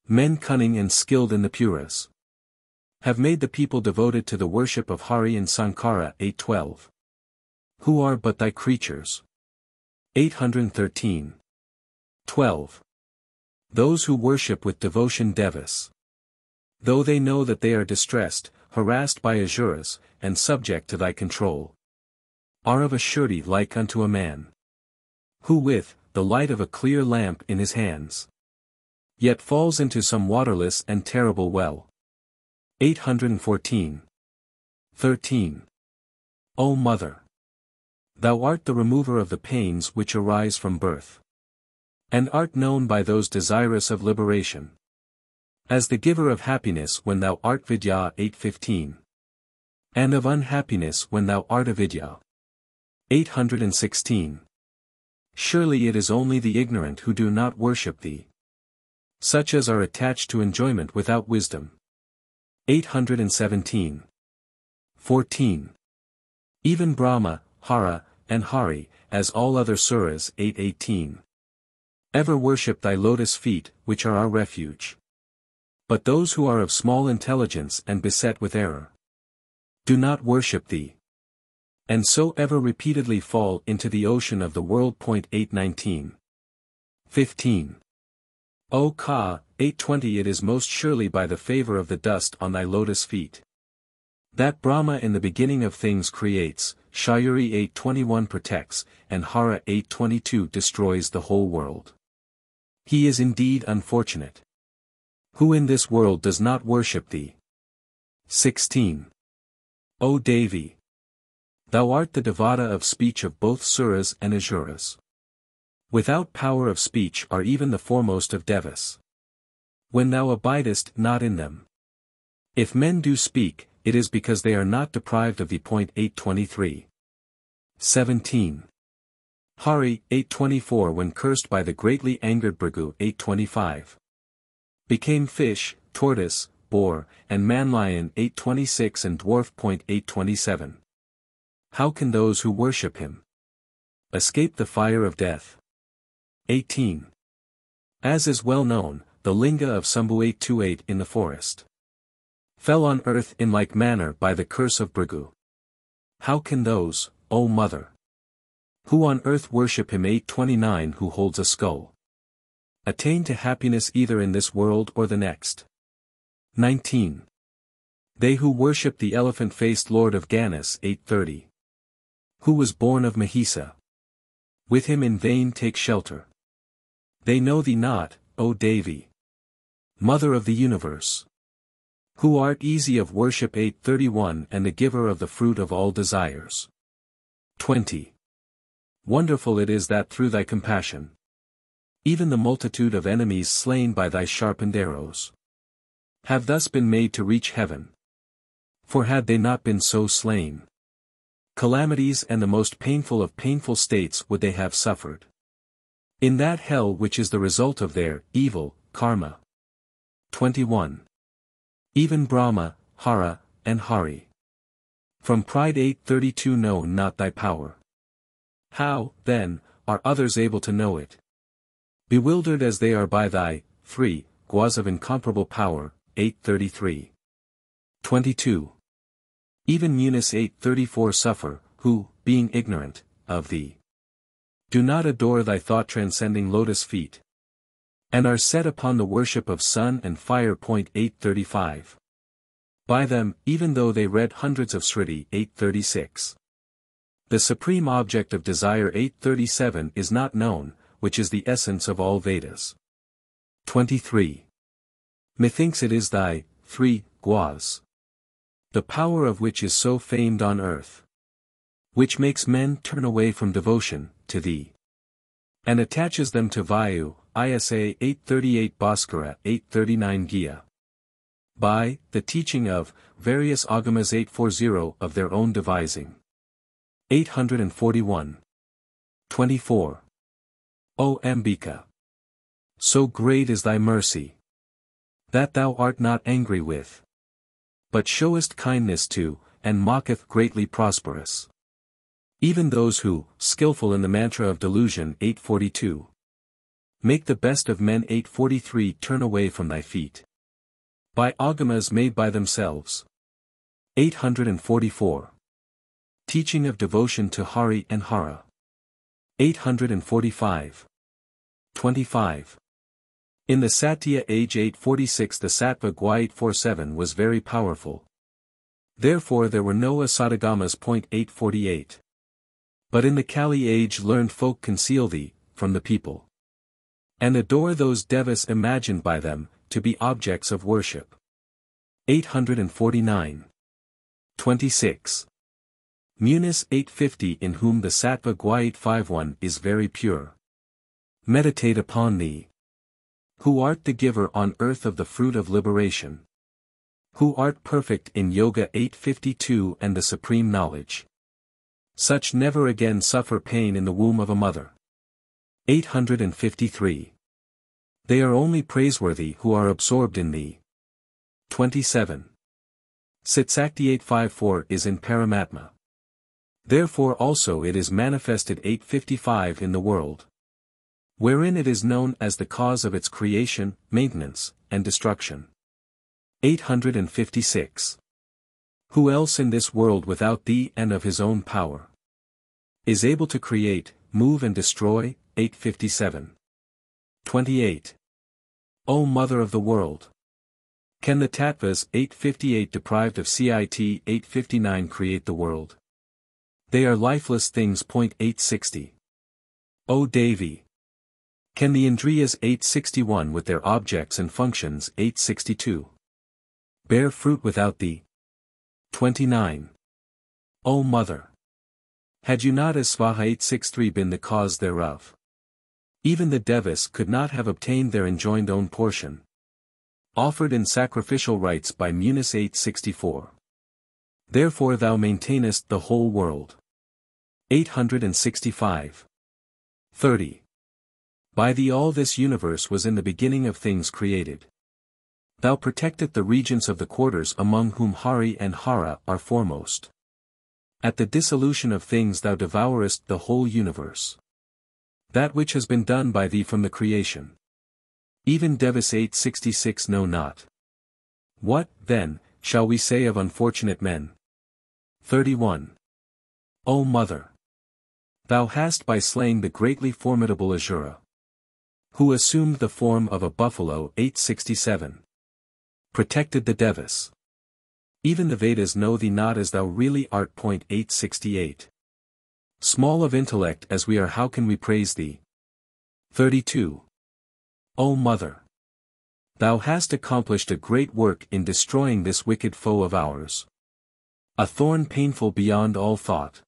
Men cunning and skilled in the Puras have made the people devoted to the worship of Hari and Sankara 812. Who are but thy creatures. 813. 12. Those who worship with devotion Devis, though they know that they are distressed, harassed by Asuras, and subject to thy control, are of a surety like unto a man, who with the light of a clear lamp in his hands, yet falls into some waterless and terrible well. 814. 13. O Mother! Thou art the remover of the pains which arise from birth, and art known by those desirous of liberation, as the giver of happiness when thou art Vidya 815, and of unhappiness when thou art avidya. 816. Surely it is only the ignorant who do not worship thee, such as are attached to enjoyment without wisdom. 817. 14. Even Brahma, Hara, and Hari, as all other Suras 818. Ever worship thy lotus feet, which are our refuge. But those who are of small intelligence and beset with error, do not worship thee, and so ever repeatedly fall into the ocean of the world. 819. 15. O Ka, 820 it is most surely by the favor of the dust on thy lotus feet, that Brahma in the beginning of things creates, Shayuri 821 protects, and Hara 822 destroys the whole world. He is indeed unfortunate, who in this world does not worship thee. 16. O Devi! Thou art the Devata of speech of both Suras and Asuras. Without power of speech are even the foremost of Devas, when thou abidest not in them. If men do speak, it is because they are not deprived of thee. 823. 17. Hari 824 when cursed by the greatly angered Bhrigu 825. Became fish, tortoise, boar, and man-lion 826 and dwarf. 827. How can those who worship him escape the fire of death? 18. As is well known, the linga of Sambhu 828 in the forest fell on earth in like manner by the curse of Bhrigu. How can those, O Mother, who on earth worship him 829 who holds a skull, attain to happiness either in this world or the next? 19. They who worship the elephant-faced Lord of Ganas 830, who was born of Mahisa, with him in vain take shelter. They know thee not, O Devi, Mother of the universe, who art easy of worship 831 and the giver of the fruit of all desires. 20. Wonderful it is that through thy compassion, even the multitude of enemies slain by thy sharpened arrows have thus been made to reach heaven. For had they not been so slain, calamities and the most painful of painful states would they have suffered in that hell which is the result of their evil karma. 21. Even Brahma, Hara, and Hari, from pride 832 know not thy power. How, then, are others able to know it? Bewildered as they are by thy 3 guas of incomparable power. 833. 22. Even Munis 834 suffer, who, being ignorant of thee, do not adore thy thought-transcending lotus feet, and are set upon the worship of sun and fire. 835. By them, even though they read hundreds of Sriti. 836. The supreme object of desire. 837 is not known, which is the essence of all Vedas. 23. Methinks it is thy 3 guas the power of which is so famed on earth, which makes men turn away from devotion to thee, and attaches them to Vayu, ISA 838 Bhaskara 839 Gya. By the teaching of various agamas 840 of their own devising. 841. 24. O Ambika! So great is thy mercy, that thou art not angry with, but showest kindness to, and mocketh greatly prosperous, even those who, skillful in the mantra of delusion 842, make the best of men 843 turn away from thy feet. By agamas made by themselves. 844. Teaching of devotion to Hari and Hara. 845. 25. In the Satya age 846 the Sattva Gwa 847 was very powerful. Therefore there were no Asatagamas. 848. But in the Kali age learned folk conceal thee, from the people, and adore those devas imagined by them, to be objects of worship. 849. 26. Munis 850 in whom the Sattva Gwa 851 is very pure. Meditate upon thee, who art the giver on earth of the fruit of liberation, who art perfect in Yoga 852 and the supreme knowledge. Such never again suffer pain in the womb of a mother. 853. They are only praiseworthy who are absorbed in thee. 27. Sitsakti 854 is in Paramatma. Therefore also it is manifested 855 in the world, wherein it is known as the cause of its creation, maintenance, and destruction. 856. Who else in this world without thee and of his own power is able to create, move and destroy? 857. 28. O Mother of the world! Can the Tattvas 858 deprived of CIT 859 create the world? They are lifeless things. 860. O Devi! Can the Indriyas 861 with their objects and functions 862 bear fruit without thee? 29. O Mother! Had you not as Svaha 863 been the cause thereof, even the Devas could not have obtained their enjoined own portion, offered in sacrificial rites by Munis 864. Therefore thou maintainest the whole world. 865. 30. By thee all this universe was in the beginning of things created. Thou protectest the regents of the quarters among whom Hari and Hara are foremost. At the dissolution of things thou devourest the whole universe. That which has been done by thee from the creation, even Devas 866 know not. What, then, shall we say of unfortunate men? 31. O Mother! Thou hast by slaying the greatly formidable Asura, who assumed the form of a buffalo 867, protected the Devas. Even the Vedas know thee not as thou really art. 868. Small of intellect as we are, how can we praise thee? 32. O Mother! Thou hast accomplished a great work in destroying this wicked foe of ours, a thorn painful beyond all thought,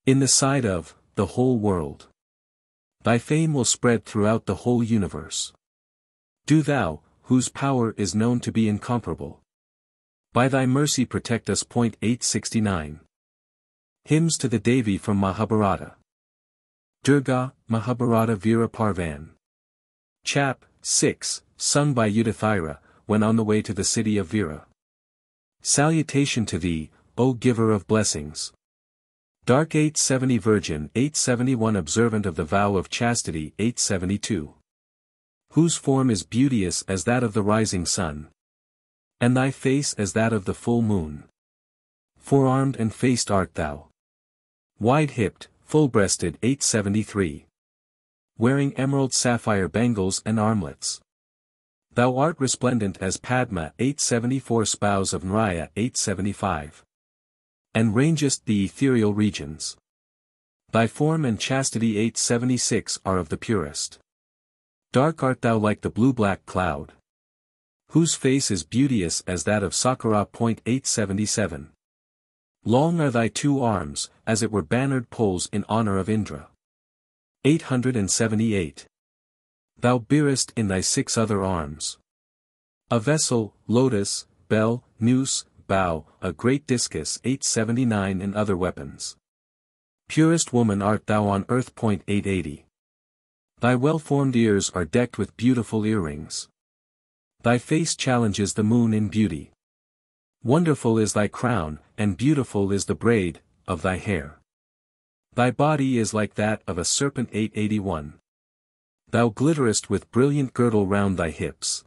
in the sight of the whole world. Thy fame will spread throughout the whole universe. Do thou, whose power is known to be incomparable, by thy mercy protect us. 869. Hymns to the Devi from Mahabharata. Durga, Mahabharata Veera Parvan. Chap. 6, sung by Yudhishthira, when on the way to the city of Veera. Salutation to thee, O giver of blessings. Dark 870 Virgin 871 Observant of the vow of chastity 872. Whose form is beauteous as that of the rising sun, and thy face as that of the full moon. Four-armed and faced art thou, wide-hipped, full-breasted 873. Wearing emerald sapphire bangles and armlets. Thou art resplendent as Padma 874 Spouse of Nraya 875. And rangest the ethereal regions. Thy form and chastity 876 are of the purest. Dark art thou like the blue-black cloud. Whose face is beauteous as that of Sakura. 877. Long are thy two arms, as it were bannered poles in honor of Indra. 878. Thou bearest in thy 6 other arms a vessel, lotus, bell, noose, bow, a great discus. 879 and other weapons. Purest woman art thou on earth. 880. Thy well-formed ears are decked with beautiful earrings. Thy face challenges the moon in beauty. Wonderful is thy crown, and beautiful is the braid of thy hair. Thy body is like that of a serpent. 881. Thou glitterest with brilliant girdle round thy hips,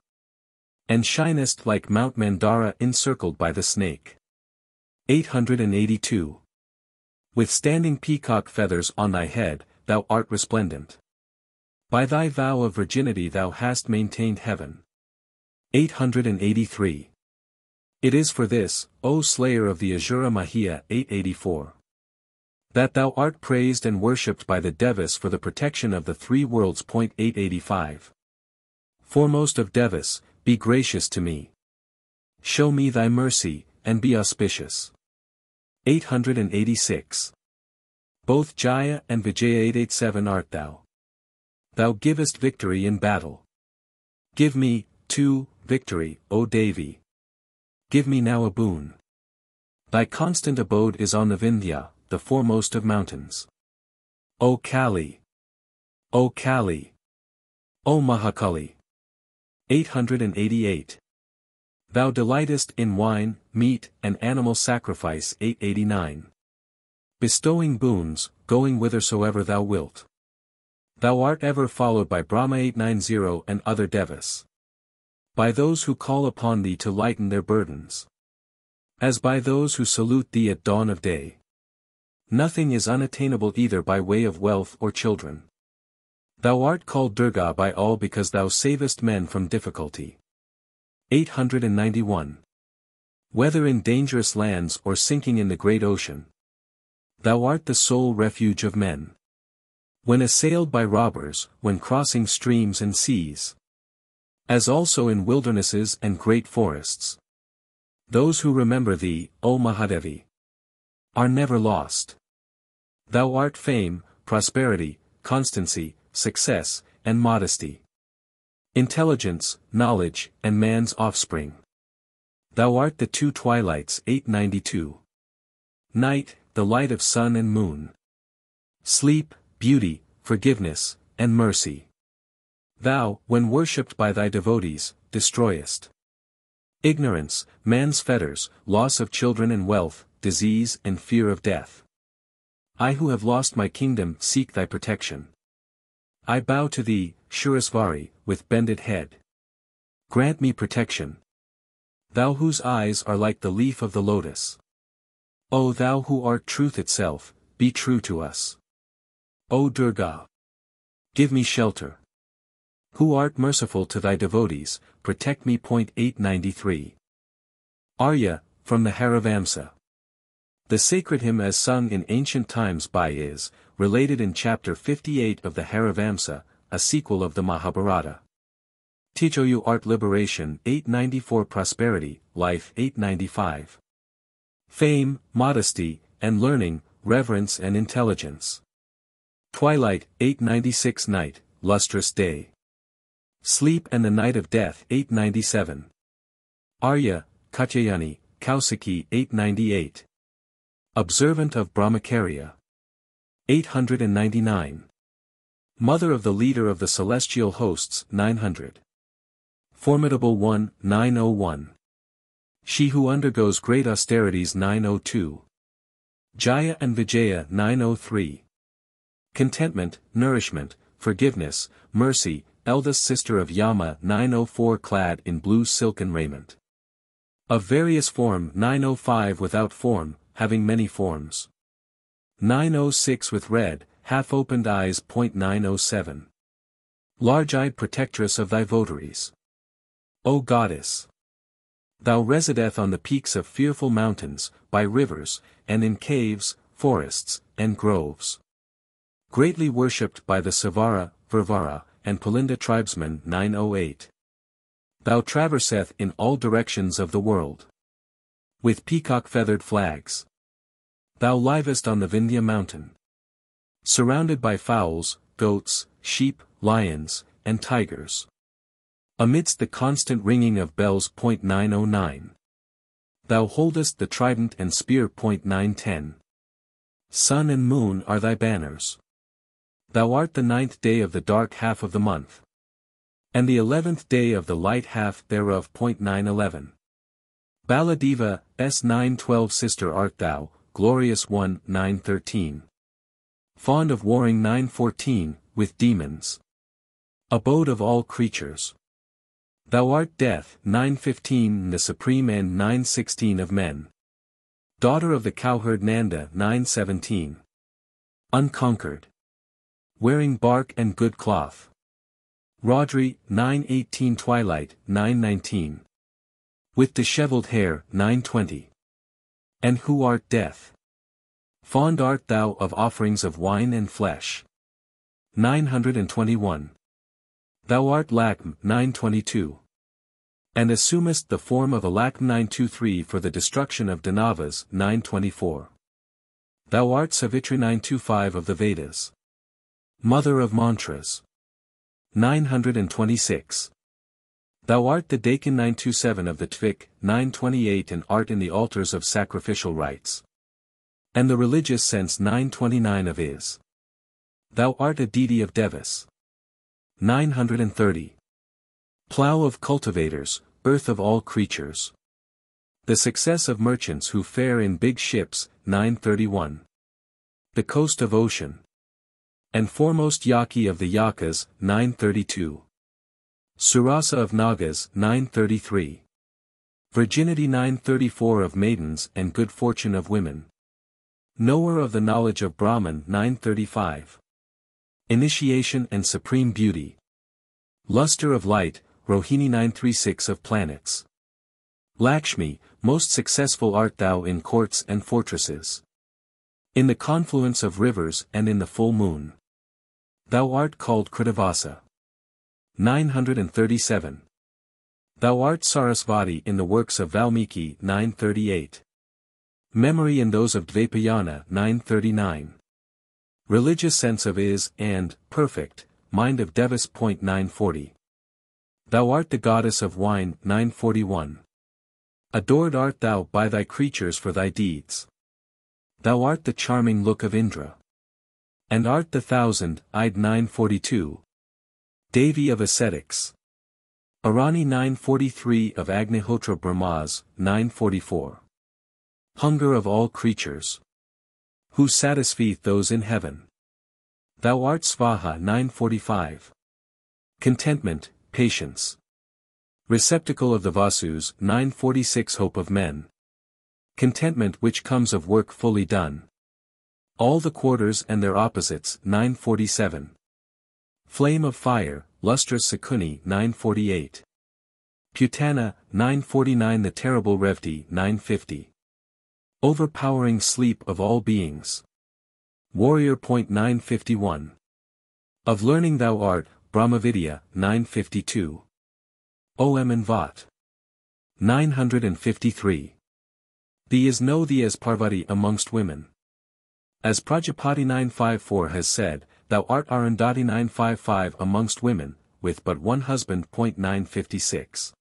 and shinest like Mount Mandara encircled by the snake. 882. With standing peacock feathers on thy head, thou art resplendent. By thy vow of virginity thou hast maintained heaven. 883. It is for this, O slayer of the Asura Mahia. 884. That thou art praised and worshipped by the Devas for the protection of the 3 worlds. 885. Foremost of Devas, be gracious to me. Show me thy mercy, and be auspicious. 886. Both Jaya and Vijaya. 887 art thou. Thou givest victory in battle. Give me, too, victory, O Devi. Give me now a boon. Thy constant abode is on the Vindhya, the foremost of mountains. O Kali! O Kali! O Mahākālī! 888. Thou delightest in wine, meat, and animal sacrifice. 889. Bestowing boons, going whithersoever thou wilt. Thou art ever followed by Brahma. 890 and other Devas. By those who call upon thee to lighten their burdens. As by those who salute thee at dawn of day. Nothing is unattainable either by way of wealth or children. Thou art called Durga by all because thou savest men from difficulty. 891. Whether in dangerous lands or sinking in the great ocean, thou art the sole refuge of men. When assailed by robbers, when crossing streams and seas, as also in wildernesses and great forests. Those who remember thee, O Mahadevi, are never lost. Thou art fame, prosperity, constancy, success, and modesty. Intelligence, knowledge, and man's offspring. Thou art the 2 twilights. 892. Night, the light of sun and moon. Sleep, beauty, forgiveness, and mercy. Thou, when worshipped by thy devotees, destroyest ignorance, man's fetters, loss of children and wealth, disease and fear of death. I who have lost my kingdom seek thy protection. I bow to thee, Shurasvari, with bended head. Grant me protection. Thou whose eyes are like the leaf of the lotus. O thou who art truth itself, be true to us. O Durga, give me shelter. Who art merciful to thy devotees, protect me. 893. Arya, from the Haravamsa. The sacred hymn as sung in ancient times by is, related in chapter 58 of the Haravamsa, a sequel of the Mahabharata. Tijoyu art liberation. 894 prosperity, life. 895. Fame, modesty, and learning, reverence and intelligence. Twilight. 896 night, lustrous day. Sleep and the night of death. 897. Arya, Katyayani, Kausiki. 898. Observant of Brahmacharya. 899. Mother of the leader of the celestial hosts. 900. Formidable one. 901. She who undergoes great austerities. 902. Jaya and Vijaya. 903. Contentment, nourishment, forgiveness, mercy, eldest sister of Yama. 904 clad in blue silken raiment. Of various form. 905 without form, having many forms. 906 with red, half-opened eyes. 907. Large-eyed protectress of thy votaries. O Goddess! Thou resideth on the peaks of fearful mountains, by rivers, and in caves, forests, and groves. Greatly worshipped by the Savara, Varvara, and Palinda tribesmen. 908. Thou traverseth in all directions of the world. With peacock-feathered flags. Thou livest on the Vindhya mountain. Surrounded by fowls, goats, sheep, lions, and tigers. Amidst the constant ringing of bells. 909. Thou holdest the trident and spear. 910. Sun and moon are thy banners. Thou art the 9th day of the dark half of the month. And the 11th day of the light half thereof. 911. Baladeva, s. 912 Sister art thou, glorious one. 913. Fond of warring. 914, with demons. Abode of all creatures. Thou art death. 915 the supreme and. 916 of men. Daughter of the cowherd Nanda. 917. Unconquered. Wearing bark and good cloth. Raudri. 918 Twilight. 919. With dishevelled hair. 920. And who art death? Fond art thou of offerings of wine and flesh. 921. Thou art Lakshmī. 922. And assumest the form of a Lakshmī. 923 for the destruction of Danavas. 924. Thou art Savitri. 925 of the Vedas. Mother of mantras. 926. Thou art the Dakin. 927 of the Tvik. 928 and art in the altars of sacrificial rites. And the religious sense. 929 of is. Thou art a deity of Devis. 930. Plough of cultivators, earth of all creatures. The success of merchants who fare in big ships. 931. The coast of ocean. And foremost Yaki of the Yakas. 932. Surasa of Nagas. 933. Virginity. 934 of maidens and good fortune of women. Knower of the knowledge of Brahman. 935. Initiation and supreme beauty. Luster of light. Rohini. 936 of planets. Lakshmi, most successful art thou in courts and fortresses. In the confluence of rivers and in the full moon. Thou art called Kritavasa. 937. Thou art Sarasvati in the works of Valmiki. 938. Memory in those of Dvapayana. 939. Religious sense of is, and, perfect, mind of Devis. 940. Thou art the goddess of wine. 941. Adored art thou by thy creatures for thy deeds. Thou art the charming look of Indra. And art the thousand-eyed. 942. Devi of ascetics. Arani. 943 of Agnihotra Brahmas. 944. Hunger of all creatures. Who satisfieth those in heaven. Thou art Svaha. 945. Contentment, patience. Receptacle of the Vasus. 946 Hope of men. Contentment which comes of work fully done. All the quarters and their opposites. 947. Flame of fire, lustrous Sakuni. 948. Putana. 949 The terrible Revti. 950. Overpowering sleep of all beings. Warrior. 951. Of learning thou art, Brahmavidya. 952. Om and Vat. 953. Thee is know thee as Parvati amongst women. As Prajapati 954 has said, thou art Arundhati. 955 amongst women, with but one husband. 956.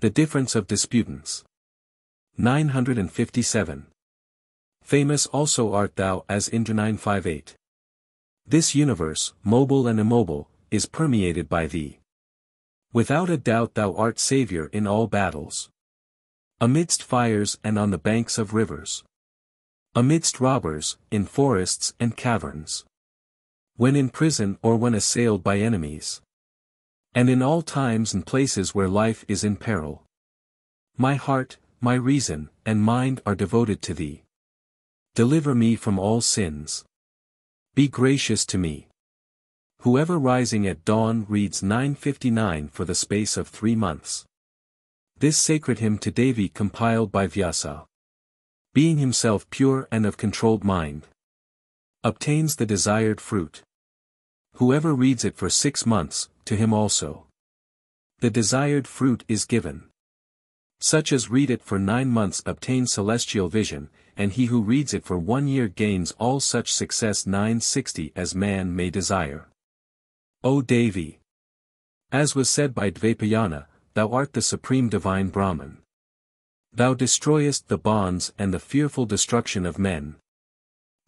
The difference of disputants. 957. Famous also art thou as Indra. 958. This universe, mobile and immobile, is permeated by thee. Without a doubt thou art Saviour in all battles. Amidst fires and on the banks of rivers. Amidst robbers, in forests and caverns. When in prison or when assailed by enemies. And in all times and places where life is in peril. My heart, my reason, and mind are devoted to thee. Deliver me from all sins. Be gracious to me. Whoever rising at dawn reads 959 for the space of 3 months. This sacred hymn to Devi compiled by Vyasa. Being himself pure and of controlled mind. Obtains the desired fruit. Whoever reads it for 6 months, to him also. The desired fruit is given. Such as read it for 9 months obtain celestial vision, and he who reads it for 1 year gains all such success 960 as man may desire. O Devi! As was said by Dvaipayana, thou art the supreme divine Brahman. Thou destroyest the bonds and the fearful destruction of men.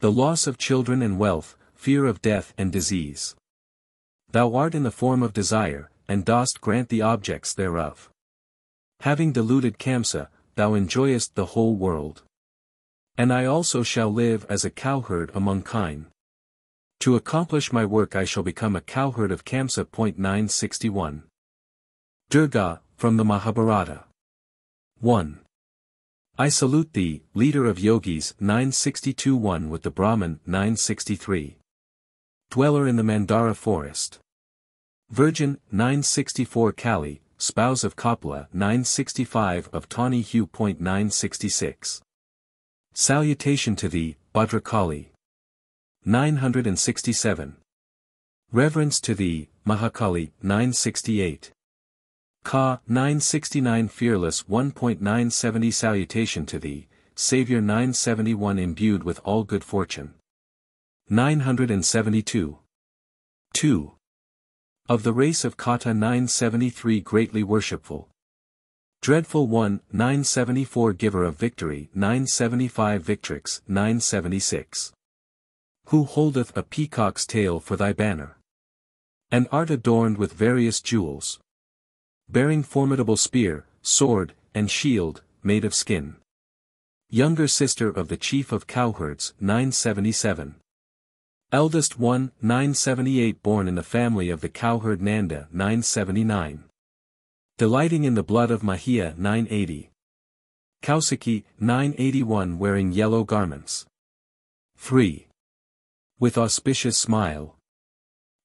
The loss of children and wealth, fear of death and disease. Thou art in the form of desire, and dost grant the objects thereof. Having deluded Kamsa, thou enjoyest the whole world. And I also shall live as a cowherd among kine. To accomplish my work I shall become a cowherd of Kamsa. 961. Durga, from the Mahabharata. 1. I salute thee, leader of yogis. 962. 1 with the Brahman. 963. Dweller in the Mandara forest. Virgin. 964. Kali, spouse of Kapila. 965 of Tawny Hue. 966. Salutation to thee, Bhadrakali. 967. Reverence to thee, Mahakali. 968. Ka. 969. Fearless. 1.970. Salutation to thee, Savior. 971. Imbued with all good fortune. 972. 2. Of the race of Kata. 973. Greatly worshipful. Dreadful 1. 974. Giver of victory. 975. Victrix. 976. Who holdeth a peacock's tail for thy banner? And art adorned with various jewels. Bearing formidable spear, sword, and shield, made of skin. Younger sister of the chief of cowherds. 977. Eldest 1. 978. Born in the family of the cowherd Nanda. 979. Delighting in the blood of Mahia. 980. Kausiki. 981. Wearing yellow garments. 3. With auspicious smile.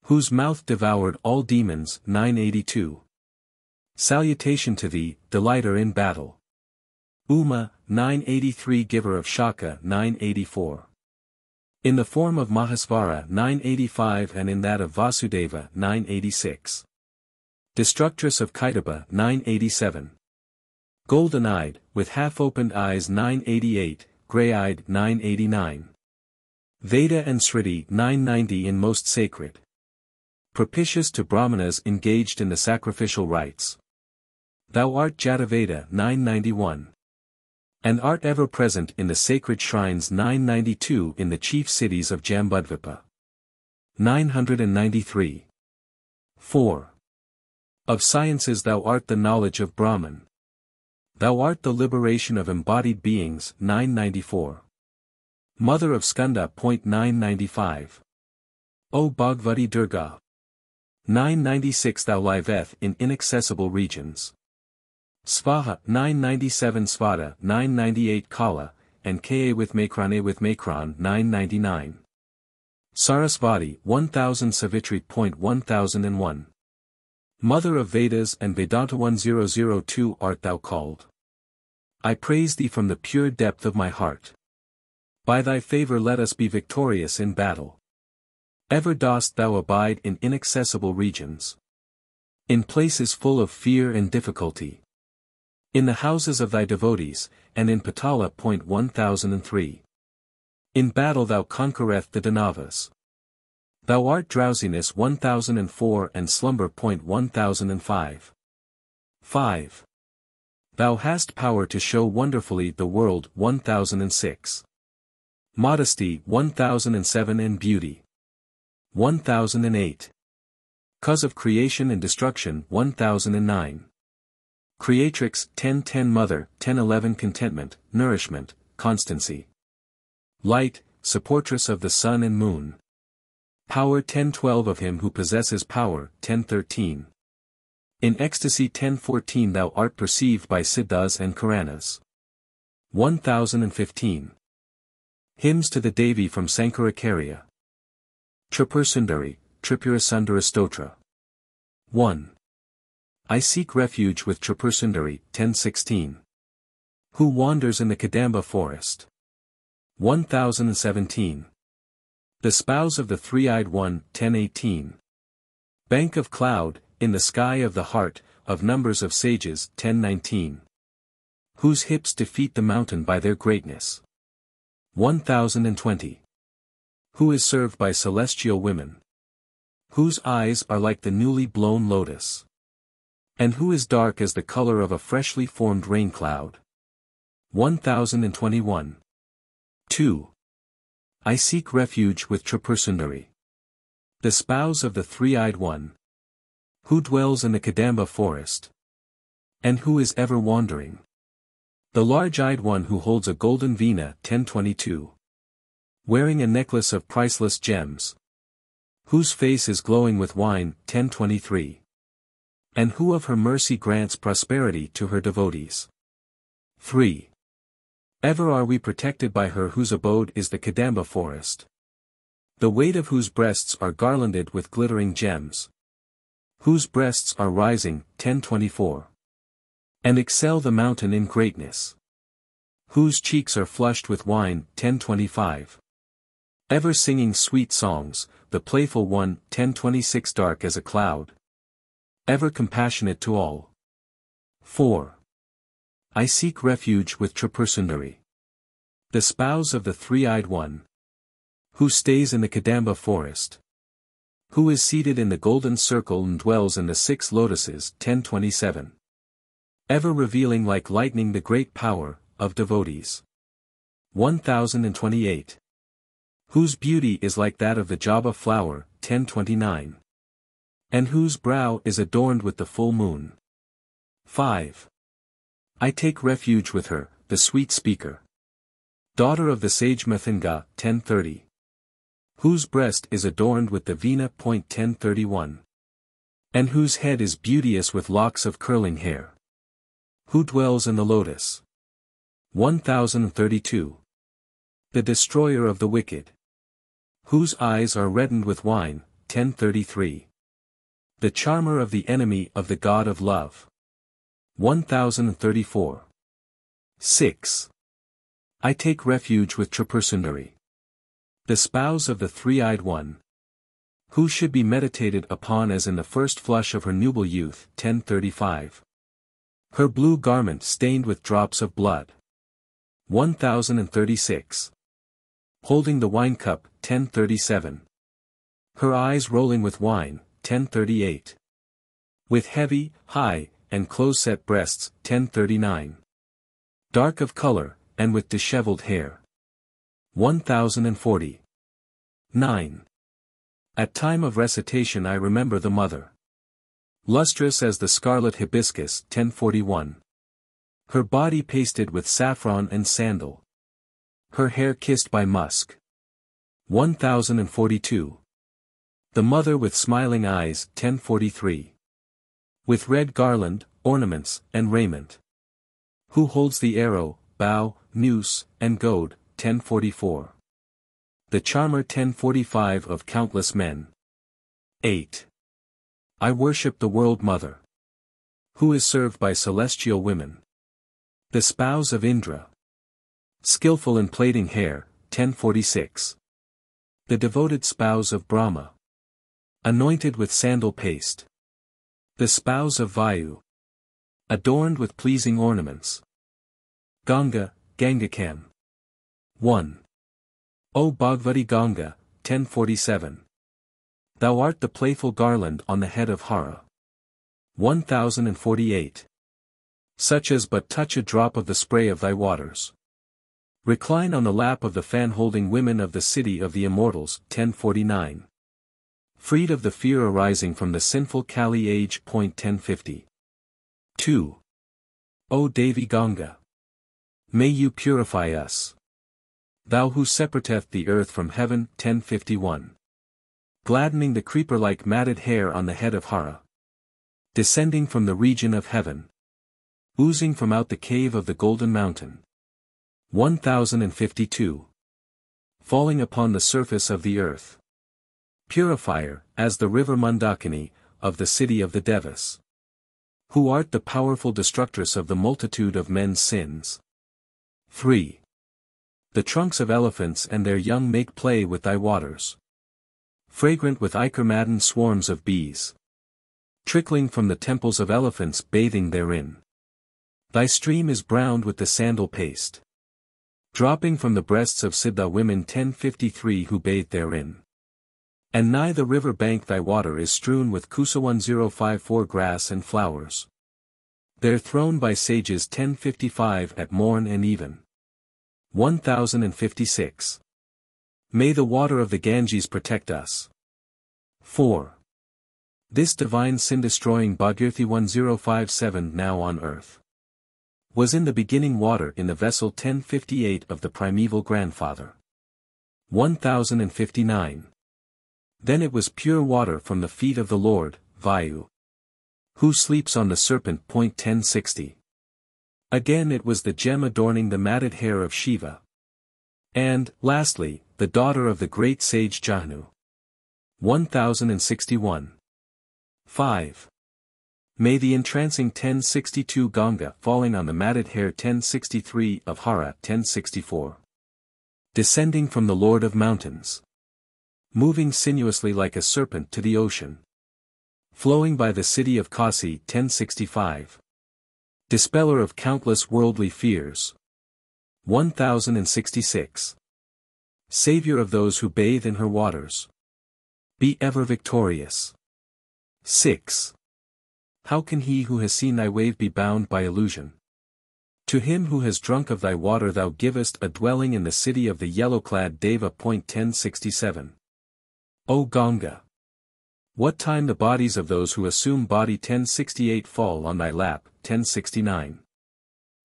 Whose mouth devoured all demons. 982. Salutation to thee, delighter in battle. Uma. 983. Giver of Shaka. 984. In the form of Mahesvara. 985 and in that of Vasudeva. 986. Destructress of Kaitaba. 987. Golden-eyed, with half-opened eyes. 988, grey-eyed. 989. Veda and Sriti. 990. In most sacred. Propitious to Brahmanas engaged in the sacrificial rites. Thou art Jataveda. 991. And art ever present in the sacred shrines. 992. In the chief cities of Jambudvipa. 993. 4. Of sciences thou art the knowledge of Brahman. Thou art the liberation of embodied beings. 994. Mother of Skanda. 995. O Bhagavati Durga. 996. Thou liveth in inaccessible regions. Svaha. 997. Svada. 998. Kala, and Ka with Makran. 999. Sarasvati. 1000. Savitri. 1001. Mother of Vedas and Vedanta. 1002. Art thou called. I praise thee from the pure depth of my heart. By thy favor let us be victorious in battle. Ever dost thou abide in inaccessible regions. In places full of fear and difficulty. In the houses of thy devotees, and in Patala. 1003. In battle thou conquereth the Danavas. Thou art drowsiness. 1004 and slumber. 1005. 5. Thou hast power to show wonderfully the world. 1006. Modesty. 1007 and beauty. 1008. Cause of creation and destruction. 1009. Creatrix. 1010. Mother. 1011. Contentment, nourishment, constancy. Light, supportress of the sun and moon. Power. 1012. Of him who possesses power. 1013. In ecstasy. 1014. Thou art perceived by Siddhas and Puranas. 1015. Hymns to the Devi from Śankarācārya. Tripurasundari, Tripurasundarastotra. 1. I seek refuge with Tripurasundari. 1016. Who wanders in the Kadamba forest. 1017. The spouse of the three-eyed one. 1018. Bank of cloud, in the sky of the heart, of numbers of sages 1019. Whose hips defeat the mountain by their greatness. 1020. Who is served by celestial women. Whose eyes are like the newly blown lotus. And who is dark as the color of a freshly formed rain cloud. 1021. 2. I seek refuge with Tripurasundari. The spouse of the three-eyed one. Who dwells in the Kadamba forest. And who is ever wandering. The large-eyed one who holds a golden veena 1022. Wearing a necklace of priceless gems. Whose face is glowing with wine 1023. And who of her mercy grants prosperity to her devotees. 3. Ever are we protected by her whose abode is the Kadamba forest. The weight of whose breasts are garlanded with glittering gems. Whose breasts are rising 1024. And excel the mountain in greatness. Whose cheeks are flushed with wine 1025. Ever singing sweet songs, the playful one 1026 dark as a cloud. Ever compassionate to all. 4. I seek refuge with Tripurasundari. The spouse of the three-eyed one. Who stays in the Kadamba forest. Who is seated in the golden circle and dwells in the 6 lotuses 1027. Ever revealing like lightning the great power of devotees. 1028. Whose beauty is like that of the Jaba flower 1029. And whose brow is adorned with the full moon. 5. I take refuge with her, the sweet speaker. Daughter of the sage Mathinga 1030. Whose breast is adorned with the Veena 1031. And whose head is beauteous with locks of curling hair. Who dwells in the lotus. 1032. The destroyer of the wicked. Whose eyes are reddened with wine 1033. The charmer of the enemy of the god of love. 1034. 6. I take refuge with Tripurasundari. The spouse of the three-eyed one. Who should be meditated upon as in the first flush of her nubile youth 1035. Her blue garment stained with drops of blood. 1036. Holding the wine cup 1037. Her eyes rolling with wine 1038. With heavy, high, and close-set breasts 1039. Dark of color, and with disheveled hair. 1040. 9. At time of recitation I remember the mother. Lustrous as the scarlet hibiscus 1041. Her body pasted with saffron and sandal. Her hair kissed by musk. 1042. The mother with smiling eyes 1043. With red garland, ornaments, and raiment. Who holds the arrow, bow, noose, and goad 1044. The charmer 1045 of countless men. 8. I worship the world mother. Who is served by celestial women. The spouse of Indra. Skillful in plaiting hair 1046. The devoted spouse of Brahma. Anointed with sandal paste. The spouse of Vayu. Adorned with pleasing ornaments. Ganga, Gangakam. 1. O Bhagavati Ganga, 1047. Thou art the playful garland on the head of Hara. 1048. Such as but touch a drop of the spray of thy waters. Recline on the lap of the fan-holding women of the city of the immortals 1049. Freed of the fear arising from the sinful Kali age 1050. 2. O Devi Ganga. May you purify us. Thou who separateth the earth from heaven 1051. Gladdening the creeper-like matted hair on the head of Hara. Descending from the region of heaven. Oozing from out the cave of the golden mountain. 1052. Falling upon the surface of the earth. Purifier, as the river Mandakini, of the city of the Devas. Who art the powerful destructress of the multitude of men's sins. 3. The trunks of elephants and their young make play with thy waters. Fragrant with ichor-maddened swarms of bees. trickling from the temples of elephants bathing therein. Thy stream is browned with the sandal paste, dropping from the breasts of Siddha women 1053 who bathe therein. And nigh the river bank thy water is strewn with Kusa 1054 grass and flowers. There thrown by sages 1055 at morn and even. 1056. May the water of the Ganges protect us. 4. This divine sin-destroying Bhagirthi 1057 now on earth was in the beginning water in the vessel 1058 of the primeval grandfather. 1059. Then it was pure water from the feet of the Lord, Vayu, who sleeps on the serpent. 1060. Again it was the gem adorning the matted hair of Shiva. And, lastly, the daughter of the great sage Jahnu. 1061. 5. May the entrancing 1062 Ganga falling on the matted hair 1063 of Hara 1064. Descending from the Lord of Mountains. Moving sinuously like a serpent to the ocean. Flowing by the city of Kasi 1065. Dispeller of countless worldly fears. 1066. Savior of those who bathe in her waters. Be ever victorious. 6. How can he who has seen thy wave be bound by illusion? To him who has drunk of thy water thou givest a dwelling in the city of the yellow-clad Deva. 1067. O Ganga! What time the bodies of those who assume body 1068 fall on thy lap. 1069.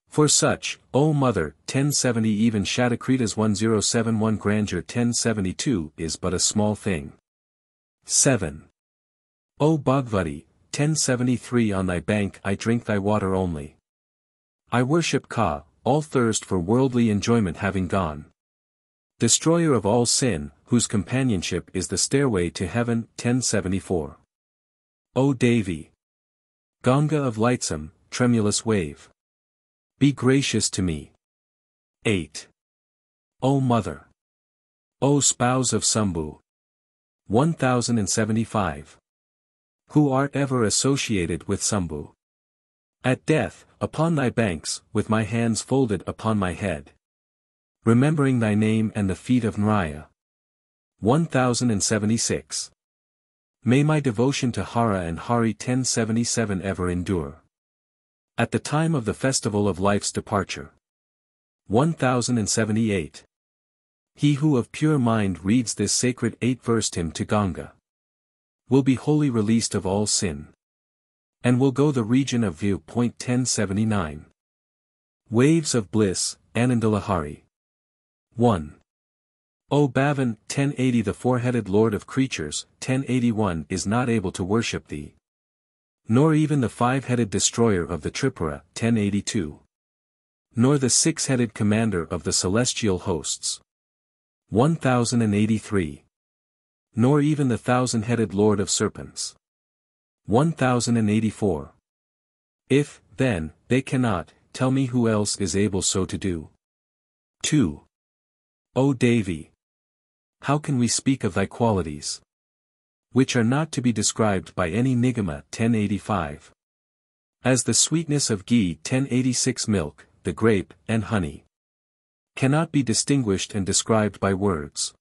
For such, O Mother, 1070 even Shatakrita's 1071 grandeur 1072 is but a small thing. 7. O Bhagavati, 1073 on thy bank I drink thy water only. I worship Ka, all thirst for worldly enjoyment having gone. Destroyer of all sin, whose companionship is the stairway to heaven. 1074. O Devi! Ganga of lightsome, tremulous wave. Be gracious to me. 8. O Mother! O Spouse of Sambhu! 1075. Who art ever associated with Sambhu. At death, upon thy banks, with my hands folded upon my head. Remembering thy name and the feet of Nraya. 1076. May my devotion to Hara and Hari 1077 ever endure. At the time of the festival of life's departure. 1078. He who of pure mind reads this sacred 8-verse hymn to Ganga will be wholly released of all sin. And will go the region of view. 1079. Waves of bliss, Anandalahari. 1. O Bhavan, 1080 the four-headed lord of creatures, 1081 is not able to worship thee. Nor even the five-headed destroyer of the Tripura, 1082. Nor the six-headed commander of the celestial hosts. 1083. Nor even the thousand-headed lord of serpents. 1084. If, then, they cannot, tell me who else is able so to do. 2. O Devi! How can we speak of thy qualities, which are not to be described by any nigama. 1085. As the sweetness of ghee. 1086 milk, the grape, and honey cannot be distinguished and described by words,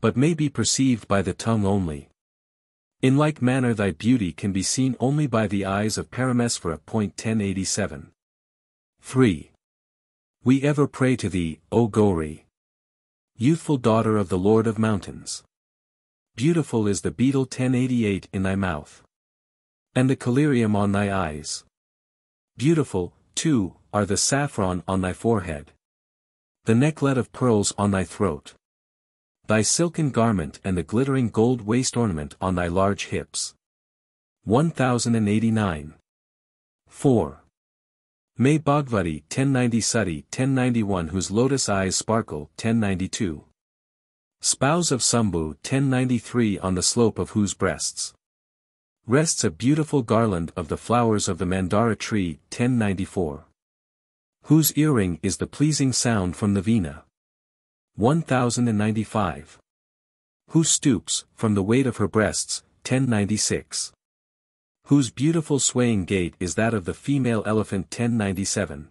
but may be perceived by the tongue only. In like manner thy beauty can be seen only by the eyes of Paramesvara. 1087. 3. We ever pray to thee, O Gauri, youthful daughter of the Lord of Mountains. Beautiful is the beetle. 1088 in thy mouth, and the collyrium on thy eyes. Beautiful, too, are the saffron on thy forehead, the necklet of pearls on thy throat, thy silken garment and the glittering gold waist ornament on thy large hips. 1089. 4. May Bhagavati 1090 Sati 1091 whose lotus eyes sparkle. 1092. Spouse of Sambhu. 1093 on the slope of whose breasts rests a beautiful garland of the flowers of the Mandara tree. 1094. Whose earring is the pleasing sound from the veena. 1095. Who stoops, from the weight of her breasts. 1096. whose beautiful swaying gait is that of the female elephant 1097.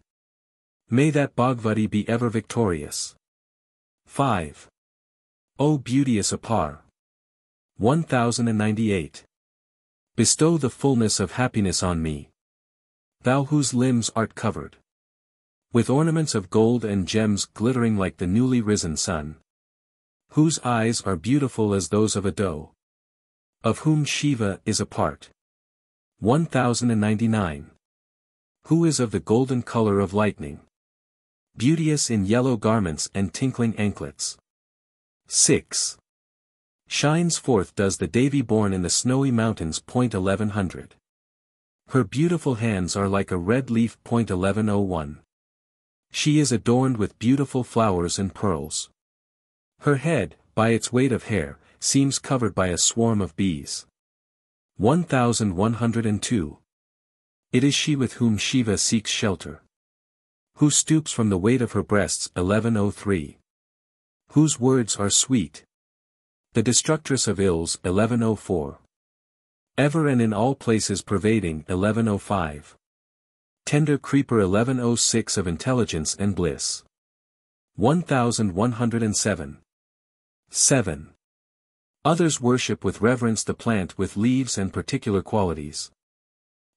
May that Bhagavati be ever victorious. 5. O beauteous Apar. 1098. Bestow the fullness of happiness on me. Thou whose limbs art covered with ornaments of gold and gems glittering like the newly risen sun. Whose eyes are beautiful as those of a doe. Of whom Shiva is a part. 1099. Who is of the golden color of lightning. Beauteous in yellow garments and tinkling anklets. 6. Shines forth does the Devi born in the snowy mountains. 1100. Her beautiful hands are like a red leaf. 1101. She is adorned with beautiful flowers and pearls. Her head, by its weight of hair, seems covered by a swarm of bees. 1102. It is she with whom Shiva seeks shelter. Who stoops from the weight of her breasts. 1103. Whose words are sweet. The destructress of ills. 1104. Ever and in all places pervading. 1105. Tender creeper. 1106 of intelligence and bliss. 1107. 7. Others worship with reverence the plant with leaves and particular qualities.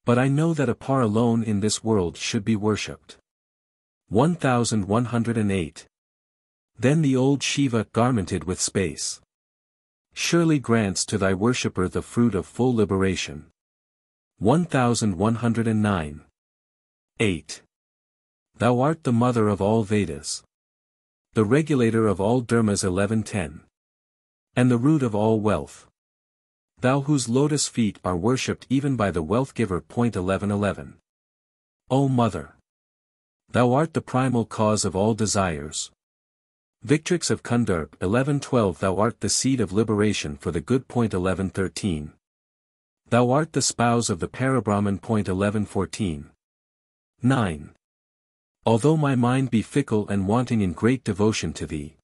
But I know that Apar alone in this world should be worshipped. 1108. Then the old Shiva, garmented with space, surely grants to thy worshipper the fruit of full liberation. 1109. 8. Thou art the mother of all Vedas, the regulator of all dharmas. 1110. And the root of all wealth. Thou whose lotus feet are worshipped even by the wealth giver. 1111. O Mother! Thou art the primal cause of all desires. Victrix of Kundurp. 1112. Thou art the seed of liberation for the good. 1113. Thou art the spouse of the Parabrahman. 1114. 9. Although my mind be fickle and wanting in great devotion to thee,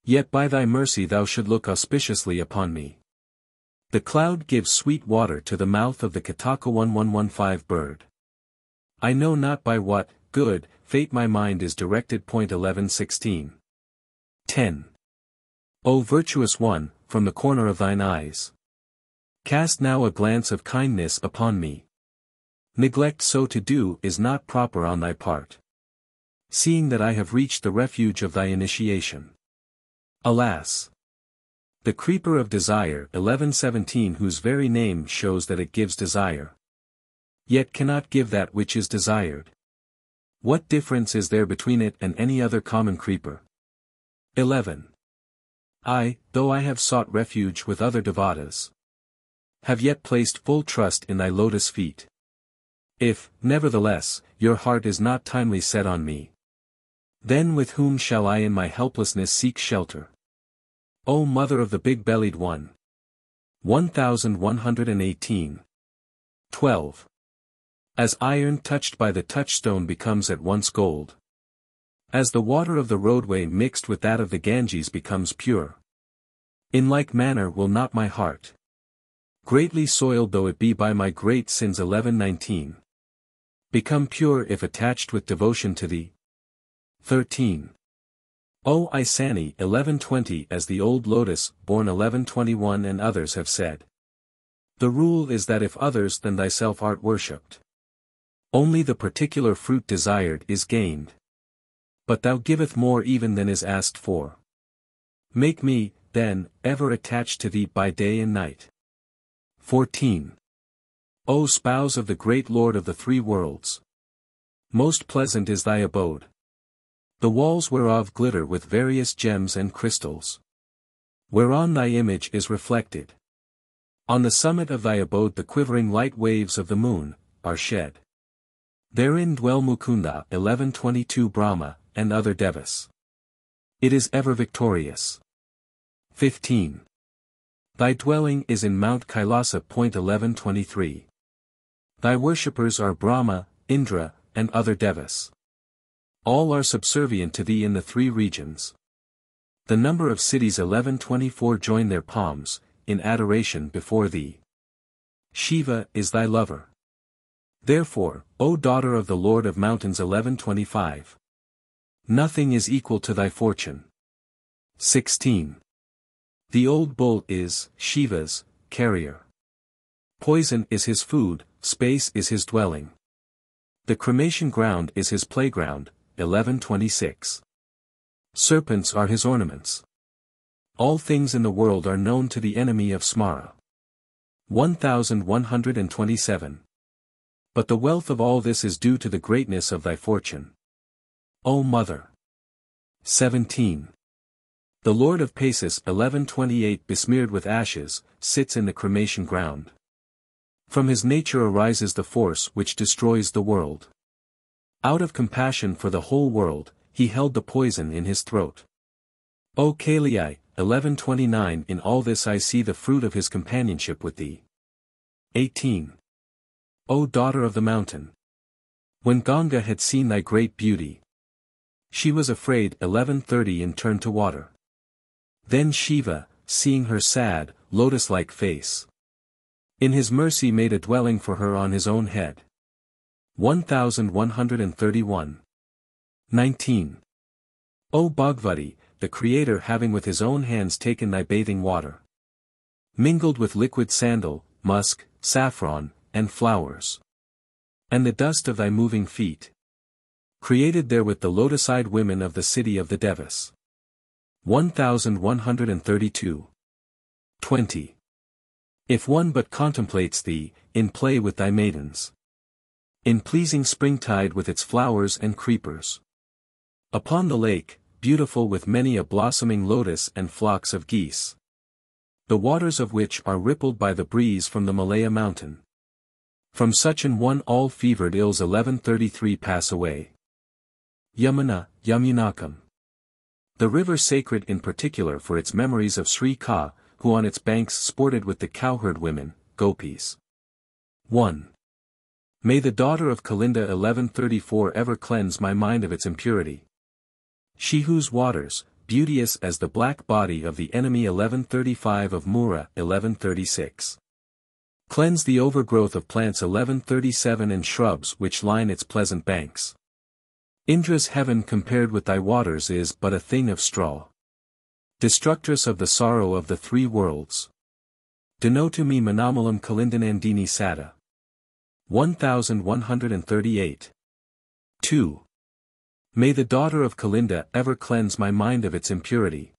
yet by thy mercy thou should look auspiciously upon me. The cloud gives sweet water to the mouth of the Kataka 1115 bird. I know not by what good fate my mind is directed. 1116. 10. O virtuous one, from the corner of thine eyes, cast now a glance of kindness upon me. Neglect so to do is not proper on thy part, seeing that I have reached the refuge of thy initiation. Alas! The creeper of desire. 1117. Whose very name shows that it gives desire, yet cannot give that which is desired. What difference is there between it and any other common creeper? 11. I, though I have sought refuge with other devatas, have yet placed full trust in thy lotus feet. If, nevertheless, your heart is not timely set on me, then with whom shall I in my helplessness seek shelter? O Mother of the big-bellied one! 1118. 12. As iron touched by the touchstone becomes at once gold, as the water of the roadway mixed with that of the Ganges becomes pure, in like manner will not my heart, greatly soiled though it be by my great sins. 1119. Become pure if attached with devotion to thee. 13. O Isani. 1120. As the old lotus, born 1121 and others have said, the rule is that if others than thyself art worshipped, only the particular fruit desired is gained. But thou giveth more even than is asked for. Make me, then, ever attached to thee by day and night. 14. O spouse of the great Lord of the three worlds! Most pleasant is thy abode, the walls whereof glitter with various gems and crystals, whereon thy image is reflected. On the summit of thy abode the quivering light waves of the moon are shed. Therein dwell Mukunda. 1122. Brahma, and other devas. It is ever victorious. 15. Thy dwelling is in Mount Kailasa. 1123. Thy worshippers are Brahma, Indra, and other devas. All are subservient to thee in the three regions. The number of cities 1124 join their palms, in adoration before thee. Shiva is thy lover. Therefore, O daughter of the Lord of Mountains 1125. Nothing is equal to thy fortune. 16. The old bull is Shiva's carrier. Poison is his food, space is his dwelling. The cremation ground is his playground, 1126. Serpents are his ornaments. All things in the world are known to the enemy of Smara. 1127. But the wealth of all this is due to the greatness of thy fortune. O Mother. 17. The Lord of Paces 1128 besmeared with ashes, sits in the cremation ground. From his nature arises the force which destroys the world. Out of compassion for the whole world, he held the poison in his throat. O Kālī, 1129 In all this I see the fruit of his companionship with thee. 18. O daughter of the mountain. When Ganga had seen thy great beauty, she was afraid 1130 and turned to water. Then Shiva, seeing her sad, lotus-like face, in his mercy made a dwelling for her on his own head. 1131. 19. O Bhagavati, the Creator having with his own hands taken thy bathing water, mingled with liquid sandal, musk, saffron, and flowers, and the dust of thy moving feet, created therewith the lotus-eyed women of the city of the Devas. 1132. 20. If one but contemplates thee, in play with thy maidens, in pleasing springtide with its flowers and creepers, upon the lake, beautiful with many a blossoming lotus and flocks of geese, the waters of which are rippled by the breeze from the Malaya mountain. From such an one all fevered ills 1133 pass away. Yamuna, Yamunakam. The river sacred in particular for its memories of Sri Ka, who on its banks sported with the cowherd women, gopis. 1. May the daughter of Kalinda 1134 ever cleanse my mind of its impurity. She whose waters, beauteous as the black body of the enemy 1135 of Mura 1136. Cleanse the overgrowth of plants 1137 and shrubs which line its pleasant banks. Indra's heaven compared with thy waters is but a thing of straw. Destructress of the sorrow of the three worlds. Denotu me Manamalam Kalindanandini Sada. 1138. 2. May the daughter of Kalinda ever cleanse my mind of its impurity.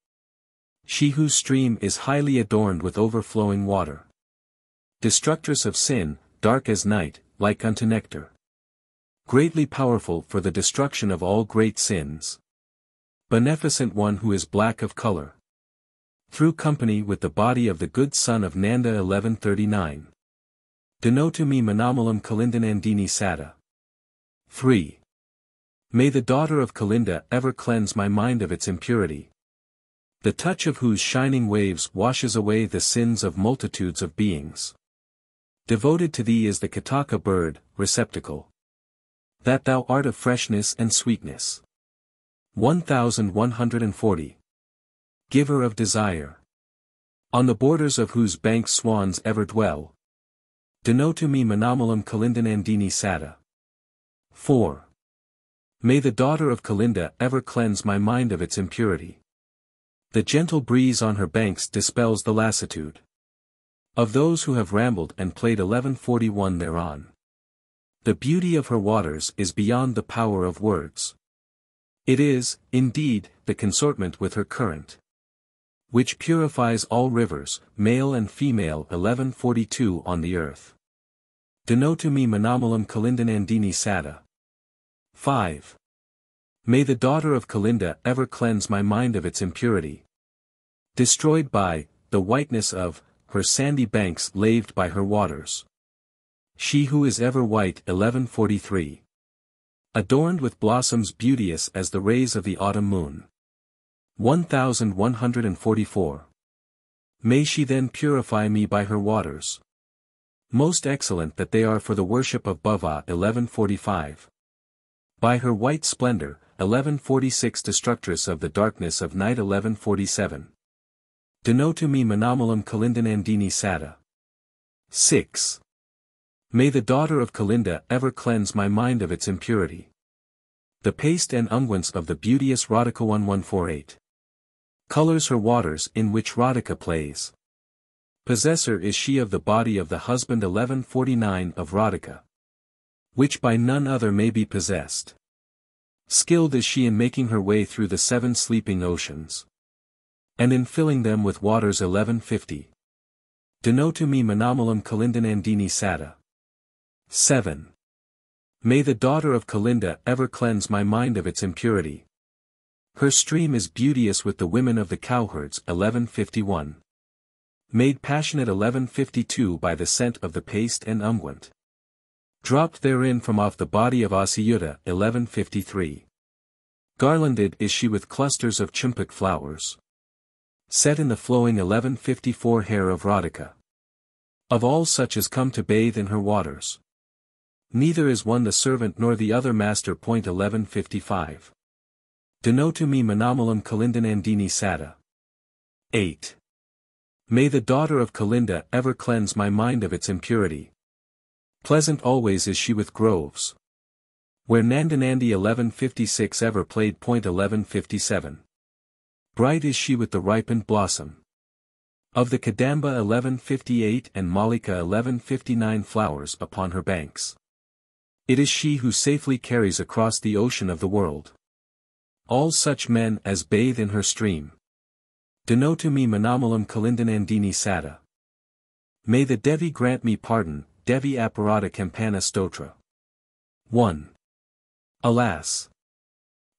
She whose stream is highly adorned with overflowing water. Destructress of sin, dark as night, like unto nectar. Greatly powerful for the destruction of all great sins. Beneficent one who is black of color. Through company with the body of the good son of Nanda 1139. Denotu me Manamalam Kalindanandini Sada. 3. May the daughter of Kalinda ever cleanse my mind of its impurity. The touch of whose shining waves washes away the sins of multitudes of beings. Devoted to thee is the Kataka bird, receptacle. That thou art of freshness and sweetness. 1140. Giver of desire. On the borders of whose banks swans ever dwell. Denotu me Manamalam Kalindanandini Sada. 4. May the daughter of Kalinda ever cleanse my mind of its impurity. The gentle breeze on her banks dispels the lassitude of those who have rambled and played 1141 thereon. The beauty of her waters is beyond the power of words. It is, indeed, the consortment with her current, which purifies all rivers, male and female 1142 on the earth. Denotu me Manamalam Kalindanandini Sada. 5. May the daughter of Kalinda ever cleanse my mind of its impurity. Destroyed by the whiteness of her sandy banks laved by her waters. She who is ever white 1143. Adorned with blossoms beauteous as the rays of the autumn moon. 1144. May she then purify me by her waters. Most excellent that they are for the worship of Bhava 1145. By her white splendor, 1146 destructress of the darkness of night 1147. Denotu me Manamalam Kalindanandini Sada. 6. May the daughter of Kalinda ever cleanse my mind of its impurity. The paste and unguents of the beauteous Radhika 1148. Colors her waters in which Radhika plays. Possessor is she of the body of the husband 1149 of Radhika, which by none other may be possessed. Skilled is she in making her way through the 7 sleeping oceans, and in filling them with waters 1150. Denotu me Manamalam Kalindanandini Sada. 7. May the daughter of Kalinda ever cleanse my mind of its impurity. Her stream is beauteous with the women of the cowherds 1151. Made passionate 1152 by the scent of the paste and unguent. Dropped therein from off the body of Asiyuddha 1153. Garlanded is she with clusters of chumpak flowers. Set in the flowing 1154 hair of Radhika. Of all such as come to bathe in her waters. Neither is one the servant nor the other master. 1155. Denotu me Manamalam Kalindanandini Sada. 8. May the daughter of Kalinda ever cleanse my mind of its impurity. Pleasant always is she with groves, where Nandanandi 1156 ever played. 1157. Bright is she with the ripened blossom of the Kadamba 1158 and Malika 1159 flowers upon her banks. It is she who safely carries across the ocean of the world all such men as bathe in her stream. Denotu me Manamalam Kalindanandini Sada. May the Devi grant me pardon. Devi Aparada Campana Stotra. 1. Alas!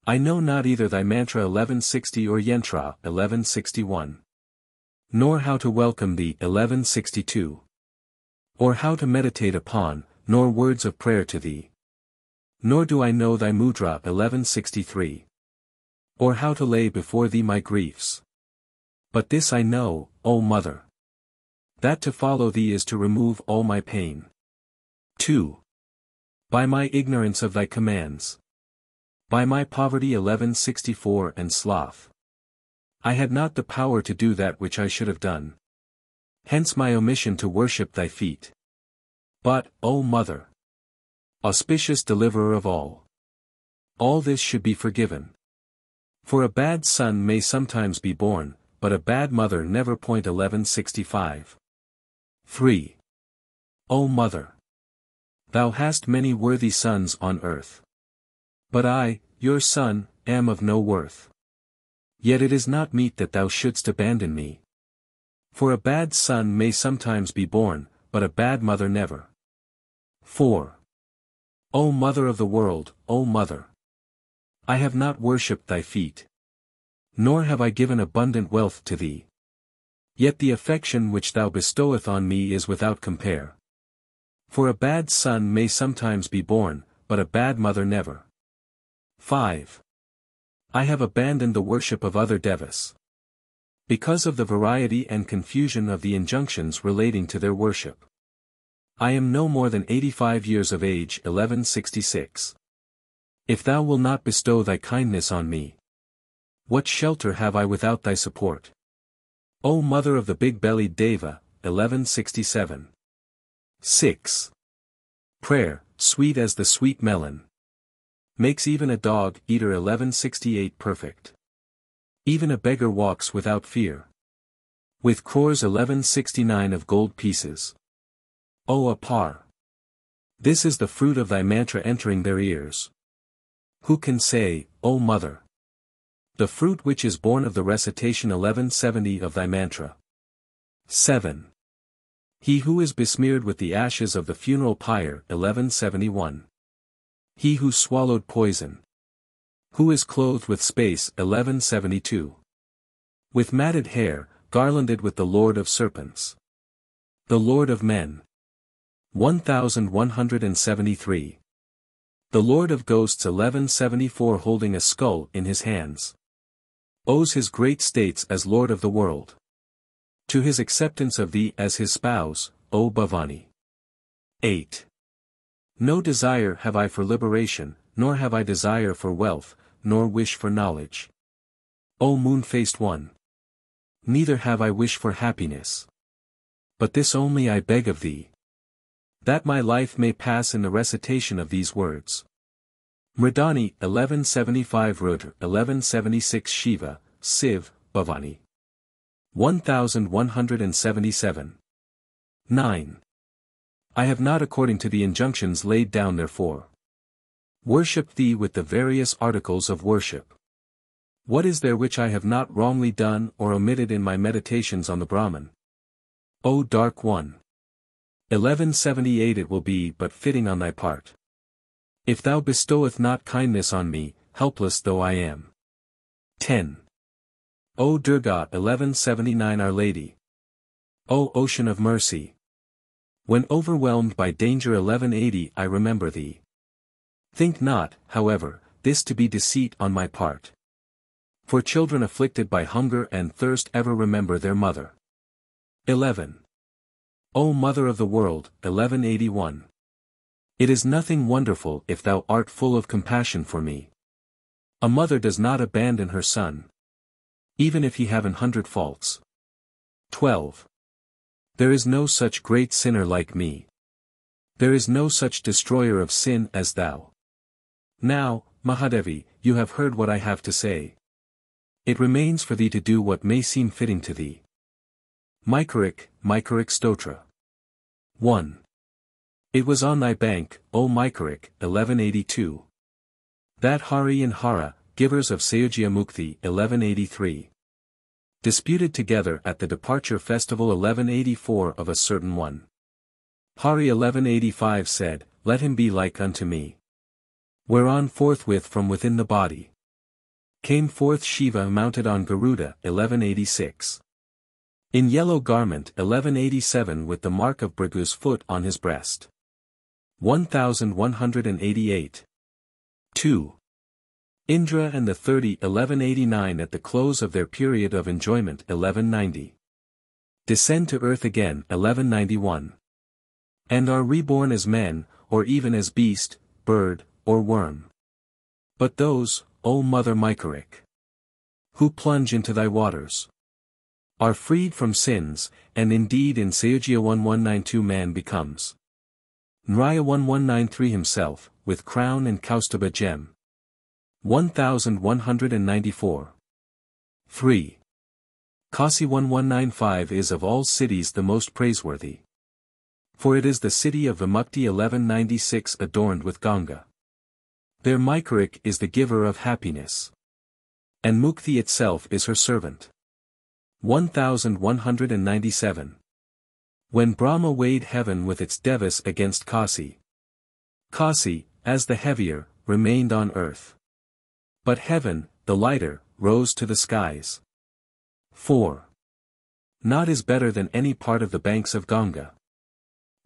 I know not either thy mantra 1160 or yantra 1161. Nor how to welcome thee 1162. Or how to meditate upon, nor words of prayer to thee. Nor do I know thy mudra 1163. Or how to lay before thee my griefs. But this I know, O Mother, that to follow thee is to remove all my pain. 2. By my ignorance of thy commands. By my poverty 1164 and sloth. I had not the power to do that which I should have done. Hence my omission to worship thy feet. But, O Mother, auspicious deliverer of all this should be forgiven. For a bad son may sometimes be born, but a bad mother never. 1165. 3. O Mother, thou hast many worthy sons on earth. But I, your son, am of no worth. Yet it is not meet that thou shouldst abandon me. For a bad son may sometimes be born, but a bad mother never. 4. O Mother of the world, O Mother, I have not worshipped thy feet. Nor have I given abundant wealth to thee. Yet the affection which thou bestoweth on me is without compare. For a bad son may sometimes be born, but a bad mother never. 5. I have abandoned the worship of other devas, because of the variety and confusion of the injunctions relating to their worship. I am no more than 85 years of age. 1166. If thou wilt not bestow thy kindness on me, what shelter have I without thy support? O Mother of the big-bellied Deva. 1167. 6. Prayer, sweet as the sweet melon, makes even a dog-eater 1168 perfect. Even a beggar walks without fear. With crores 1169 of gold pieces. O Apar! This is the fruit of thy mantra entering their ears. Who can say, O Mother? The fruit which is born of the recitation 1170 of thy mantra. 7. He who is besmeared with the ashes of the funeral pyre 1171. He who swallowed poison. Who is clothed with space 1172. With matted hair, garlanded with the Lord of Serpents. The Lord of Men. 1173. The Lord of Ghosts 1174 holding a skull in his hands. Owes his great states as Lord of the world to his acceptance of thee as his spouse, O Bhavani. 8. No desire have I for liberation, nor have I desire for wealth, nor wish for knowledge. O moon-faced one! Neither have I wish for happiness. But this only I beg of thee, That my life may pass in the recitation of these words. Mridani 1175 Rudra 1176 Shiva, Siv, Bhavani. 1177. 9. I have not according to the injunctions laid down therefore. Worship thee with the various articles of worship. What is there which I have not wrongly done or omitted in my meditations on the Brahman? O Dark One! 1178 It will be but fitting on thy part. If thou bestoweth not kindness on me, helpless though I am. 10. O Durga 1179 Our Lady. O Ocean of Mercy! When overwhelmed by danger 1180 I remember thee. Think not, however, this to be deceit on my part. For children afflicted by hunger and thirst ever remember their mother. 11. O Mother of the World 1181. It is nothing wonderful if thou art full of compassion for me. A mother does not abandon her son, even if he have 100 faults. 12. There is no such great sinner like me. There is no such destroyer of sin as thou. Now, Mahadevi, you have heard what I have to say. It remains for thee to do what may seem fitting to thee. Māhiṣāmardinī. 1. It was on thy bank, O Māhiṣāmardinī, 1182. That Hari and Hara, givers of Sayujya Mukti 1183. Disputed together at the departure festival 1184 of a certain one. Hari 1185 said, Let him be like unto me. Whereon forthwith from within the body came forth Shiva mounted on Garuda 1186. In yellow garment 1187 with the mark of Bhrigu's foot on his breast. 1188. 2. Indra and the 30 1189 at the close of their period of enjoyment 1190. Descend to earth again 1191. And are reborn as men, or even as beast, bird, or worm. But those, O Mother Māhiṣāmardinī, who plunge into thy waters, are freed from sins, and indeed in Sayujya 1192 man becomes Nraya 1193 himself, with crown and Kaustubha gem. 1194. 3. Kasi 1195 is of all cities the most praiseworthy. For it is the city of Vimukti 1196 adorned with Ganga. There Māhiṣāmardinī is the giver of happiness. And Mukti itself is her servant. 1197. When Brahma weighed heaven with its devas against Kasi. Kasi, as the heavier, remained on earth. But heaven, the lighter, rose to the skies. 4. Not is better than any part of the banks of Ganga.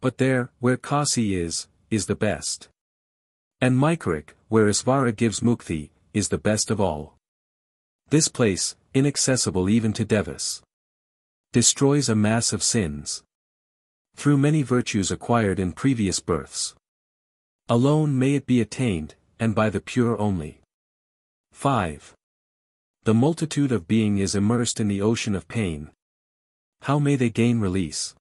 But there, where Kasi is the best. And Māhiṣāmardinī, where Isvara gives Mukti, is the best of all. This place, inaccessible even to devas, destroys a mass of sins. Through many virtues acquired in previous births. Alone may it be attained, and by the pure only. 5. The multitude of being is immersed in the ocean of pain. How may they gain release?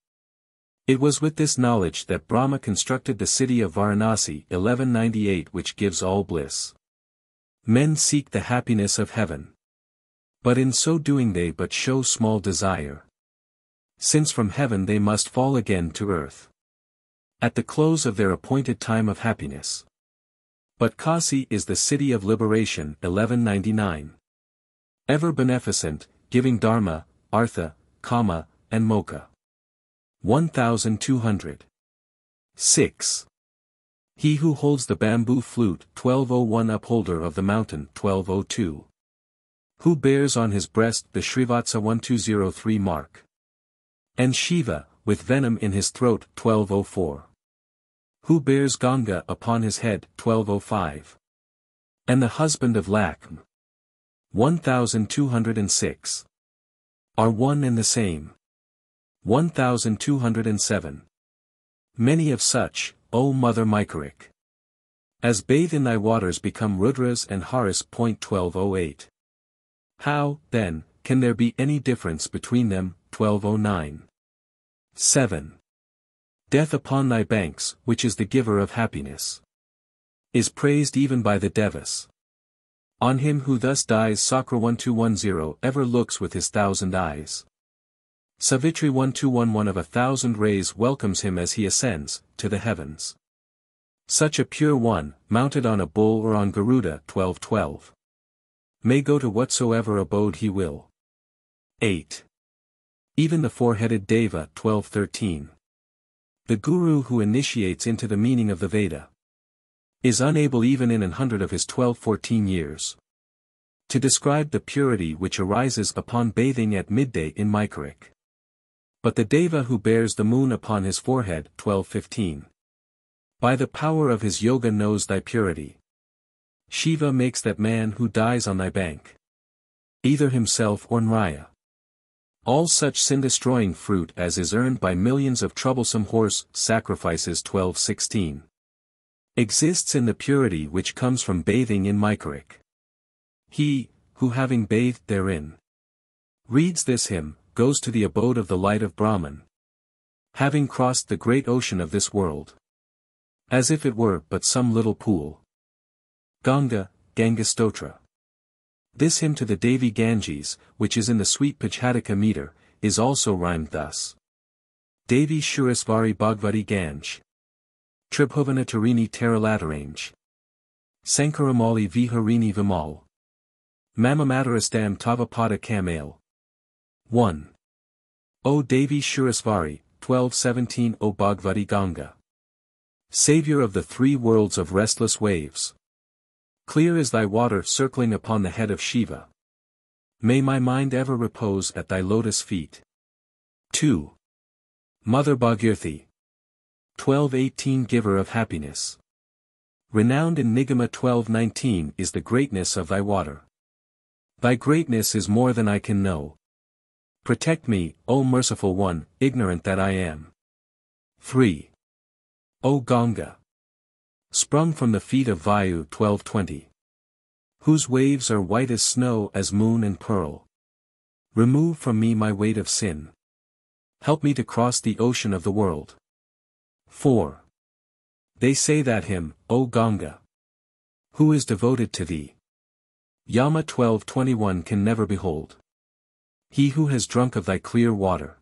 It was with this knowledge that Brahma constructed the city of Varanasi 1198 which gives all bliss. Men seek the happiness of heaven. But in so doing they but show small desire. Since from heaven they must fall again to earth. At the close of their appointed time of happiness. But Kasi is the city of liberation 1199. Ever beneficent, giving dharma, artha, kama, and moksha. 1200. 6. He who holds the bamboo flute 1201 upholder of the mountain 1202. Who bears on his breast the Srivatsa 1203 mark. And Shiva, with venom in his throat 1204. Who bears Ganga upon his head 1205. And the husband of Lakshmī 1206. Are one and the same. 1207. Many of such, O Mother Māhiṣāmardinī, as bathe in thy waters become Rudras and Haris. 1208. How, then, can there be any difference between them? 1209. 7. Death upon thy banks, which is the giver of happiness, is praised even by the Devas. On him who thus dies Sakra 1210 ever looks with his 1,000 eyes. Savitri 1211 of 1,000 rays welcomes him as he ascends to the heavens. Such a pure one, mounted on a bull or on Garuda 1212, may go to whatsoever abode he will. 8. Even the four-headed Deva 1213. The Guru who initiates into the meaning of the Veda is unable even in 100 of his 1214 years to describe the purity which arises upon bathing at midday in Mykarik. But the Deva who bears the moon upon his forehead 1215. By the power of his yoga knows thy purity. Shiva makes that man who dies on thy bank either himself or Nraya. All such sin-destroying fruit as is earned by millions of troublesome horse sacrifices 1216 exists in the purity which comes from bathing in Mykarik. He, who having bathed therein, reads this hymn, goes to the abode of the light of Brahman, having crossed the great ocean of this world, as if it were but some little pool. Ganga, Gangastotra. This hymn to the Devi Ganges, which is in the sweet Pajhataka meter, is also rhymed thus. Devi Shurasvari Bhagavati Ganj. Tribhuvana Tarini Taralatarange. Sankaramali Viharini Vimal. Mamamatharastam Tavapada Kamail. 1. O Devi Shurasvari, 1217 O Bhagavati Ganga. Savior of the three worlds of restless waves. Clear is thy water circling upon the head of Shiva. May my mind ever repose at thy lotus feet. 2. Mother Bhagirathi. 1218 Giver of happiness. Renowned in Nigama 1219 is the greatness of thy water. Thy greatness is more than I can know. Protect me, O merciful one, ignorant that I am. 3. O Ganga. Sprung from the feet of Vayu 1220. Whose waves are white as snow as moon and pearl. Remove from me my weight of sin. Help me to cross the ocean of the world. 4. They say that him, O Ganga, who is devoted to thee, Yama 1221 can never behold. He who has drunk of thy clear water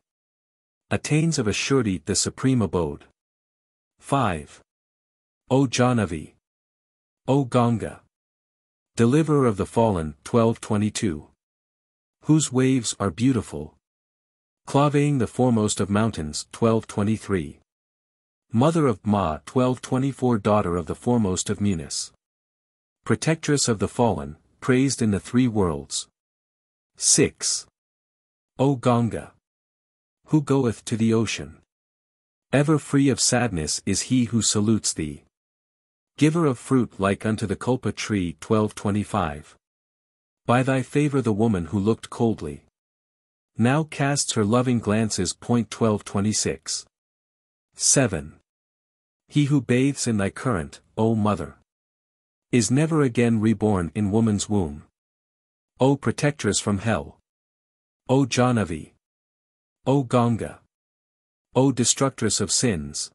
attains of a surety the supreme abode. 5. O Jahnavi. O Ganga. Deliverer of the fallen 1222. Whose waves are beautiful. Claveing the foremost of mountains 1223. Mother of Ma 1224 Daughter of the foremost of Munis. Protectress of the fallen, praised in the three worlds. 6. O Ganga. Who goeth to the ocean. Ever free of sadness is he who salutes thee. Giver of fruit like unto the Kulpa tree 1225. By thy favor the woman who looked coldly now casts her loving glances. 1226. 7. He who bathes in thy current, O Mother, is never again reborn in woman's womb. O protectress from hell. O Jahnavi. O Ganga. O destructress of sins.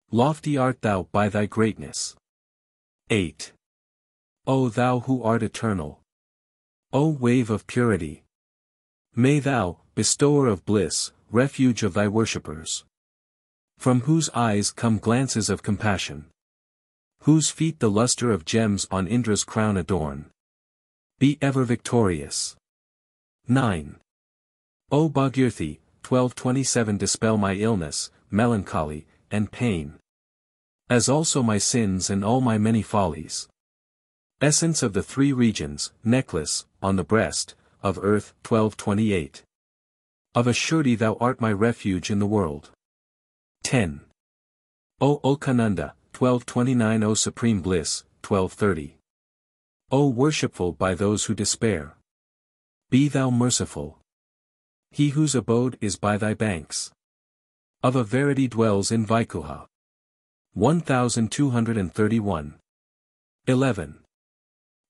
Lofty art thou by thy greatness. 8. O thou who art eternal. O wave of purity. May thou, bestower of bliss, refuge of thy worshippers, from whose eyes come glances of compassion, whose feet the luster of gems on Indra's crown adorn, be ever victorious. 9. O Bhagirathi, 1227 dispel my illness, melancholy, and pain, as also my sins and all my many follies. Essence of the three regions, necklace, on the breast, of earth 1228. Of a surety thou art my refuge in the world. 10. O Okananda, 1229 O supreme bliss, 1230. O worshipful by those who despair. Be thou merciful. He whose abode is by thy banks. Of a verity dwells in Vaikuha. 1231. 11.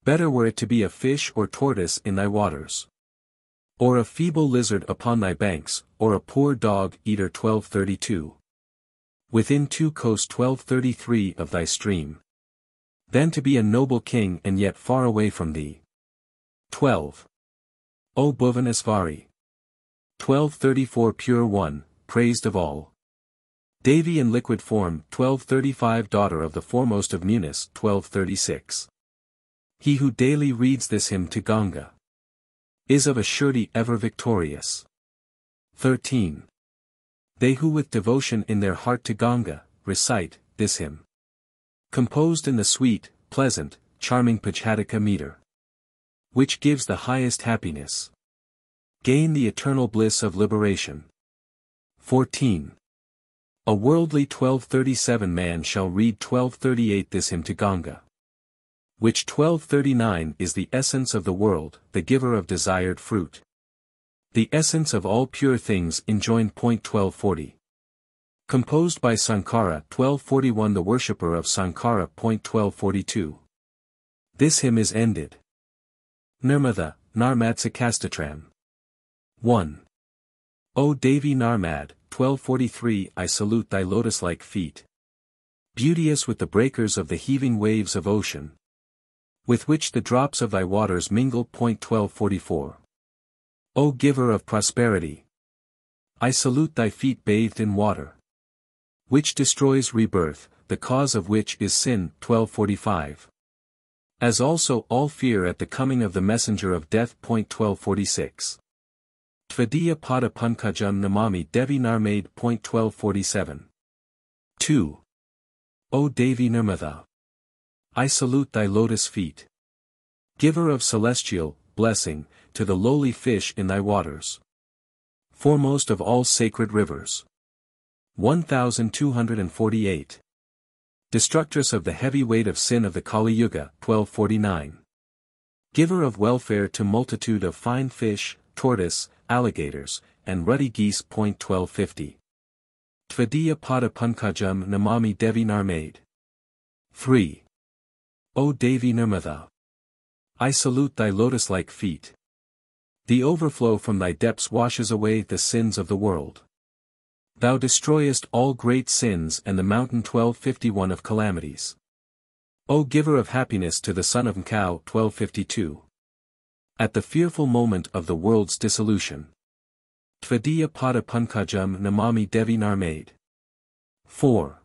Better were it to be a fish or tortoise in thy waters, or a feeble lizard upon thy banks, or a poor dog-eater. 1232. Within 2 coast 1233 of thy stream. Then to be a noble king and yet far away from thee. 12. O Bhuvaneśvari. 1234 Pure One, praised of all. Devi in liquid form 1235 Daughter of the foremost of newness 1236. He who daily reads this hymn to Ganga is of a surety ever victorious. 13. They who with devotion in their heart to Ganga, recite, this hymn. Composed in the sweet, pleasant, charming Pachadika meter. Which gives the highest happiness. Gain the eternal bliss of liberation. 14. A worldly 1237 man shall read 1238 this hymn to Ganga. Which 1239 is the essence of the world, the giver of desired fruit. The essence of all pure things enjoined. 1240. Composed by Sankara 1241 the worshipper of Sankara. 1242. This hymn is ended. Nirmada, Narmad 1. O Devi Narmad, 1243 I salute thy lotus-like feet. Beauteous with the breakers of the heaving waves of ocean. With which the drops of thy waters mingle. 1244. O giver of prosperity. I salute thy feet bathed in water. Which destroys rebirth, the cause of which is sin. 1245. As also all fear at the coming of the messenger of death. 1246. Tvadiya pada pankajam namami Devi Narmade. 1247. 2. O Devi Nirmada. I salute thy lotus feet. Giver of celestial blessing, to the lowly fish in thy waters. Foremost of all sacred rivers. 1248. Destructress of the heavy weight of sin of the Kali Yuga. 1249. Giver of welfare to multitude of fine fish, tortoise, alligators, and ruddy geese. 1250. Tvadiya pada pankajam namami Devi Narmade. 3. O Devi Nirmada. I salute thy lotus-like feet. The overflow from thy depths washes away the sins of the world. Thou destroyest all great sins and the mountain. 1251 of calamities. O giver of happiness to the son of Mkau. 1252. At the fearful moment of the world's dissolution. Tvadiya pada pankajam namami Devi Narmade. 4.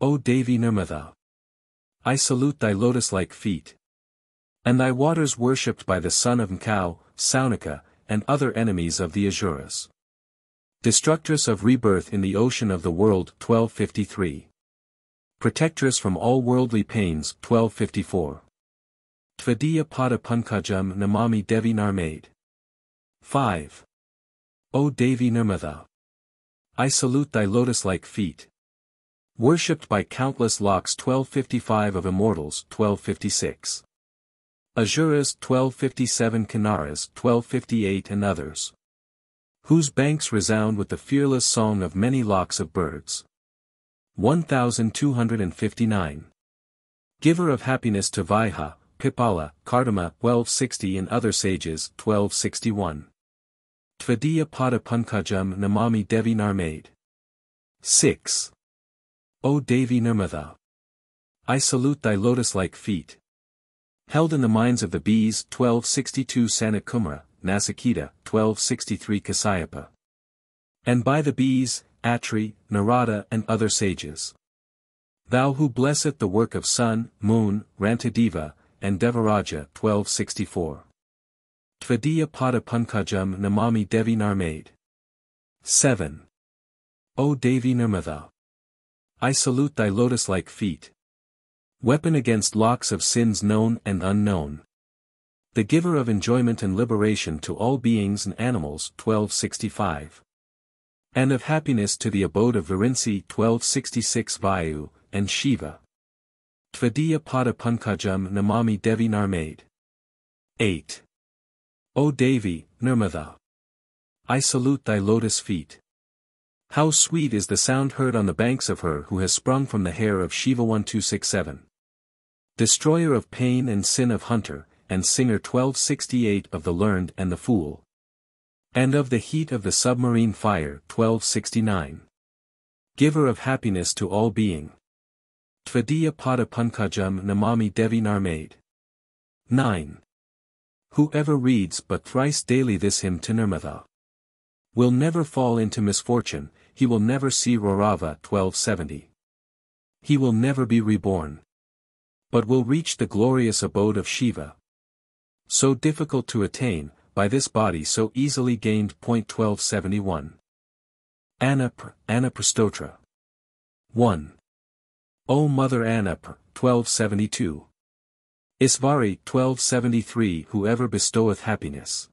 O Devi Nirmada. I salute thy lotus-like feet. And thy waters worshipped by the son of Mkau, Saunika, and other enemies of the Asuras. Destructress of rebirth in the ocean of the world. 1253. Protectress from all worldly pains. 1254. Tvadiya pada pankajam namami Devi Narmade. 5. O Devi Nirmada. I salute thy lotus-like feet. Worshipped by countless lakhs. 1255 of immortals. 1256. Asuras. 1257 Kinnaras. 1258 and others. Whose banks resound with the fearless song of many lakhs of birds. 1259. Giver of happiness to Vaiha, Pipala, Kardama. 1260 and other sages. 1261. Tvadiya pada pankajam namami Devi Narmade. 6. O Devi Nirmada. I salute thy lotus-like feet. Held in the minds of the bees. 1262 Sanakumara, Nasikita. 1263 Kasyapa. And by the bees, Atri, Narada and other sages. Thou who blesseth the work of sun, moon, Rantadeva, and Devaraja. 1264. Tvadiya pada pankajam namami Devi Narmade. 7. O Devi Nirmada. I salute thy lotus-like feet. Weapon against lakhs of sins known and unknown. The giver of enjoyment and liberation to all beings and animals. 1265. And of happiness to the abode of Virinsi. 1266 Vayu, and Shiva. Tvadiya pada pankajam namami Devi Narmade. 8. O Devi, Nirmada. I salute thy lotus feet. How sweet is the sound heard on the banks of her who has sprung from the hair of Shiva. 1267. Destroyer of pain and sin of hunter, and singer. 1268 of the learned and the fool. And of the heat of the submarine fire. 1269. Giver of happiness to all being. Tvadiya pada pankajam namami Devi Narmade. 9. Whoever reads but thrice daily this hymn to Nirmada will never fall into misfortune, he will never see Raurava 1270. He will never be reborn, but will reach the glorious abode of Shiva. So difficult to attain, by this body so easily gained. 1271. Ādyakālīsvarūpastotra. 1. O Mother Ādyakālī, 1272. Isvari 1273. Whoever bestoweth happiness,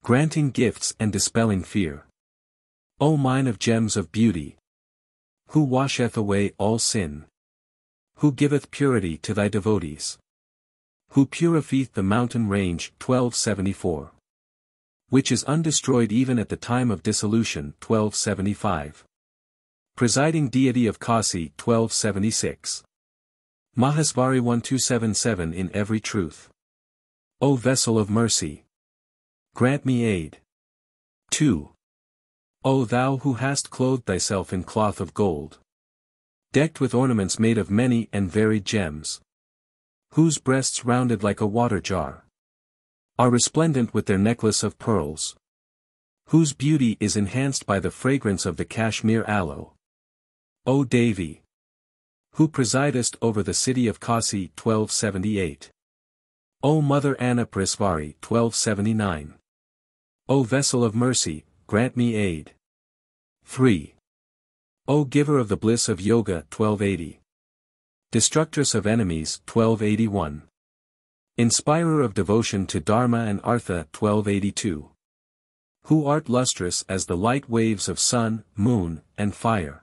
granting gifts and dispelling fear. O mine of gems of beauty, who washeth away all sin, who giveth purity to thy devotees, who purifieth the mountain range. 1274. Which is undestroyed even at the time of dissolution. 1275. Presiding deity of Kasi. 1276. Mahiṣāmardinī 1277. In every truth, O vessel of mercy, grant me aid. 2. O thou who hast clothed thyself in cloth of gold, decked with ornaments made of many and varied gems, whose breasts rounded like a water jar are resplendent with their necklace of pearls, whose beauty is enhanced by the fragrance of the Kashmir aloe. O Devi, who presidest over the city of Kasi. 1278. O Mother Ādyakālīsvarī 1279. O vessel of mercy, grant me aid. 3. O giver of the bliss of yoga. 1280. Destructress of enemies. 1281. Inspirer of devotion to Dharma and Artha. 1282. Who art lustrous as the light waves of sun, moon, and fire.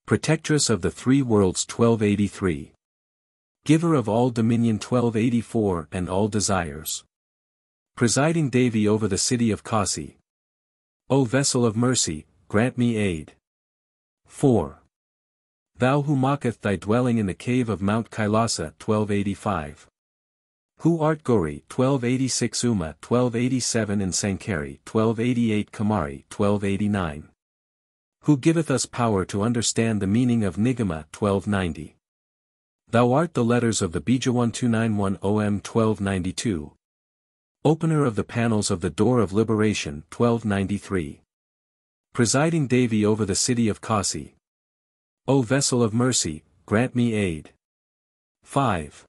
Protectress of the three worlds. 1283. Giver of all dominion. 1284. And all desires. Presiding Devi over the city of Kasi. O vessel of mercy, grant me aid. 4. Thou who maketh thy dwelling in the cave of Mount Kailasa. 1285. Who art Gauri. 1286. Uma 1287. And Sankari. 1288. Kamari 1289. Who giveth us power to understand the meaning of Nigama. 1290. Thou art the letters of the Bija 1291 OM 1292. Opener of the panels of the door of liberation. 1293. Presiding Devi over the city of Kasi. O vessel of mercy, grant me aid. 5.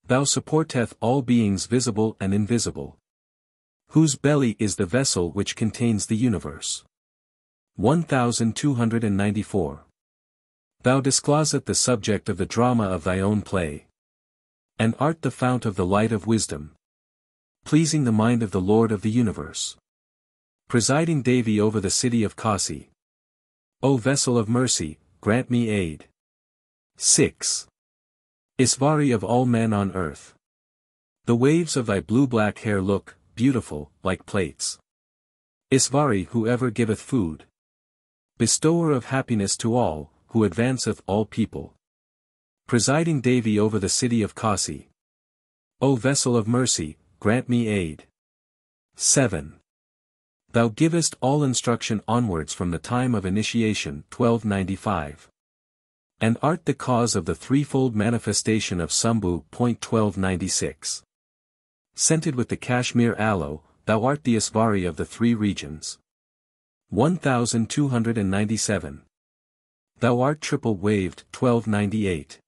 Thou supporteth all beings visible and invisible, whose belly is the vessel which contains the universe. 1294. Thou discloseth the subject of the drama of thy own play, and art the fount of the light of wisdom, pleasing the mind of the Lord of the universe. Presiding Devi over the city of Kasi. O vessel of mercy, grant me aid. 6. Isvari of all men on earth. The waves of thy blue-black hair look, beautiful, like plates. Isvari whoever giveth food. Bestower of happiness to all, who advanceth all people. Presiding Devi over the city of Kasi. O vessel of mercy, grant me aid. 7. Thou givest all instruction onwards from the time of initiation. 1295. And art the cause of the threefold manifestation of Sambhu. 1296. Scented with the Kashmir aloe, thou art the Isvari of the three regions. 1297. Thou art triple-waved. 1298.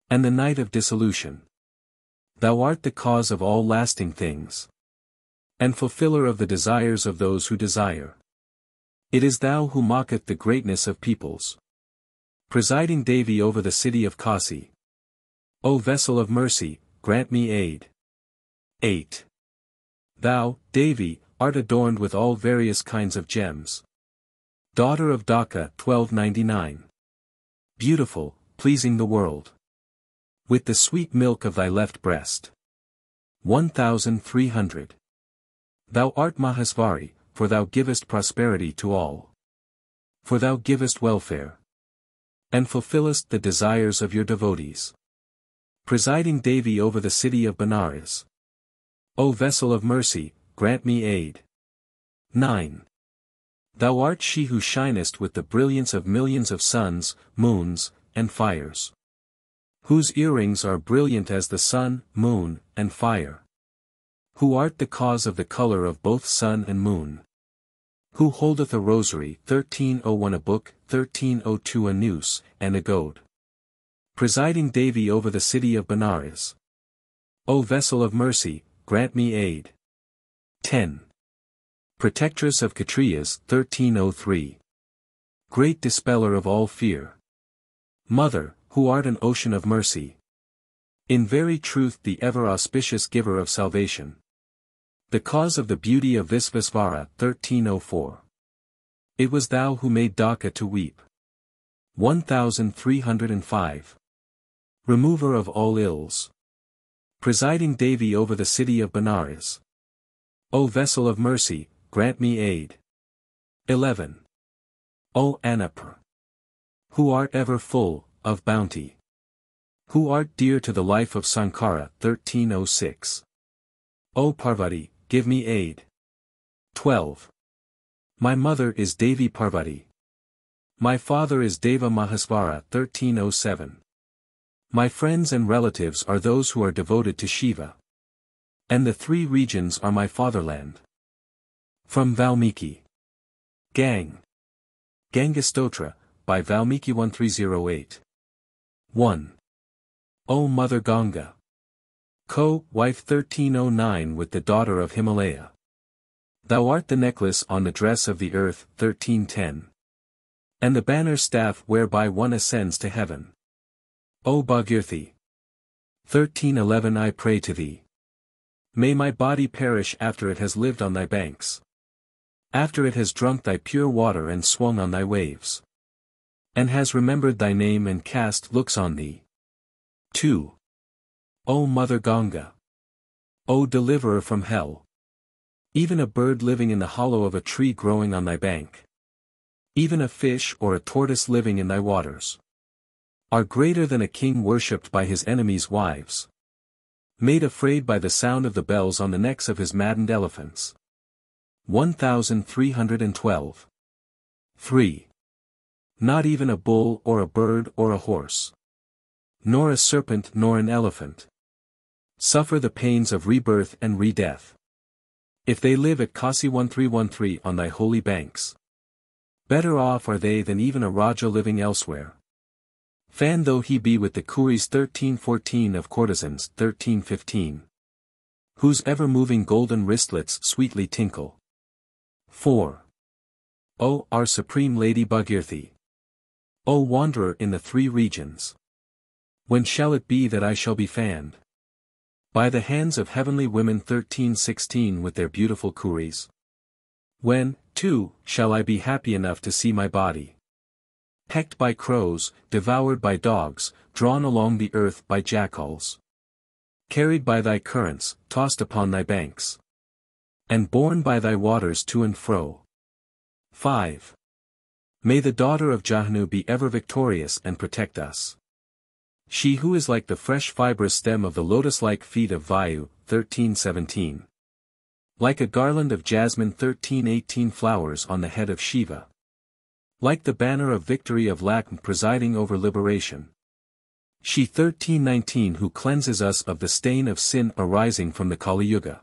And the night of dissolution. Thou art the cause of all lasting things, and fulfiller of the desires of those who desire. It is thou who mocketh the greatness of peoples. Presiding Devi over the city of Kasi. O vessel of mercy, grant me aid. 8. Thou, Devi, art adorned with all various kinds of gems. Daughter of Dhaka. 1299. Beautiful, pleasing the world. With the sweet milk of thy left breast. 1300. Thou art Mahiṣāmardinī, for thou givest prosperity to all. For thou givest welfare, and fulfillest the desires of your devotees. Presiding Devi over the city of Benares. O vessel of mercy, grant me aid. 9. Thou art she who shinest with the brilliance of millions of suns, moons, and fires. Whose earrings are brilliant as the sun, moon, and fire. Who art the cause of the color of both sun and moon. Who holdeth a rosary, 1301 a book, 1302 a noose, and a goad. Presiding Devi over the city of Benares. O vessel of mercy, grant me aid. 10. Protectress of Kshatriyas, 1303. Great dispeller of all fear. Mother, who art an ocean of mercy. In very truth the ever-auspicious giver of salvation. The cause of the beauty of Visvesvara, 1304. It was thou who made Dhaka to weep. 1305. Remover of all ills. Presiding Devi over the city of Benares. O vessel of mercy, grant me aid. 11. O Anapur. Who art ever full of bounty. Who art dear to the life of Sankara, 1306. O Parvati, give me aid. 12. My mother is Devi Parvati. My father is Deva Mahesvara, 1307. My friends and relatives are those who are devoted to Shiva. And the three regions are my fatherland. From Valmiki. Gang. Gangastotra, by Valmiki 1308. 1. O Mother Ganga. Co-wife 1309 with the daughter of Himalaya. Thou art the necklace on the dress of the earth, 1310. And the banner staff whereby one ascends to heaven. O Bhagirathi. 1311 I pray to thee. May my body perish after it has lived on thy banks. After it has drunk thy pure water and swung on thy waves. And has remembered thy name and cast looks on thee. 2. O Mother Ganga. O deliverer from hell. Even a bird living in the hollow of a tree growing on thy bank. Even a fish or a tortoise living in thy waters. Are greater than a king worshipped by his enemies' wives. Made afraid by the sound of the bells on the necks of his maddened elephants. 1312. 3. Not even a bull or a bird or a horse. Nor a serpent nor an elephant. Suffer the pains of rebirth and re-death. If they live at Kasi 1313 on thy holy banks. Better off are they than even a Raja living elsewhere. Fan though he be with the Kuris 1314 of courtesans 1315. Whose ever-moving golden wristlets sweetly tinkle. 4. O our Supreme Lady Bhagirathi. O wanderer in the three regions. When shall it be that I shall be fanned? By the hands of heavenly women 1316 with their beautiful Kuris. When, too, shall I be happy enough to see my body pecked by crows, devoured by dogs, drawn along the earth by jackals, carried by thy currents, tossed upon thy banks, and borne by thy waters to and fro. 5. May the daughter of Jahanu be ever victorious and protect us. She who is like the fresh fibrous stem of the lotus-like feet of Vayu, 1317. Like a garland of jasmine 1318 flowers on the head of Shiva. Like the banner of victory of Lakshmī presiding over liberation. She 1319 who cleanses us of the stain of sin arising from the Kali Yuga.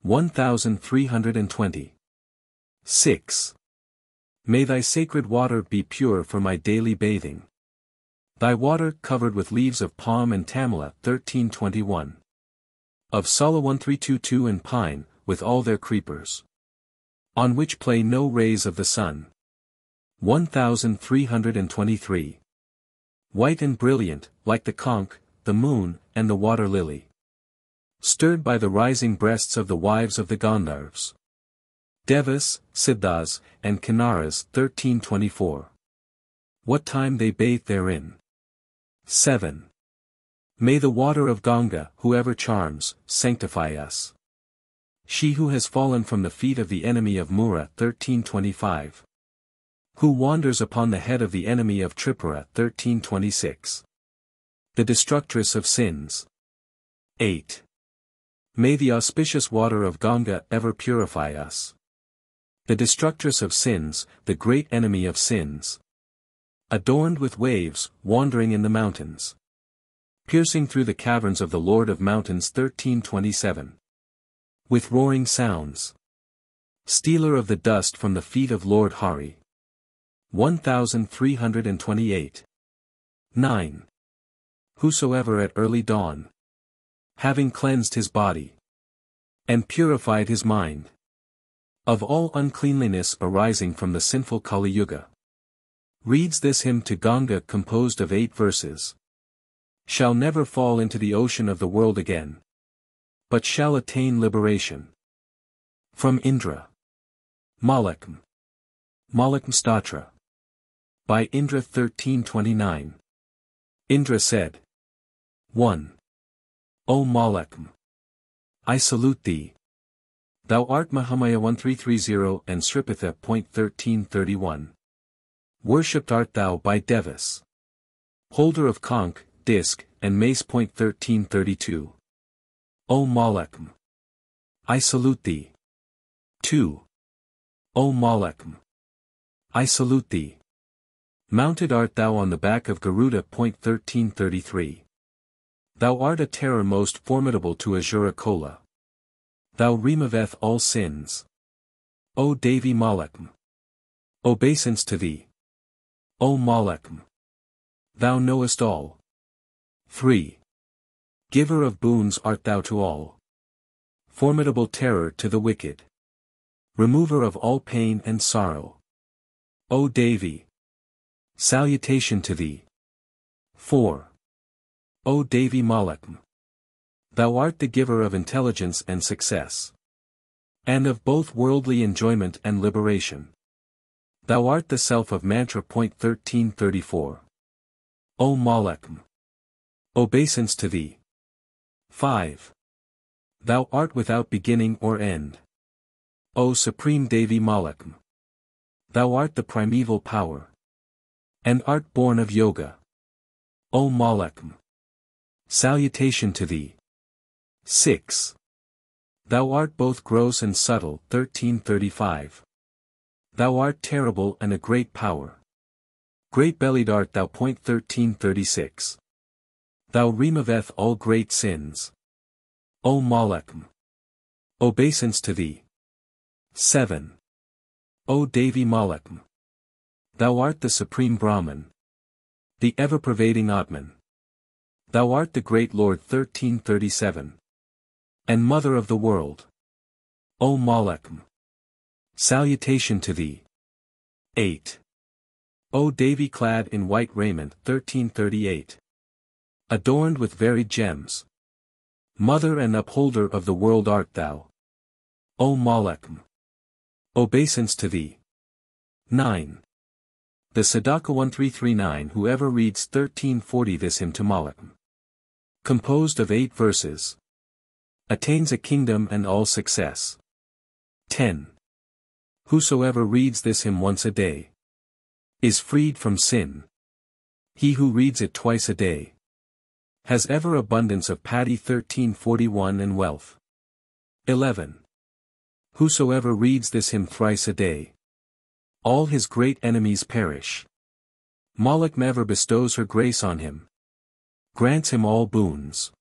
1320. 6. May thy sacred water be pure for my daily bathing. Thy water covered with leaves of palm and tamala 1321. Of Sala 1322 and pine, with all their creepers. On which play no rays of the sun. 1323. White and brilliant, like the conch, the moon, and the water lily. Stirred by the rising breasts of the wives of the Gandharvas. Devas, Siddhas, and Kinnaras 1324. What time they bathe therein. 7. May the water of Ganga, whoever charms, sanctify us. She who has fallen from the feet of the enemy of Mura 1325. Who wanders upon the head of the enemy of Tripura 1326. The destructress of sins. 8. May the auspicious water of Ganga ever purify us. The destructress of sins, the great enemy of sins. Adorned with waves, wandering in the mountains. Piercing through the caverns of the Lord of Mountains 1327. With roaring sounds. Stealer of the dust from the feet of Lord Hari. 1328. 9. Whosoever at early dawn, having cleansed his body, and purified his mind, of all uncleanliness arising from the sinful Kali Yuga, reads this hymn to Ganga composed of 8 verses, shall never fall into the ocean of the world again, but shall attain liberation. From Indra. Malakm. Laksmīstotram. By Indra 1329. Indra said. 1. O Malakm! I salute thee. Thou art Mahamaya 1330 and Sripatha. 1331. Worshipped art thou by Devis. Holder of conch, disc, and mace. 1332. O Malakm! I salute thee. 2. O Malakm! I salute thee. Mounted art thou on the back of Garuda. 1333. Thou art a terror most formidable to Asura Kola. Thou removeth all sins. O Devī Malakm! Obeisance to thee. O Malakm! Thou knowest all. 3. Giver of boons art thou to all. Formidable terror to the wicked. Remover of all pain and sorrow. O Devī! Salutation to thee. 4. O Devī Malakm! Thou art the giver of intelligence and success. And of both worldly enjoyment and liberation. Thou art the self of mantra. 1334. O Malakm! Obeisance to thee. 5. Thou art without beginning or end. O Supreme Devī Malakm! Thou art the primeval power. And art born of yoga. O Malakm! Salutation to thee. 6. Thou art both gross and subtle. 1335. Thou art terrible and a great power. Great-bellied art thou. 1336. Thou removeth all great sins. O Malakm! Obeisance to thee. 7. O Devī Malakm! Thou art the supreme Brahman. The ever-pervading Atman. Thou art the great Lord. 1337. And Mother of the world. O Malakm! Salutation to thee. 8. O Devī clad in white raiment. 1338. Adorned with varied gems. Mother and upholder of the world art thou. O Malakm! Obeisance to thee. 9. The Sadaka 1339. Whoever reads 1340 this hymn to Malakm, composed of 8 verses, attains a kingdom and all success. 10. Whosoever reads this hymn once a day, is freed from sin. He who reads it twice a day, has ever abundance of paddy. 1341 and wealth. 11. Whosoever reads this hymn thrice a day, all his great enemies perish. Malakm ever bestows her grace on him, grants him all boons,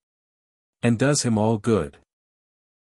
and does him all good.